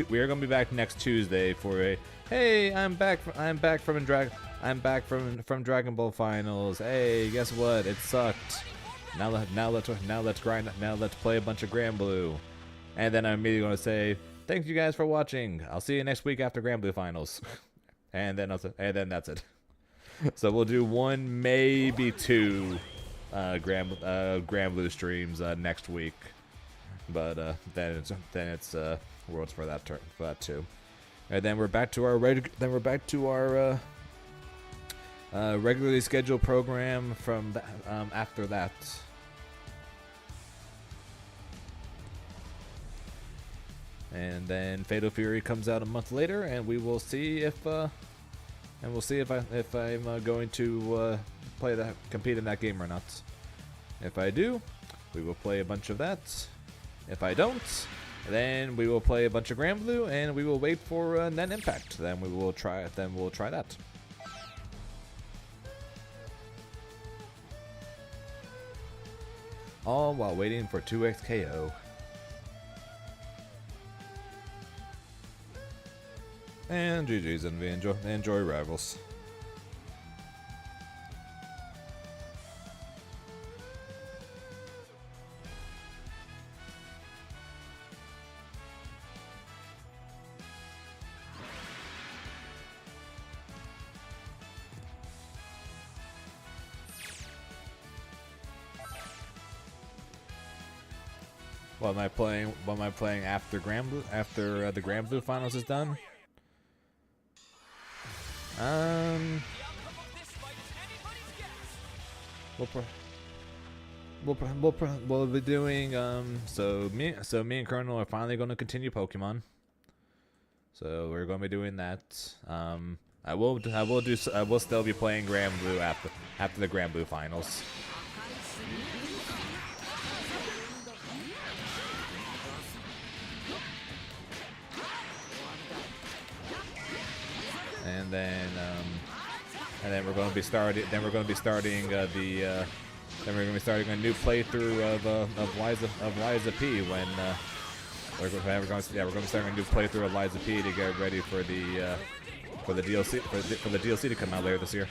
Tuesday for a. Hey, I'm back from Dragon Ball Finals. Hey, guess what? It sucked. Now let's play a bunch of Grand Blue. And then I'm immediately going to say, thank you guys for watching. I'll see you next week after Grand Blue Finals. and then that's it. So we'll do 1, maybe 2 Grand Blue streams next week. But then it's Worlds for that too. And then we're back to our regularly scheduled program from after that. And then Fatal Fury comes out a month later, and we will see if I'm going to compete in that game or not. If I do, we will play a bunch of that. If I don't, then we will play a bunch of Grand Blue, and we will wait for Net Impact. Then we'll try that. All while waiting for 2x KO. And GG's, and we enjoy Rivals. What am I playing after Grand Blue? After the Grand Blue Finals is done? We'll be doing so me and Colonel are finally going to continue Pokemon. So we're going to be doing that. I will still be playing Grand Blue after the Grand Blue Finals. And then we're going to be starting. Then we're going to be starting a new playthrough of Liza P. When we're going to be starting a new playthrough of Liza P. to get ready for the DLC for the DLC to come out later this year.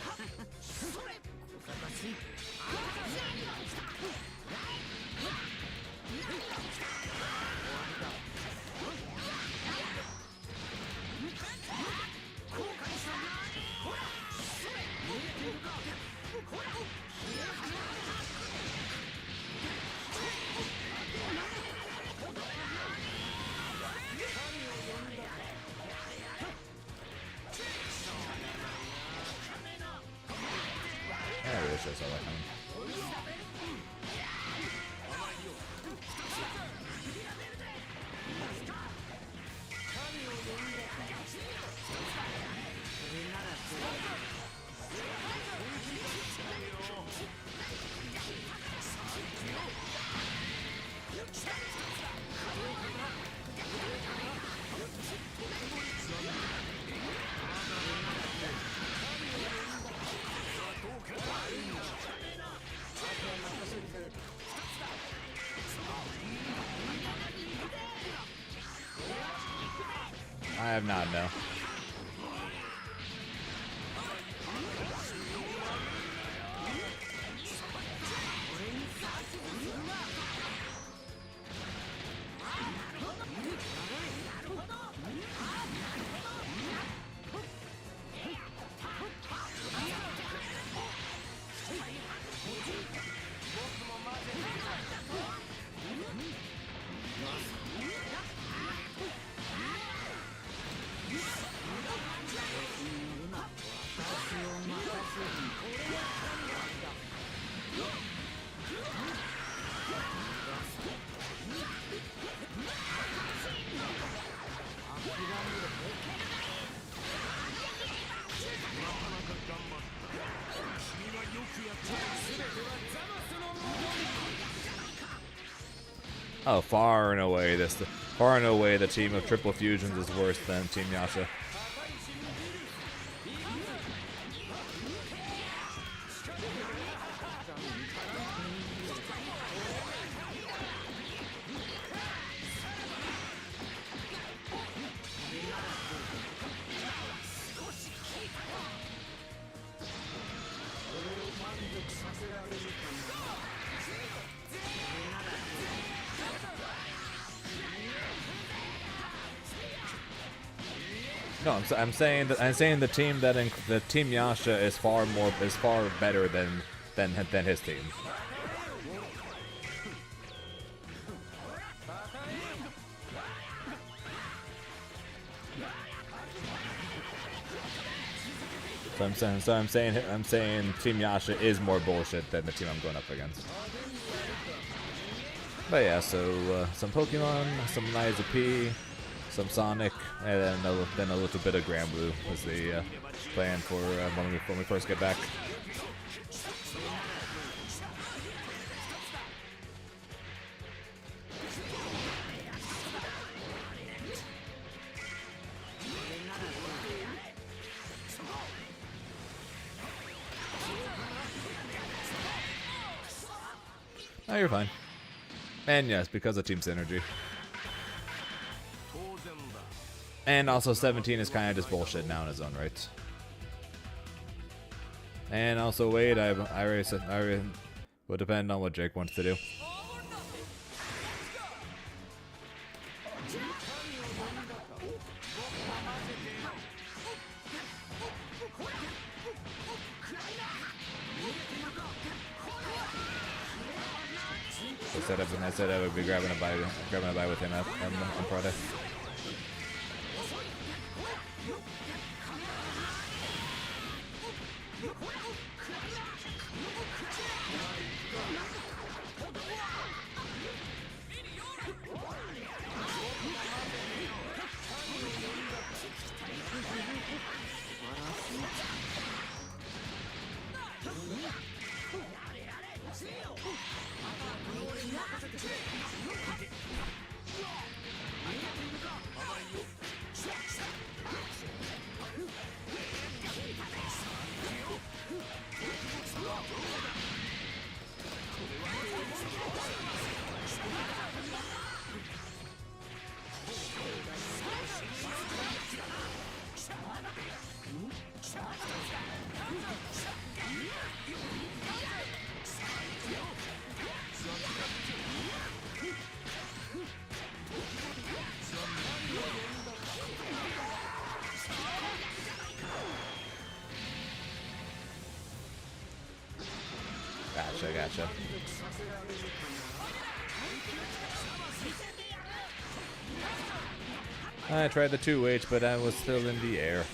I have not, no. Oh, far and away the team of Triple Fusions is worse than Team Yasha. No, I'm saying the team Yasha is far better than his team. So I'm saying Team Yasha is more bullshit than the team I'm going up against. But yeah, so some Pokemon, some Liza P, some Sonic, and then a little bit of Granblue was the plan for when we first get back. Oh, you're fine. And yes, because of team synergy. And also 17 is kind of just bullshit now in his own right. And also Wade, I already said, will depend on what Jake wants to do. I said I would be grabbing a bye with him on Friday. Gotcha. I tried the 2H, but I was still in the air.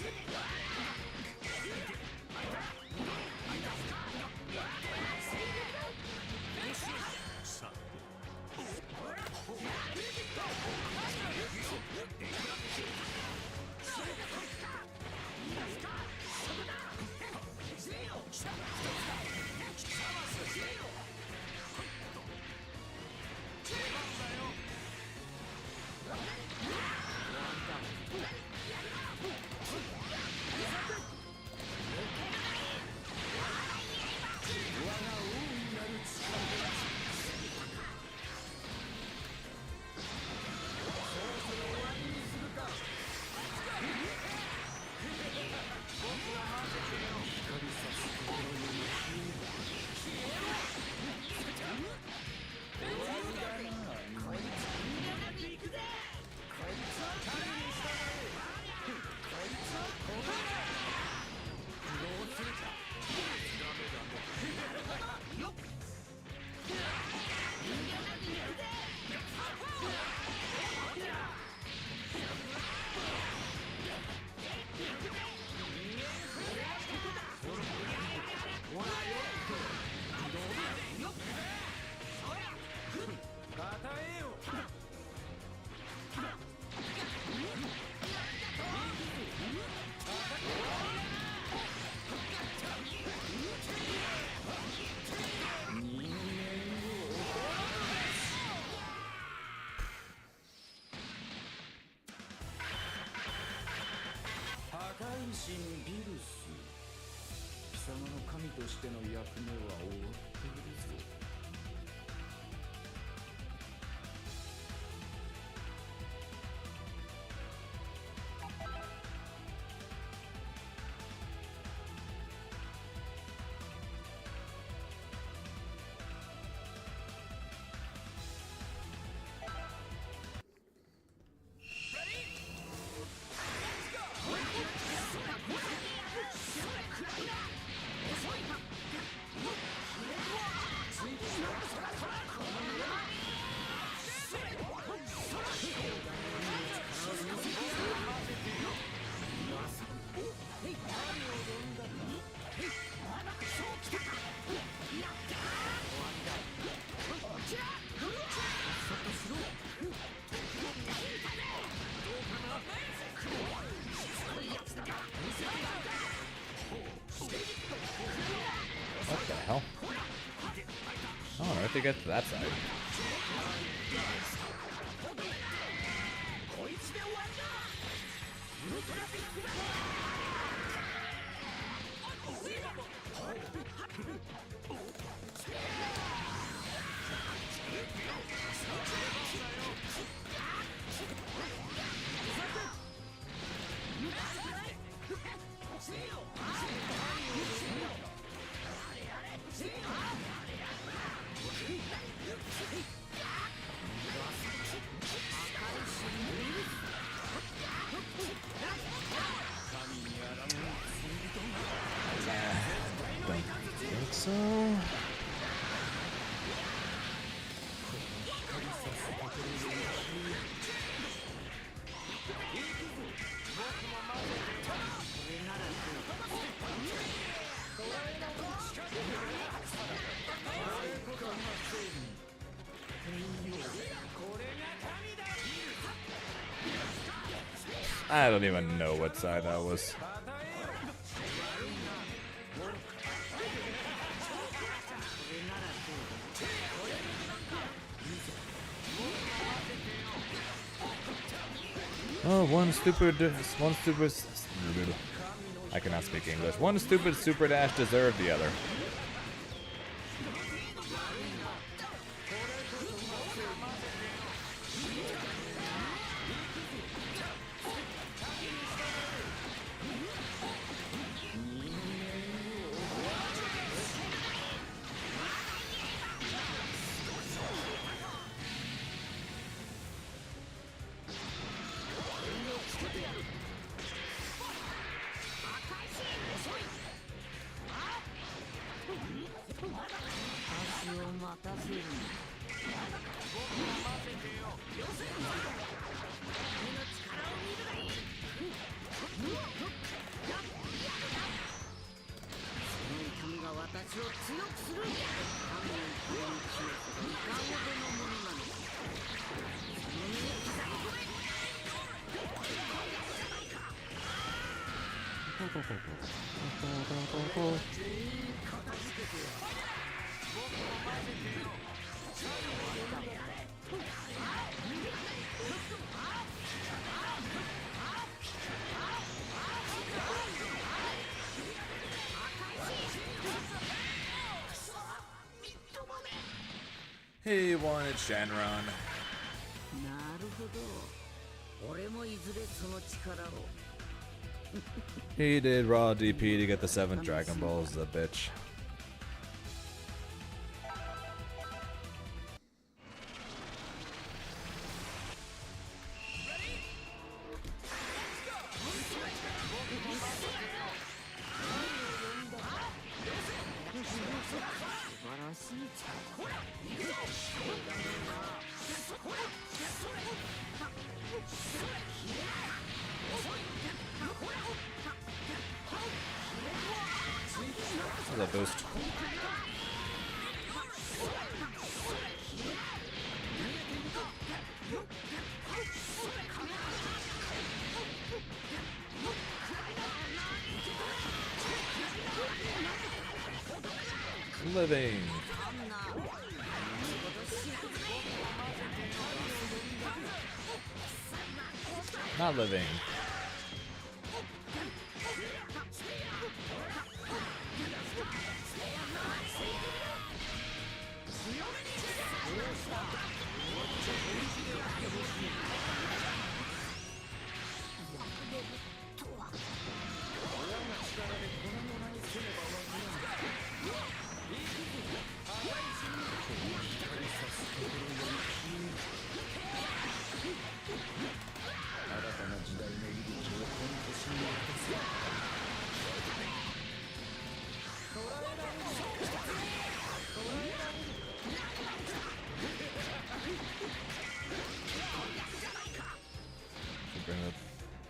様の神としての役目は終わっているぞ。What the hell? I don't know if they get to that side. So I don't even know what side that was. Oh, one stupid, I cannot speak English. One stupid super dash deserved the other. He wanted Shenron. He did raw DP to get the 7 Dragon Balls, the bitch. That boost. Living. Not living.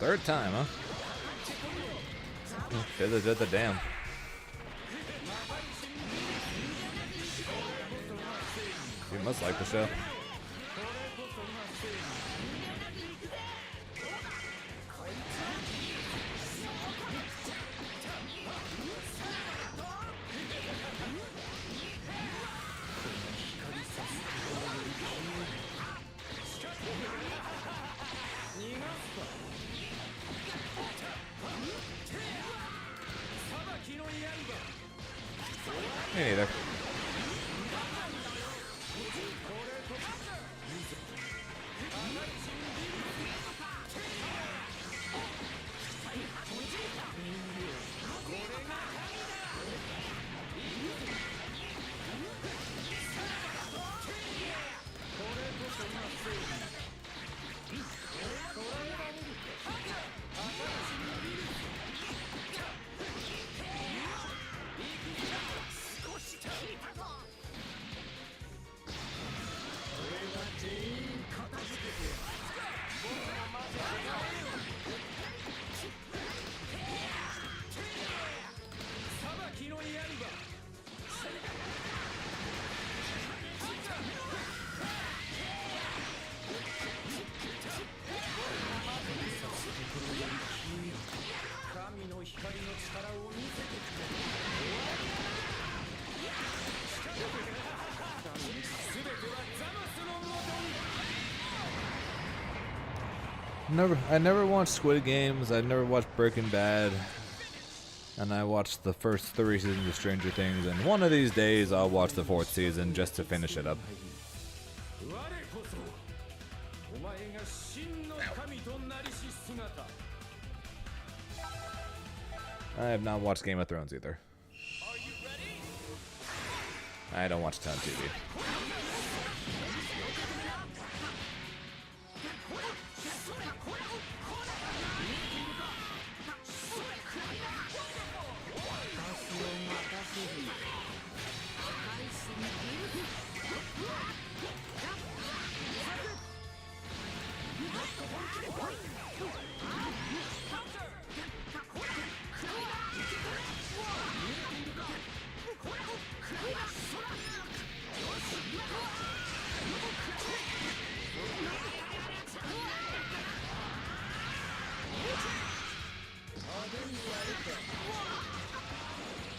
Third time, huh? Did the damn. You must like the show. Me neither. I never watched Squid Games. I never watched Breaking Bad, and I watched the first 3 seasons of Stranger Things. And one of these days, I'll watch the 4th season just to finish it up. I have not watched Game of Thrones either. I don't watch a ton of TV.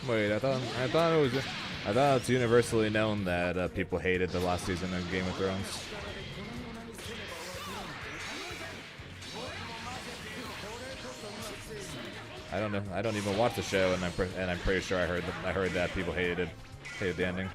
Wait, I thought it's universally known that people hated the last season of Game of Thrones. I don't know. I don't even watch the show, and I'm pretty sure I heard that people hated the ending.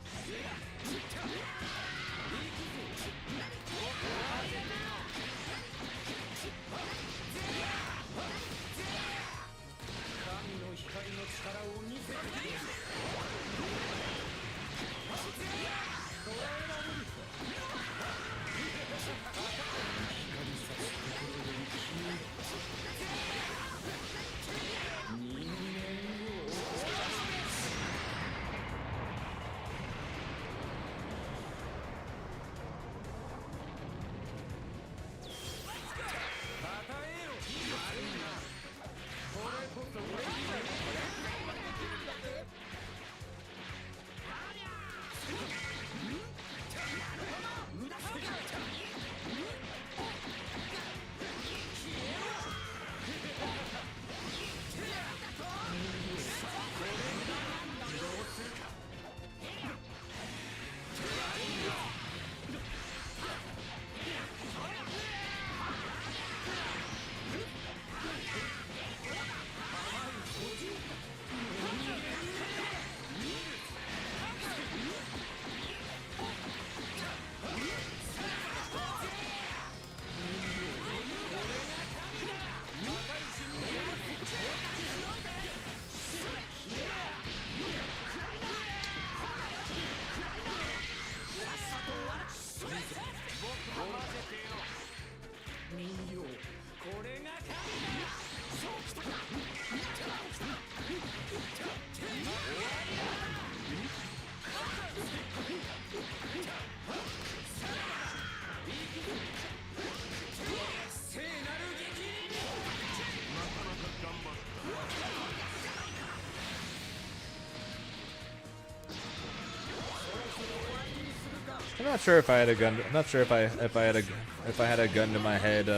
I'm not sure if I had a gun. I'm not sure if I had a gun to my head.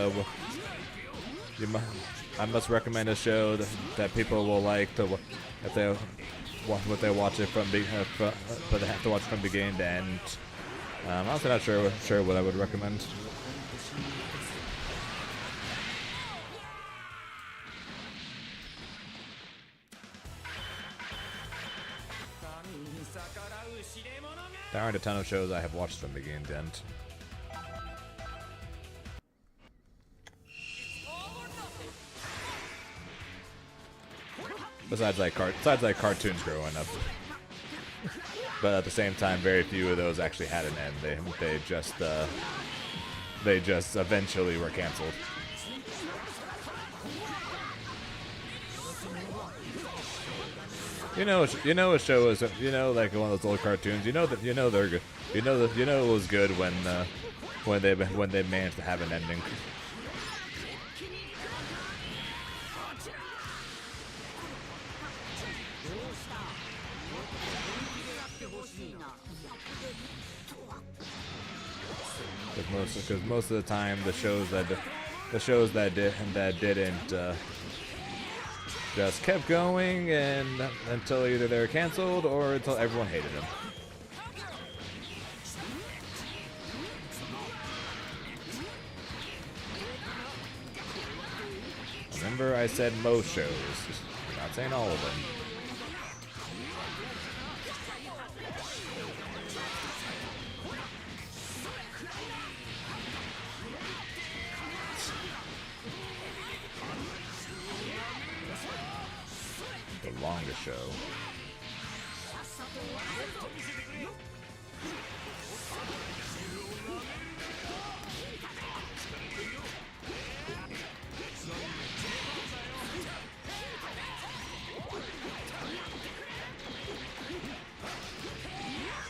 I must recommend a show that people will like if they watch it from but they have to watch from beginning to end. I'm also not sure what I would recommend. There aren't a ton of shows I have watched from beginning to end. Besides like cartoons growing up. But at the same time, very few of those actually had an end. They just eventually were canceled. You know a show is like one of those old cartoons. They're good. It was good when they managed to have an ending. Because most of the time the shows that didn't just kept going and until either they were canceled or until everyone hated them. Remember, I said most shows. I'm not saying all of them. The longest show.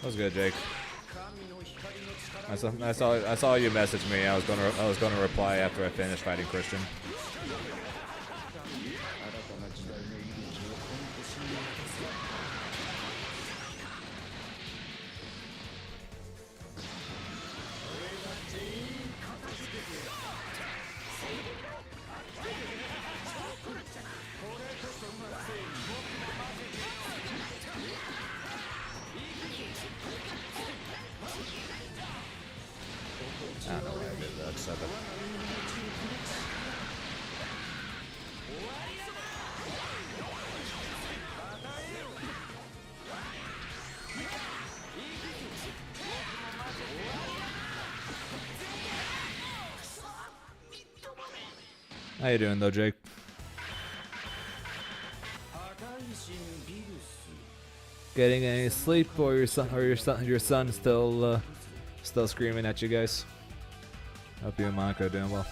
That was good, Jake. I saw you message me. I was gonna reply after I finished fighting Christian. I don't know why I did that. Shut up. How you doing though, Jake? Getting any sleep, or your son still screaming at you guys? Hope you and Monica are doing well.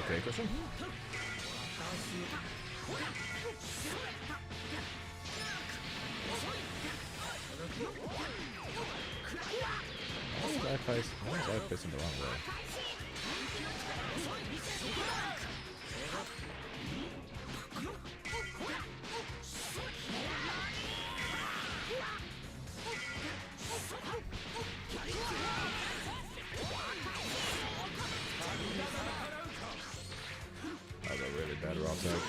Okay, Christian. Why is I facing the wrong way? That was a really bad rock tag.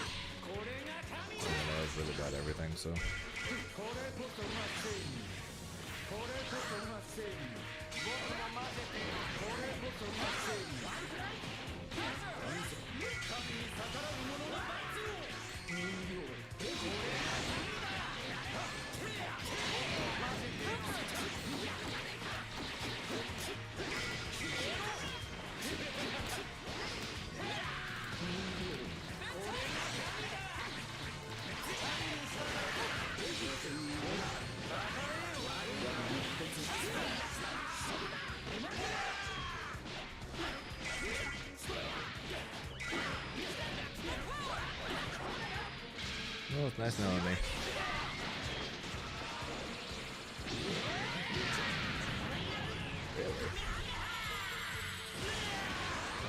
That was really bad everything, so. Oh, it's nice knowing me.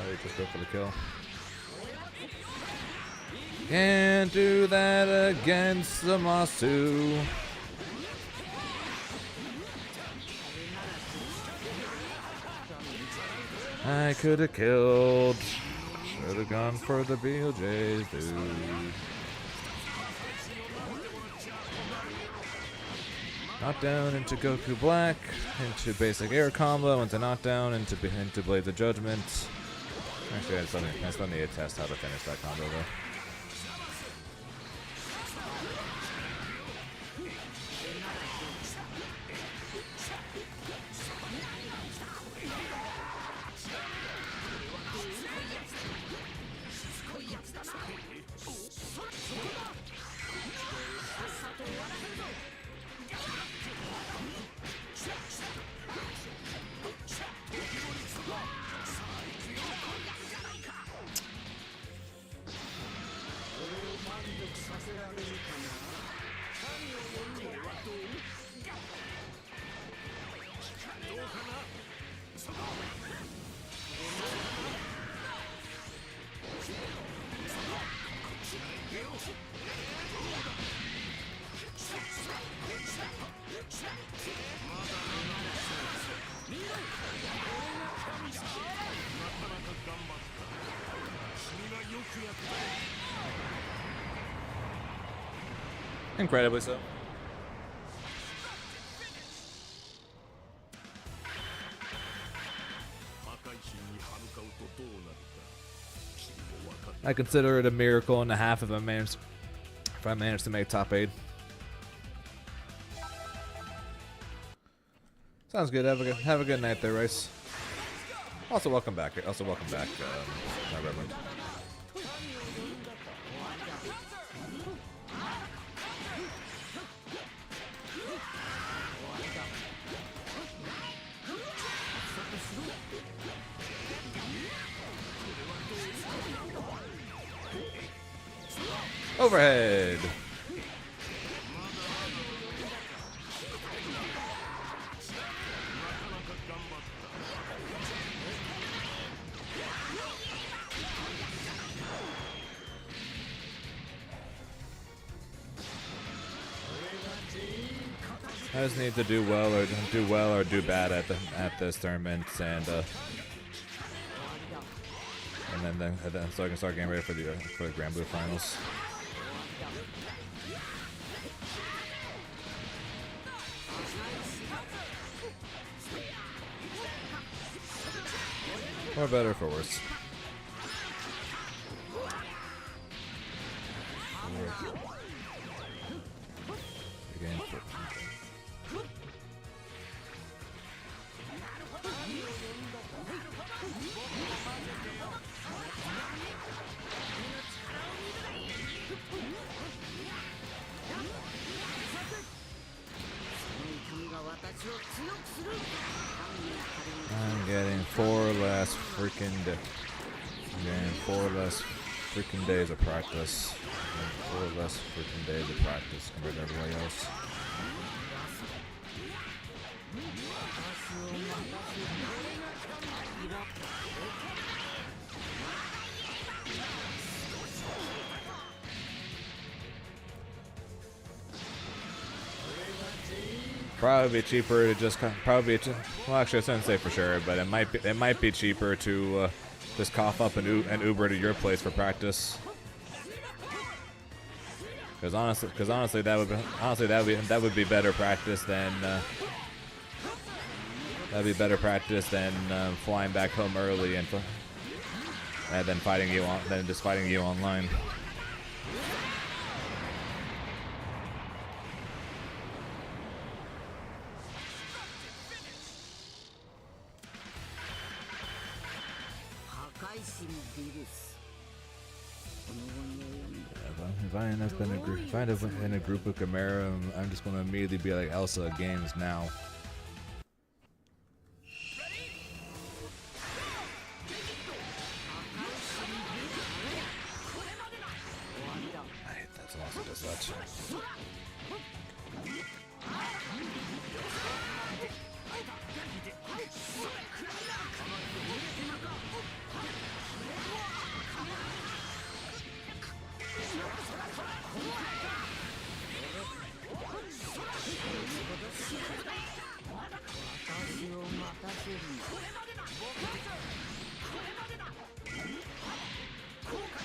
Oh, just go for the kill. Can't do that against the Masu. I could have killed. Should have gone for the BLJs, dude. Knockdown into Goku Black, into basic air combo, into knockdown, into Blades of Judgment. Actually, I still need to test how to finish that combo though. Incredibly so. I consider it a miracle and a half if I managed to make top 8. Sounds good. Have a good night there, Rice. Also welcome back. My Reverend. Overhead. I just need to do well or do bad at this tournament, and then so I can start getting ready for the Grand Blue finals. For better or for worse. Again. I'm getting 4 less freaking days of practice. 4 less freaking days of practice compared to everybody else. Probably be cheaper to just well, actually I shouldn't say for sure, but it might be cheaper to just cough up and Uber to your place for practice. Because honestly, that would be better practice than flying back home early and then just fighting you online. If I end up in a group with Gamera, I'm just gonna immediately be like, Elsa, games now. I hate that Elsa does that.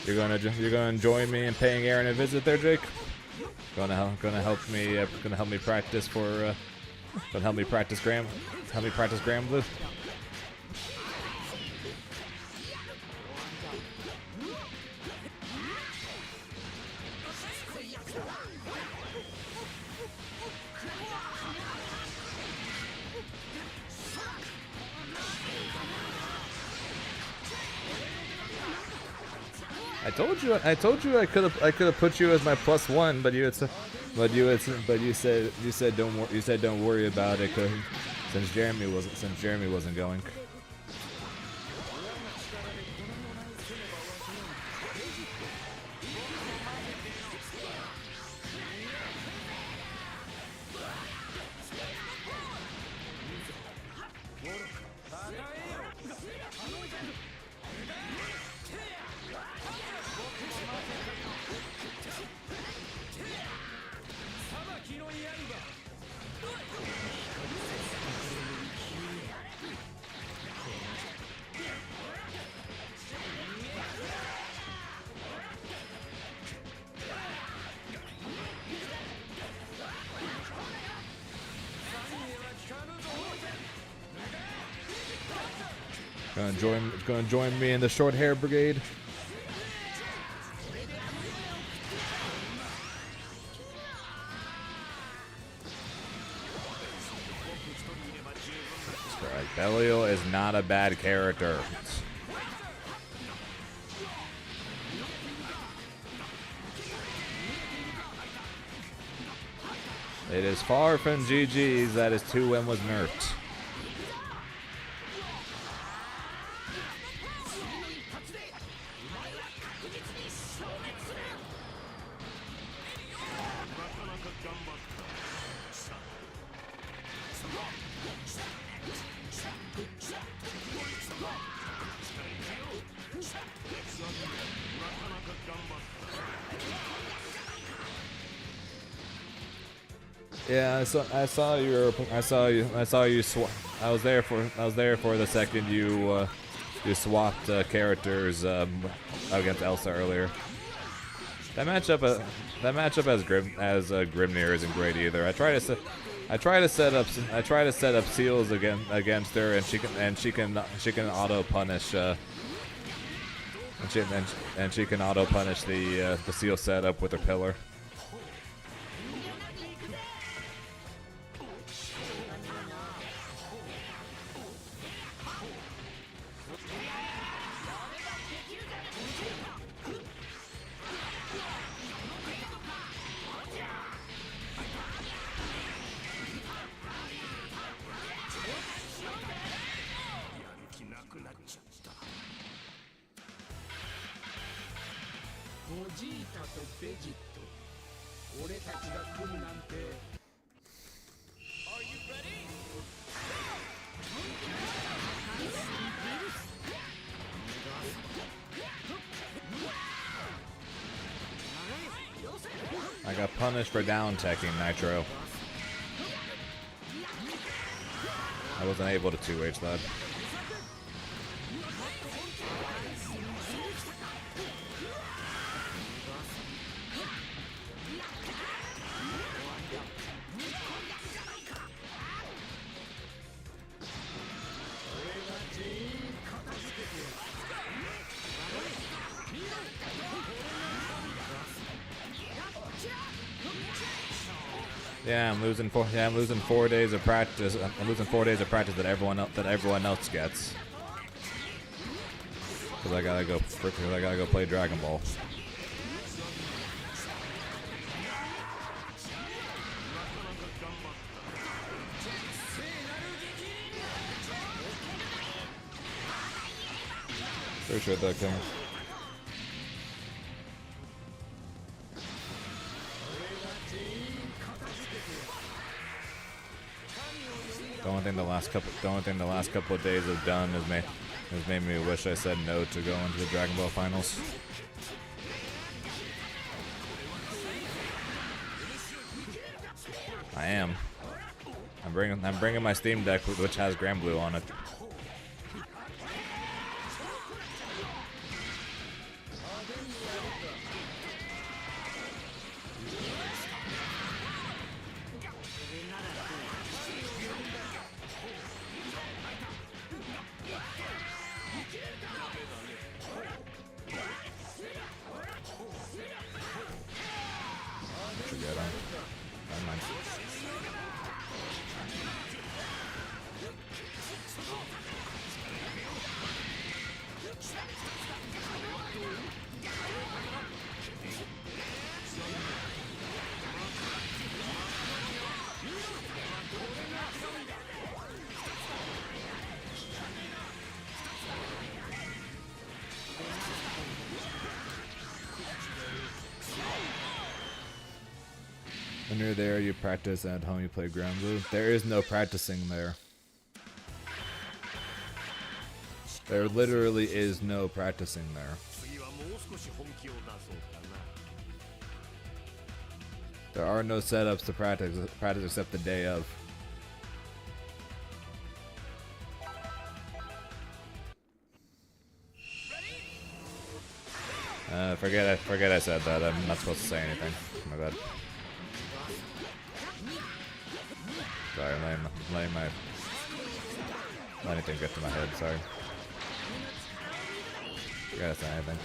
You're gonna join me in paying Aaron a visit there, Jake? Gonna help me practice for help me practice Grand Blue. I told you I could have put you as my +1, but you said don't worry about it, since Jeremy wasn't going. Gonna join me in the short hair brigade. Belial is not a bad character. It is far from GG's that his 2M was nerfed. Yeah, I saw you. I was there for the second you swapped characters against Elsa earlier. That matchup as Grimnir isn't great either. I try to set up seals against her, and she can auto punish and she can auto punish the seal setup with her pillar. I got punished for down teching Nitro. I wasn't able to 2H that. Yeah, I'm losing 4 days of practice. I'm losing 4 days of practice that everyone else gets. Because I gotta go play Dragon Ball. Pretty sure that comes. The only thing the last couple of days have done is made me wish I said no to go into the Dragon Ball finals. I am. I'm bringing my Steam Deck, which has Grand Blue on it. When you're there, you practice, and at home you play Grand Blue. There is no practicing there. There literally is no practicing there. There are no setups to practice except the day of. Forget I said that. I'm not supposed to say anything. My bad. Sorry, I'm letting anything get to my head. Sorry. Forget I said anything.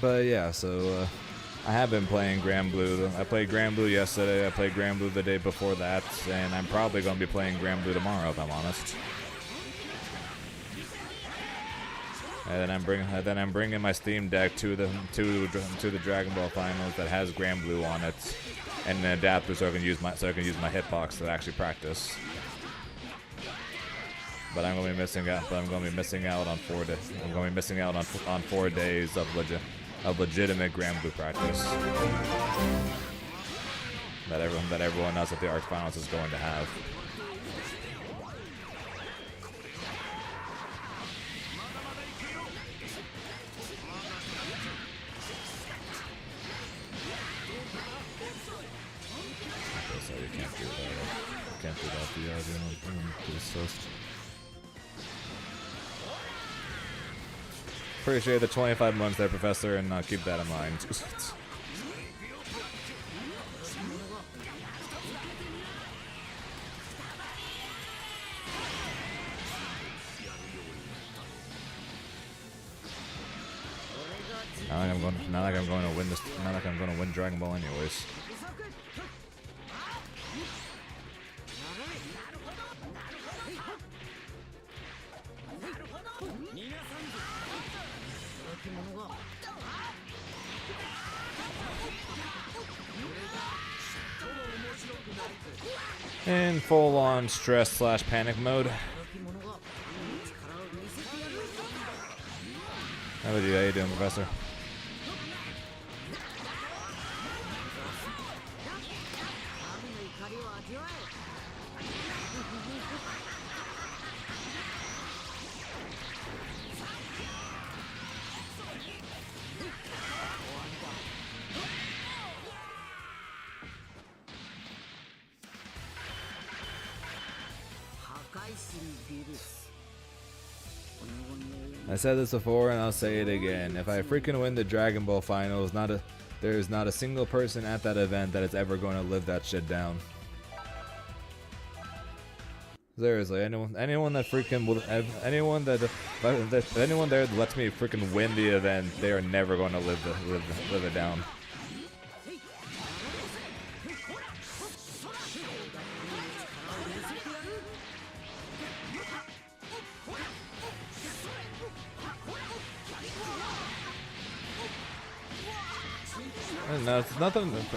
But yeah, so I have been playing Grand Blue. I played Grand Blue yesterday, I played Grand Blue the day before that, and I'm probably going to be playing Grand Blue tomorrow, if I'm honest. And then I'm bringing my Steam Deck to the Dragon Ball Finals that has Grand Blue on it, and an adapter so I can use my hitbox to actually practice. But I'm going to be missing out. But I'm going to be missing out on 4 days. I'm going to be missing out on 4 days of legitimate Grand Blue practice that everyone else at the Arc Finals is going to have. So you can't do that. You can't do that. The Appreciate the 25 months there, Professor, and keep that in mind. Not like I'm going to win this. Not like I'm going to win Dragon Ball, anyways. In full-on stress/panic mode. How you doing, Professor? I said this before and I'll say it again. If I freaking win the Dragon Ball finals, there's not a single person at that event that is ever going to live that shit down. Seriously, anyone that freaking will, anyone there that lets me freaking win the event, they are never going to live it down. No, it's nothing. That's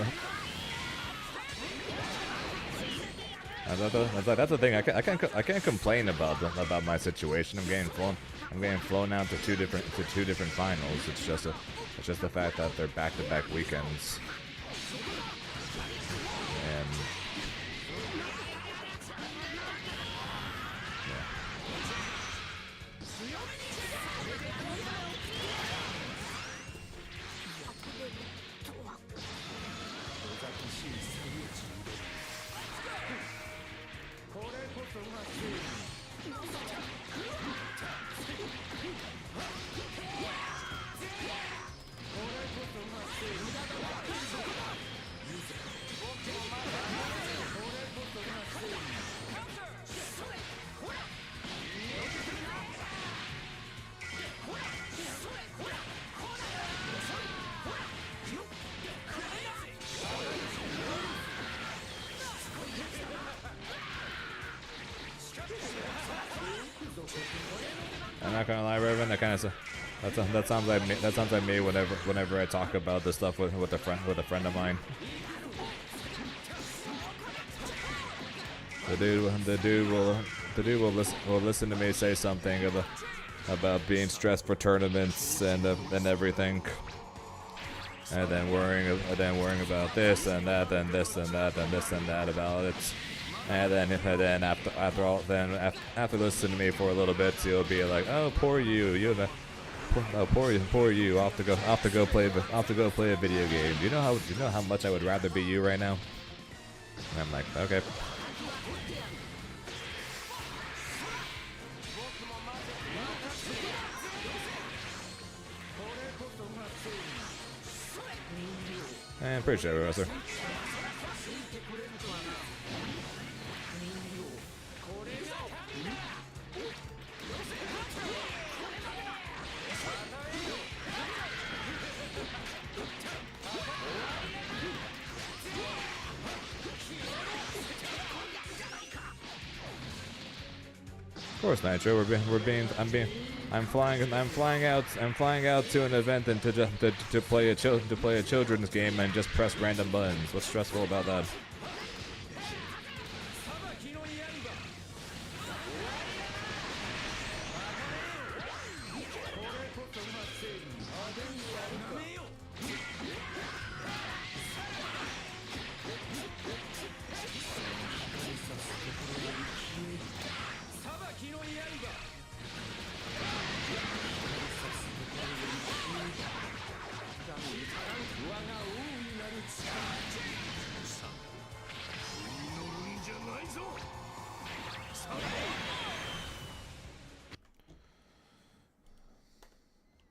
the thing. I can't complain about my situation. I'm getting flown out to two different finals. It's just the fact that they're back-to-back weekends. And I'm not gonna lie, Reverend. That sounds like me whenever I talk about this stuff with a friend of mine. The dude will listen to me say something about being stressed for tournaments and everything, and then worrying about this and that and this and that and this and that about it. And then after listening to me for a little bit, you'll be like, "Oh, poor you, poor you. Off to go play a video game. Do you know how much I would rather be you right now?" And I'm like, "Okay." And pretty sure, Wrestler. Of course, Nitro. I'm flying out to an event and to play a children's game and just press random buttons. What's stressful about that?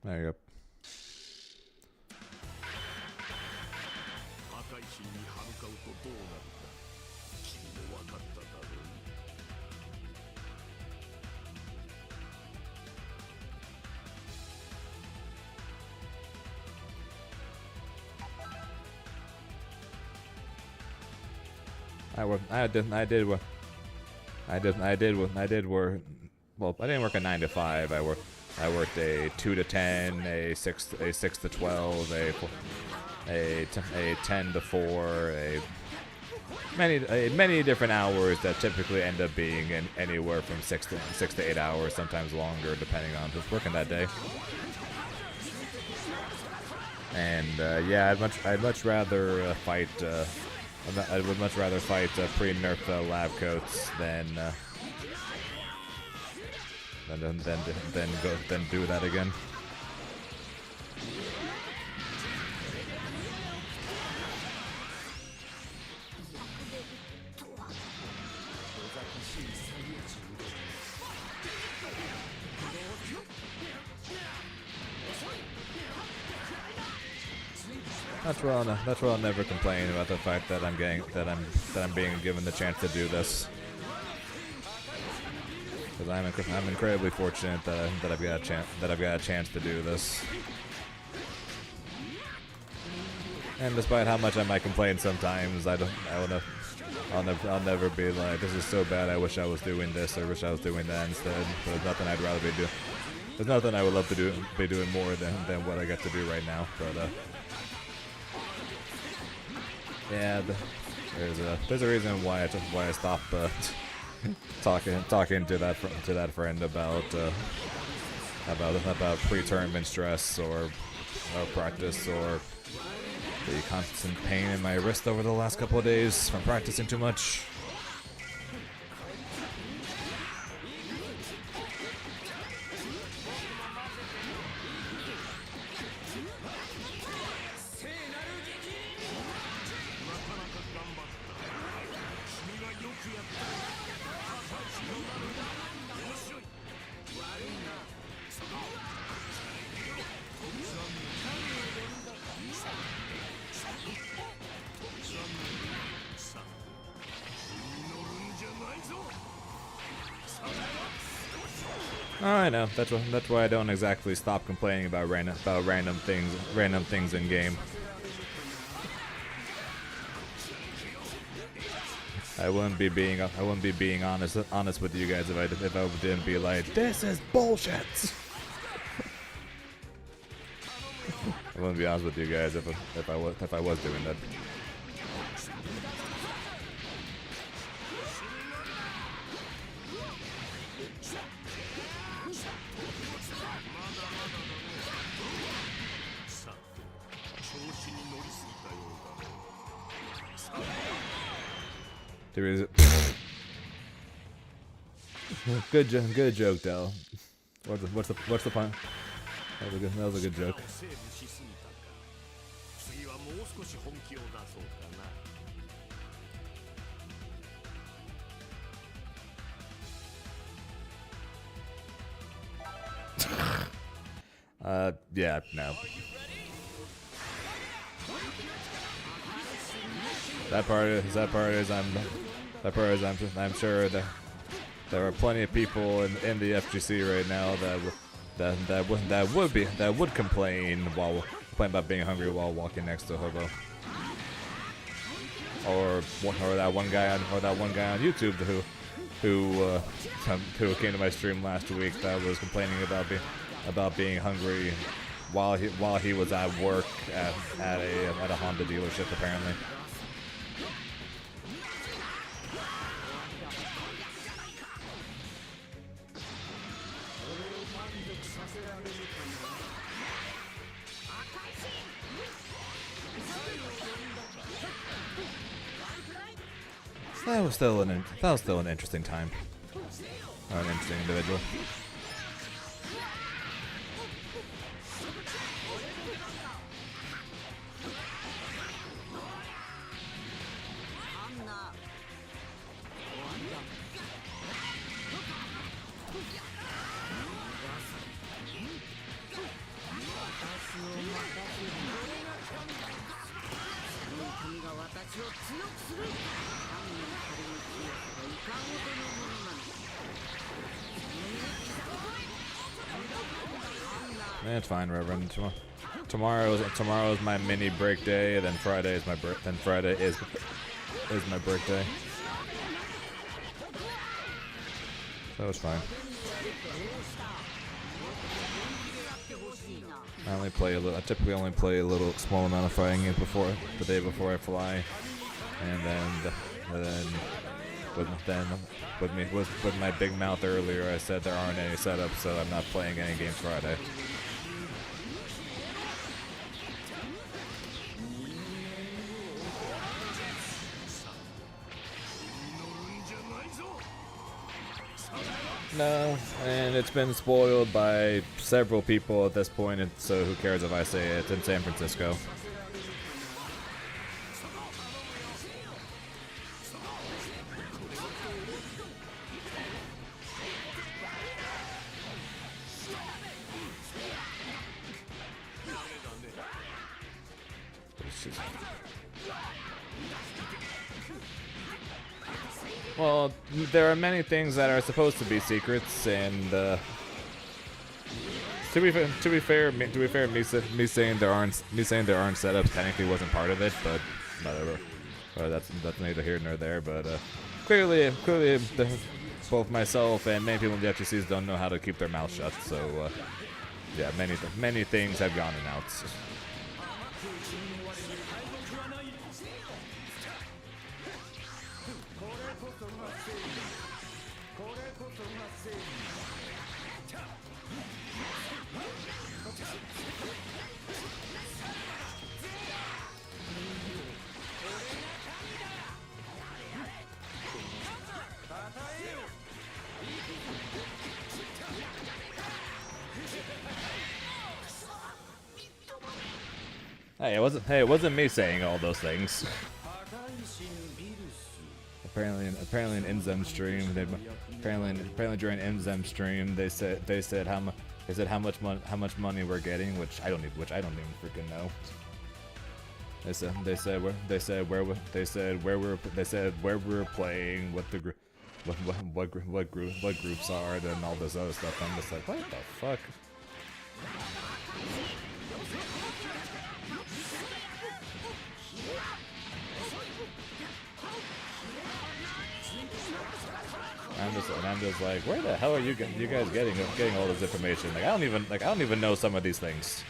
There you go. Well, I didn't work a 9 to 5. I worked a 2 to 10, a 6 to 12, a 10 to 4, many different hours that typically end up being anywhere from 6 to 8 hours, sometimes longer, depending on who's working that day. And yeah, I'd much rather fight. I would much rather fight pre-nerf lab coats than do that again. That's why I'll never complain about the fact that I'm being given the chance to do this. Because I'm incredibly fortunate that I've got a chance to do this. And despite how much I might complain sometimes, I'll never be like, this is so bad, I wish I was doing this, or wish I was doing that instead. But there's nothing I'd rather be doing. There's nothing I would love to be doing more than what I get to do right now. But yeah, there's a reason why I stopped talking to that friend about pre-tournament stress or practice or the constant pain in my wrist over the last couple of days from practicing too much. Oh, I know. That's why I don't exactly stop complaining about random things in game. I wouldn't be being honest with you guys if I didn't be like, this is bullshit. I wouldn't be honest with you guys if I was doing that. There is good joke, Del. What's the pun? That was a good joke. Yeah, no. That part is I'm sure that there are plenty of people in the FGC right now that would complain about being hungry while walking next to a hobo, or that one guy on YouTube who came to my stream last week that was complaining about being hungry while he was at work at a Honda dealership apparently. That was still an interesting time. Or an interesting individual. It's fine, Reverend. Tomorrow is my mini break day, and then Friday is my birthday. So it's fine. I typically only play a little small amount of fighting games the day before I fly, and then with my big mouth earlier, I said there aren't any setups, so I'm not playing any games Friday. No, and it's been spoiled by several people at this point, and so who cares if I say it? It's in San Francisco. Well, there are many things that are supposed to be secrets, and to be fair, me saying there aren't setups technically wasn't part of it, but whatever. That's neither here nor there. But clearly, both myself and many people in the FGCs don't know how to keep their mouth shut. So yeah, many things have gone announced. Hey, it wasn't me saying all those things. Apparently in InZem stream, apparently during InZem stream, they said how much money we're getting, which I don't even freaking know. They said where we're playing, what groups are, and all this other stuff. I'm just like, what the fuck? I'm just like, where the hell are you guys getting all this information? Like, I don't even know some of these things.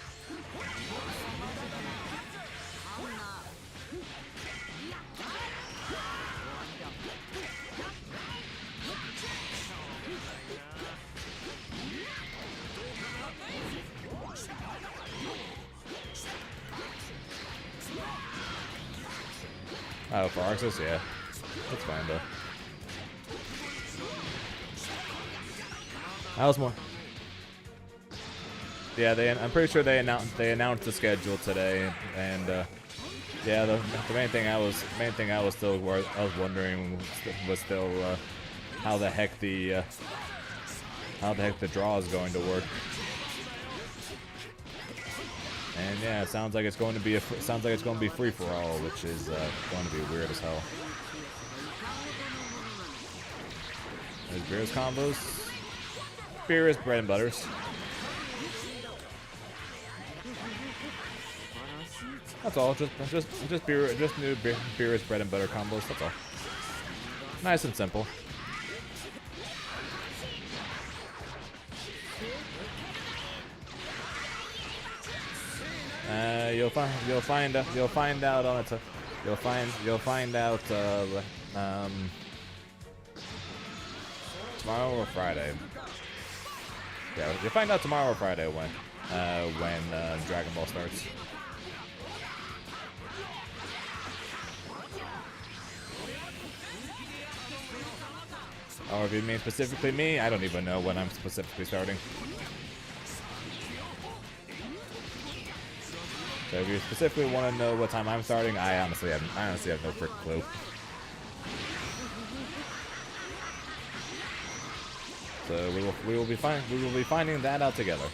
Oh, for Arxis, yeah, that's fine though. That was more. Yeah, I'm pretty sure they announced the schedule today, and yeah, the main thing I was still wondering was still how the heck the draw is going to work. And yeah, it sounds like it's going to be free for all, which is going to be weird as hell. There's Beerus combos. Beerus bread and butters. That's all. Just new Beerus bread and butter combos. That's all. Nice and simple. You'll find out on it. You'll find out tomorrow or Friday. Yeah, you'll find out tomorrow or Friday when Dragon Ball starts. Or if you mean specifically me, I don't even know when I'm specifically starting. So if you specifically want to know what time I'm starting, I honestly have no freaking clue. So we will be finding that out together.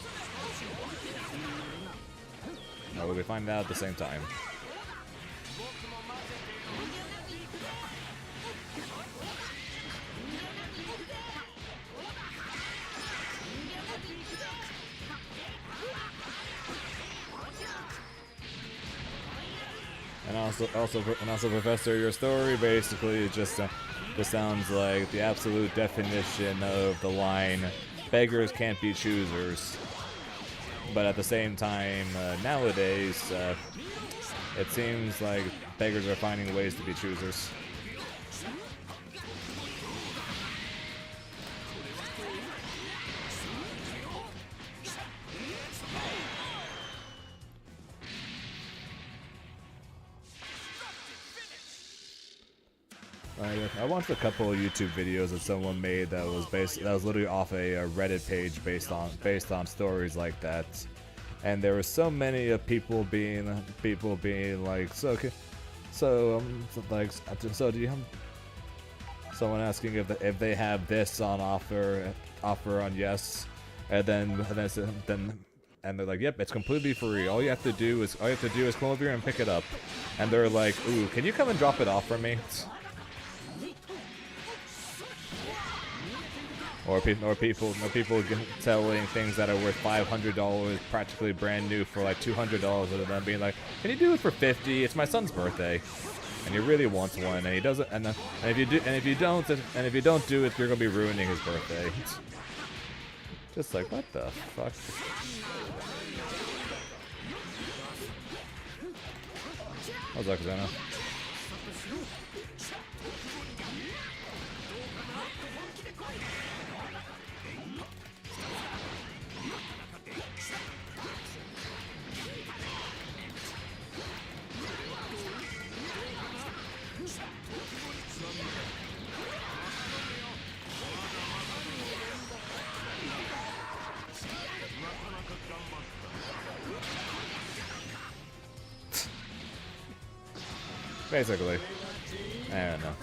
Or we'll be finding out at the same time. And also, Professor, your story basically just sounds like the absolute definition of the line, beggars can't be choosers. But at the same time, nowadays, it seems like beggars are finding ways to be choosers. I watched a couple of YouTube videos that someone made that was literally off a Reddit page based on stories like that, and there were so many of people being like, so do you have someone asking if they have this on offer on Yes, and then and they're like, "Yep, it's completely free. All you have to do is come over here and pick it up." And they're like, "Ooh, can you come and drop it off for me?" Or people selling things that are worth $500, practically brand new, for like $200, and then being like, "Can you do it for $50? It's my son's birthday, and he really wants one, and he doesn't. And if you don't do it, you're gonna be ruining his birthday." Just like, what the fuck? How's that, Xana? Basically. I don't know.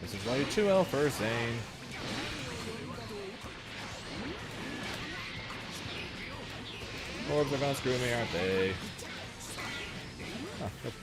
This is why you 2L first, Zane. Orbs are gonna screw me, aren't they? Oh, nope.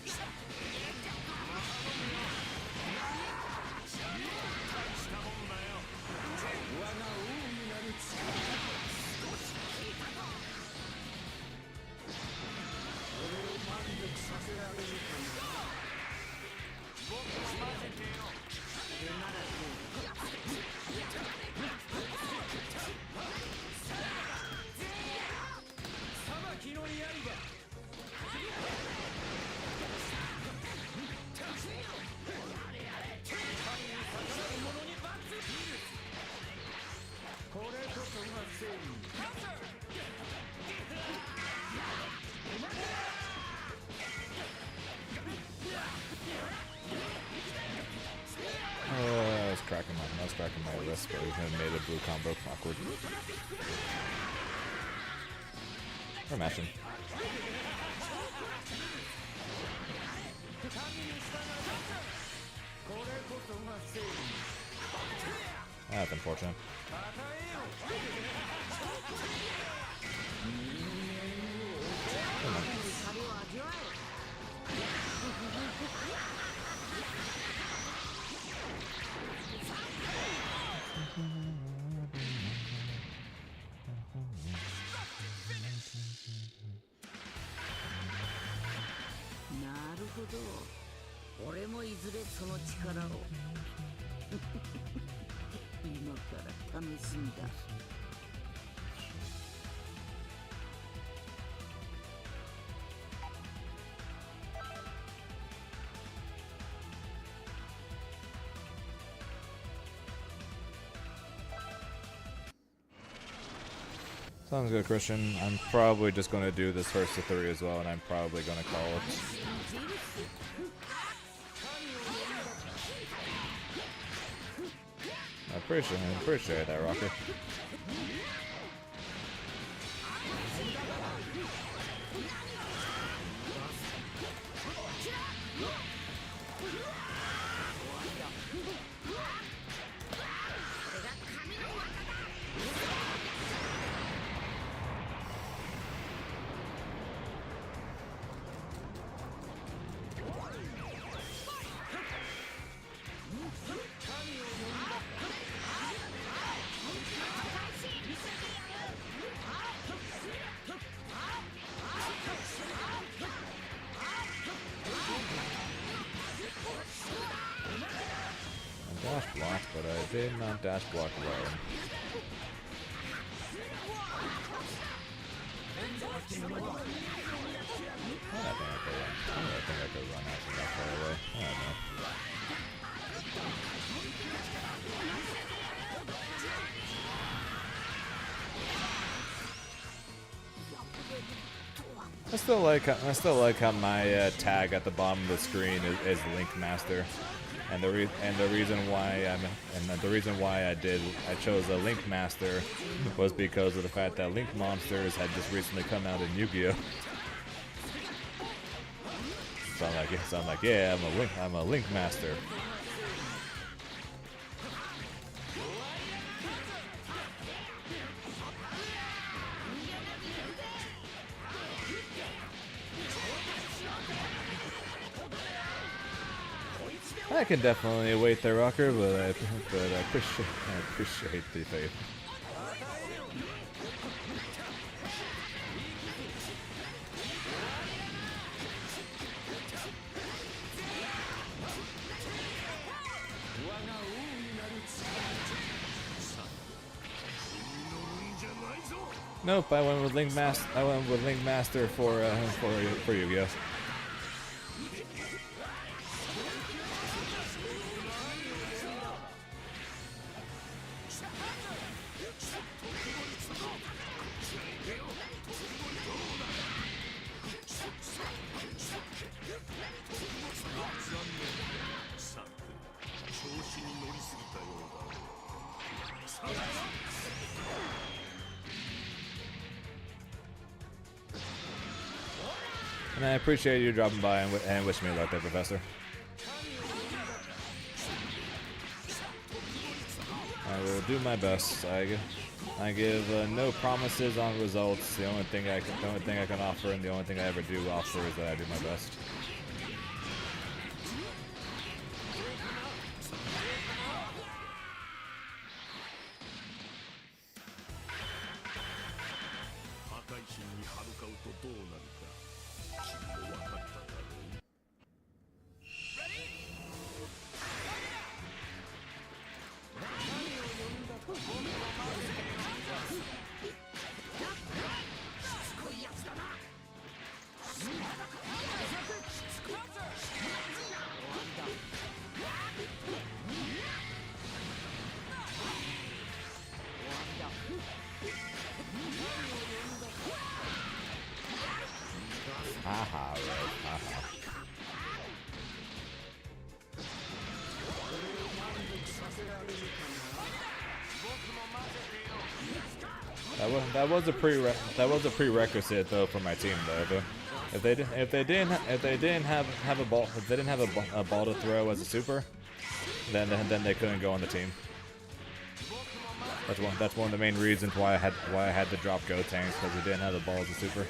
I was cracking my wrist, but we made a blue combo awkward. We're matching. That's unfortunate. Sounds good, Christian. I'm probably just going to do this first to 3 as well, and I'm probably going to call it. I appreciate that, Rocket. did not dash block well. I think I could run out from that far away. I don't know. I still like how my tag at the bottom of the screen is Link Master, and the reason why I chose a Link Master was because of the fact that Link Monsters had just recently come out in Yu-Gi-Oh. So I'm like, yeah, I'm a Link Master. I can definitely await the rocker, but I appreciate the faith. Nope, I went with Link Master for Yu-Gi-Oh. And I appreciate you dropping by and wish me luck there, Professor. I will do my best. I give no promises on results. The only thing I can offer, and the only thing I ever do offer, is that I do my best. Haha, right, haha. That was a prerequisite though for my team though. If they didn't have a ball to throw as a super, then they couldn't go on the team. That's one of the main reasons why I had to drop Go Tanks, because we didn't have the ball as a super.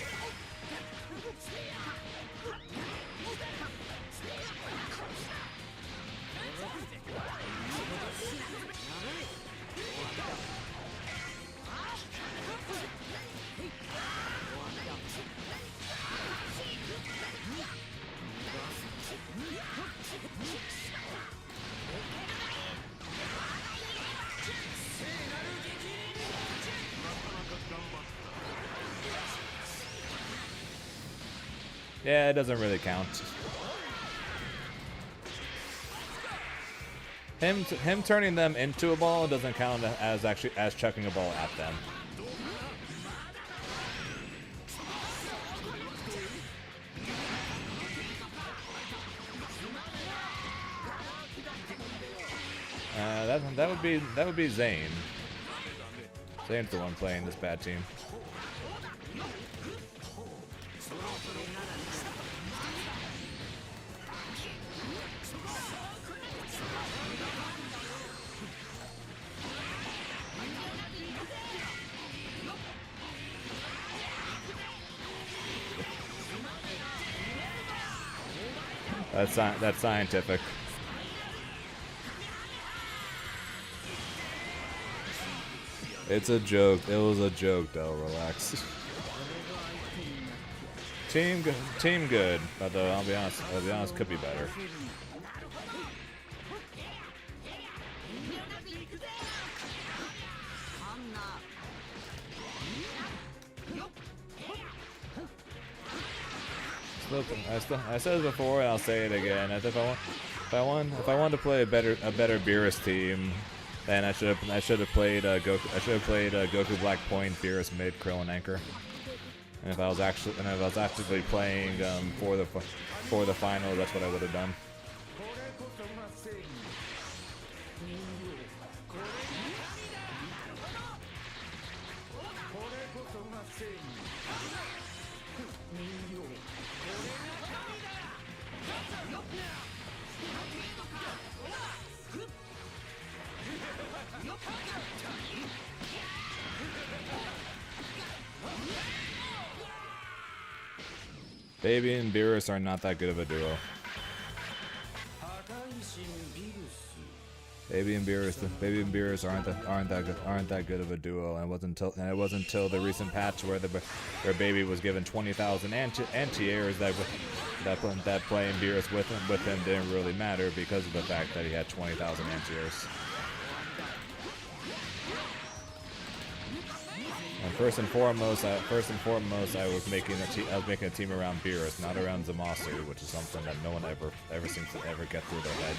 Yeah, it doesn't really count. Him turning them into a ball doesn't count as chucking a ball at them. That would be Zane. Zane's the one playing this bad team. That's scientific. It's a joke. It was a joke, though. Relax. Team good, but I'll be honest, could be better. I said it before and I'll say it again. If I want to play a better Beerus team, then I should have played Goku Black Point, Beerus mid, Krillin Anchor. And if I was actually playing for the final, that's what I would have done. Baby and Beerus are not that good of a duo. Baby and Beerus aren't that good of a duo, and it wasn't until the recent patch where Baby was given 20,000 anti-airs that playing Beerus with him didn't really matter because of the fact that he had 20,000 anti-airs. And first and foremost, I was making a team around Beerus, not around Zamasu, which is something that no one ever seems to ever get through their head.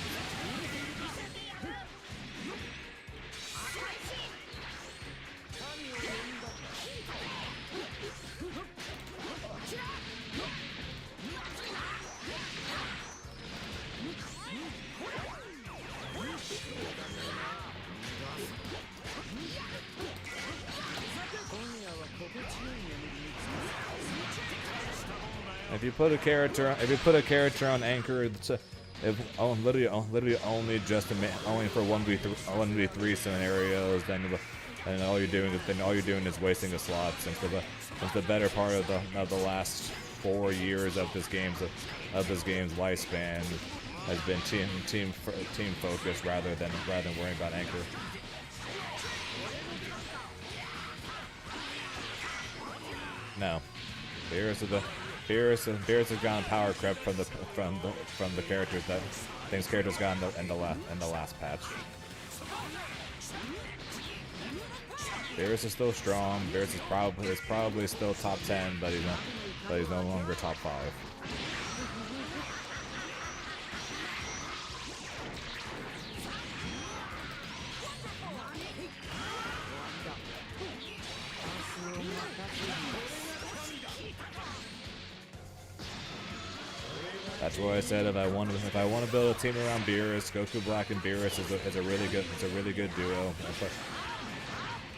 If you put a character on Anchor, it's literally only for 1v3 scenarios, then all you're doing is wasting a slot. Since the better part of the last 4 years of this game's lifespan has been team focused rather than worrying about Anchor. No, Beerus has gotten power crept from the characters that characters got in the last patch. Beerus is still strong. Beerus is probably still top 10, but he's no longer top 5. That's why I said if I want to build a team around Beerus, Goku Black and Beerus is a really good duo.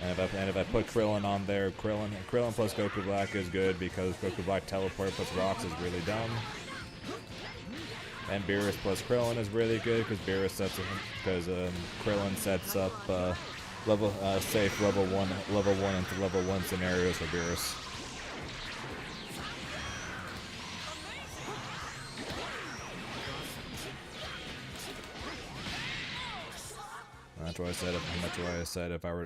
And if I put Krillin on there, Krillin plus Goku Black is good because Goku Black teleport plus rocks is really dumb. And Beerus plus Krillin is really good because Krillin sets up safe level one into level 1 scenarios for Beerus. That's why I said if I were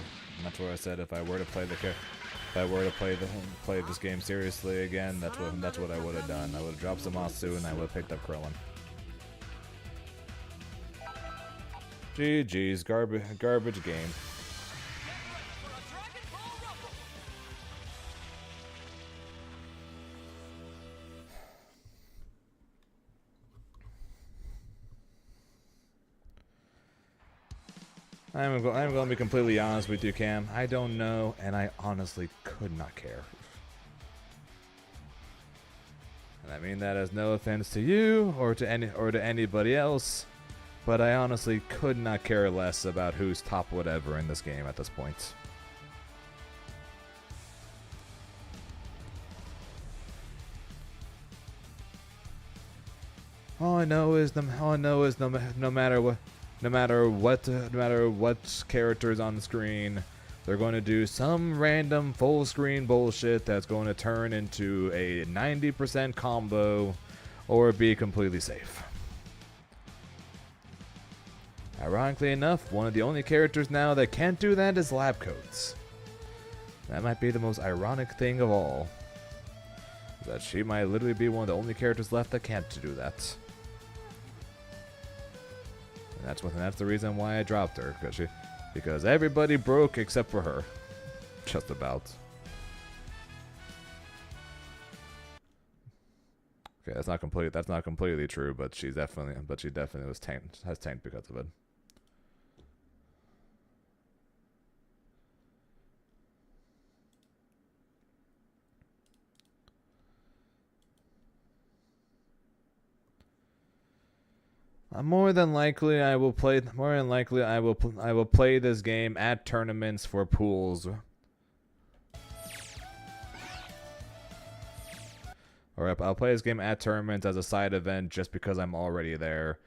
to play this game seriously again, that's what I would have done. I would have dropped Zamasu and I would have picked up Krillin. GG's garbage game. I'm going to be completely honest with you, Cam. I don't know, and I honestly could not care. And I mean that as no offense to you or to anybody else, but I honestly could not care less about who's top whatever in this game at this point. All I know is no matter what characters on the screen, they're going to do some random full screen bullshit that's going to turn into a 90% combo or be completely safe. Ironically enough, one of the only characters now that can't do that is Lab Coats. That might be the most ironic thing of all. That she might literally be one of the only characters left that can't do that. And that's the reason why I dropped her, because everybody broke except for her. Just about. Okay, that's not complete. That's not completely true, but she definitely was tanked. Has tanked because of it. More than likely, I will play. More than likely, I will play this game at tournaments for pools. Or I'll play this game at tournaments as a side event just because I'm already there.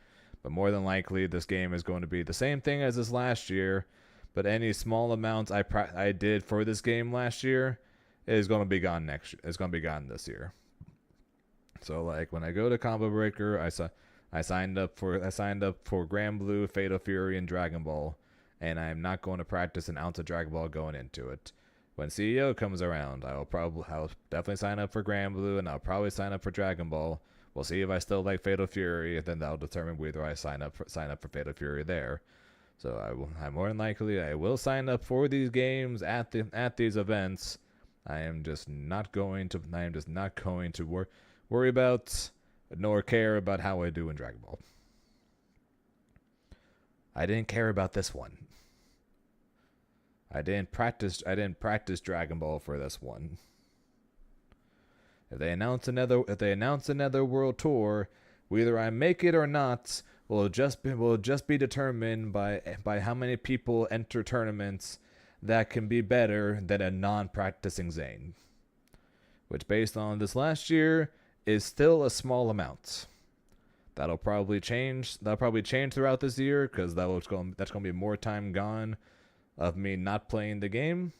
But more than likely, this game is going to be the same thing as this last year. But any small amounts I did for this game last year is going to be gone next year. It's going to be gone this year. So like when I go to Combo Breaker, I signed up for Grand Blue, Fatal Fury, and Dragon Ball, and I'm not going to practice an ounce of Dragon Ball going into it. When CEO comes around, I'll definitely sign up for Grand Blue, and I'll probably sign up for Dragon Ball. We'll see if I still like Fatal Fury, then that'll determine whether I sign up for Fatal Fury there. So I more than likely I will sign up for these games at these events. I am just not going to worry about nor care about how I do in Dragon Ball. I didn't care about this one. I didn't practice Dragon Ball for this one. If they announce another world tour, whether I make it or not will just be determined by how many people enter tournaments that can be better than a non-practicing Zane. Which, based on this last year, is still a small amount. That'll probably change. That'll probably change throughout this year because that's going to be more time gone of me not playing the game.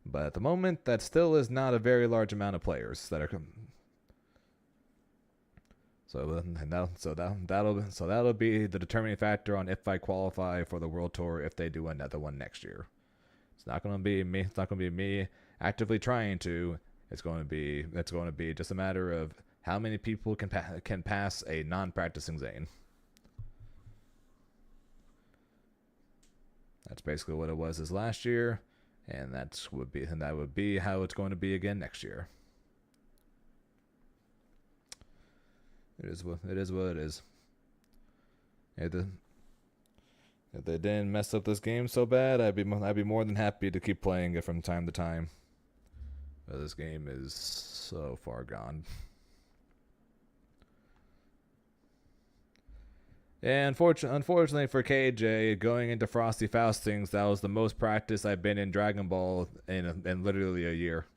But at the moment, that still is not a very large amount of players that are. That'll be the determining factor on if I qualify for the World Tour if they do another one next year. It's not going to be me. It's not going to be me actively trying to. It's going to be just a matter of how many people can pass a non-practicing Zane. That's basically what it was this last year, and that would be how it's going to be again next year. It is what it is. If they didn't mess up this game so bad, I'd be more than happy to keep playing it from time to time. But this game is so far gone. And unfortunately for KJ, going into Frosty Faustings, that was the most practice I've been in Dragon Ball in literally a year.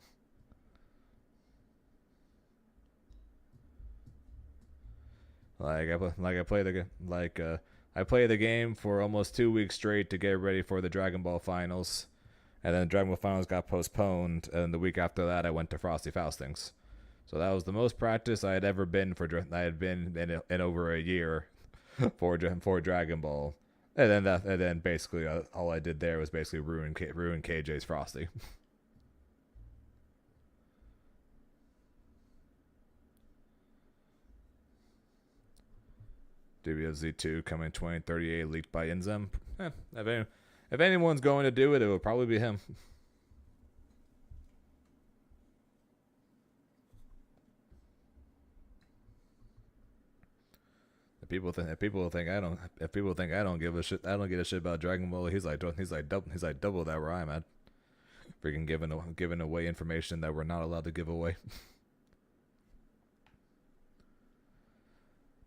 I play the game for almost 2 weeks straight to get ready for the Dragon Ball finals, and then the Dragon Ball finals got postponed, and the week after that I went to Frosty Faustings. So that was the most practice I had ever been I had been in over a year for Dragon Ball, and then basically all I did there was basically ruin KJ's Frosty. DBFZ 2 coming 2038 leaked by Inzem. If anyone's going to do it, it will probably be him. If people think I don't give a shit, I don't give a shit about Dragon Ball. He's like double that where I'm at. Freaking giving away information that we're not allowed to give away.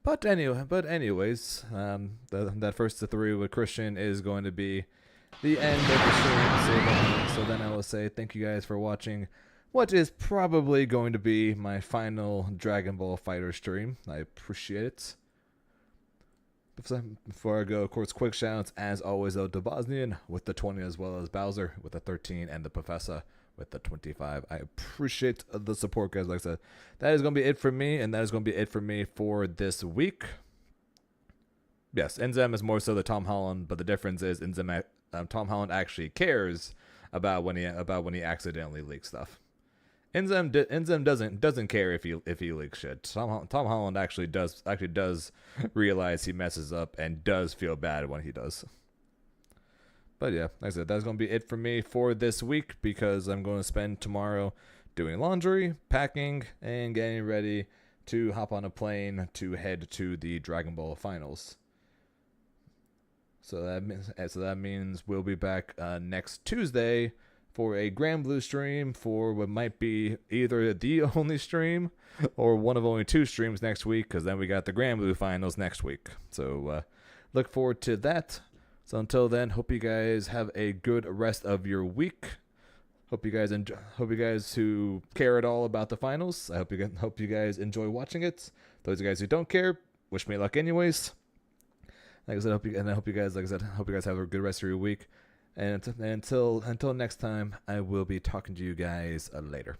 But anyways, that first to 3 with Christian is going to be the end of the stream. So then I will say thank you guys for watching what is probably going to be my final Dragon Ball Fighter stream. I appreciate it. Before I go, of course, quick shoutouts as always though to Bosnian with the 20 as well as Bowser with the 13 and the Professor with the 25. I appreciate the support, guys. Like I said, that is going to be it for me, and that is going to be it for me for this week. Yes, Inzem is more so the Tom Holland, but the difference is Tom Holland actually cares about when he accidentally leaks stuff. Inzem doesn't care if he leaks shit. Tom Holland actually does realize he messes up and does feel bad when he does. But yeah, like I said, that's going to be it for me for this week because I'm going to spend tomorrow doing laundry, packing, and getting ready to hop on a plane to head to the Dragon Ball finals. So that means we'll be back next Tuesday for a Grand Blue stream for what might be either the only stream or one of only 2 streams next week, because then we got the Grand Blue finals next week. So look forward to that. So until then, hope you guys have a good rest of your week. Hope you guys who care at all about the finals, I hope you guys enjoy watching it. Those of you guys who don't care, wish me luck anyways. Like I said, I hope you guys have a good rest of your week. And until next time, I will be talking to you guys later.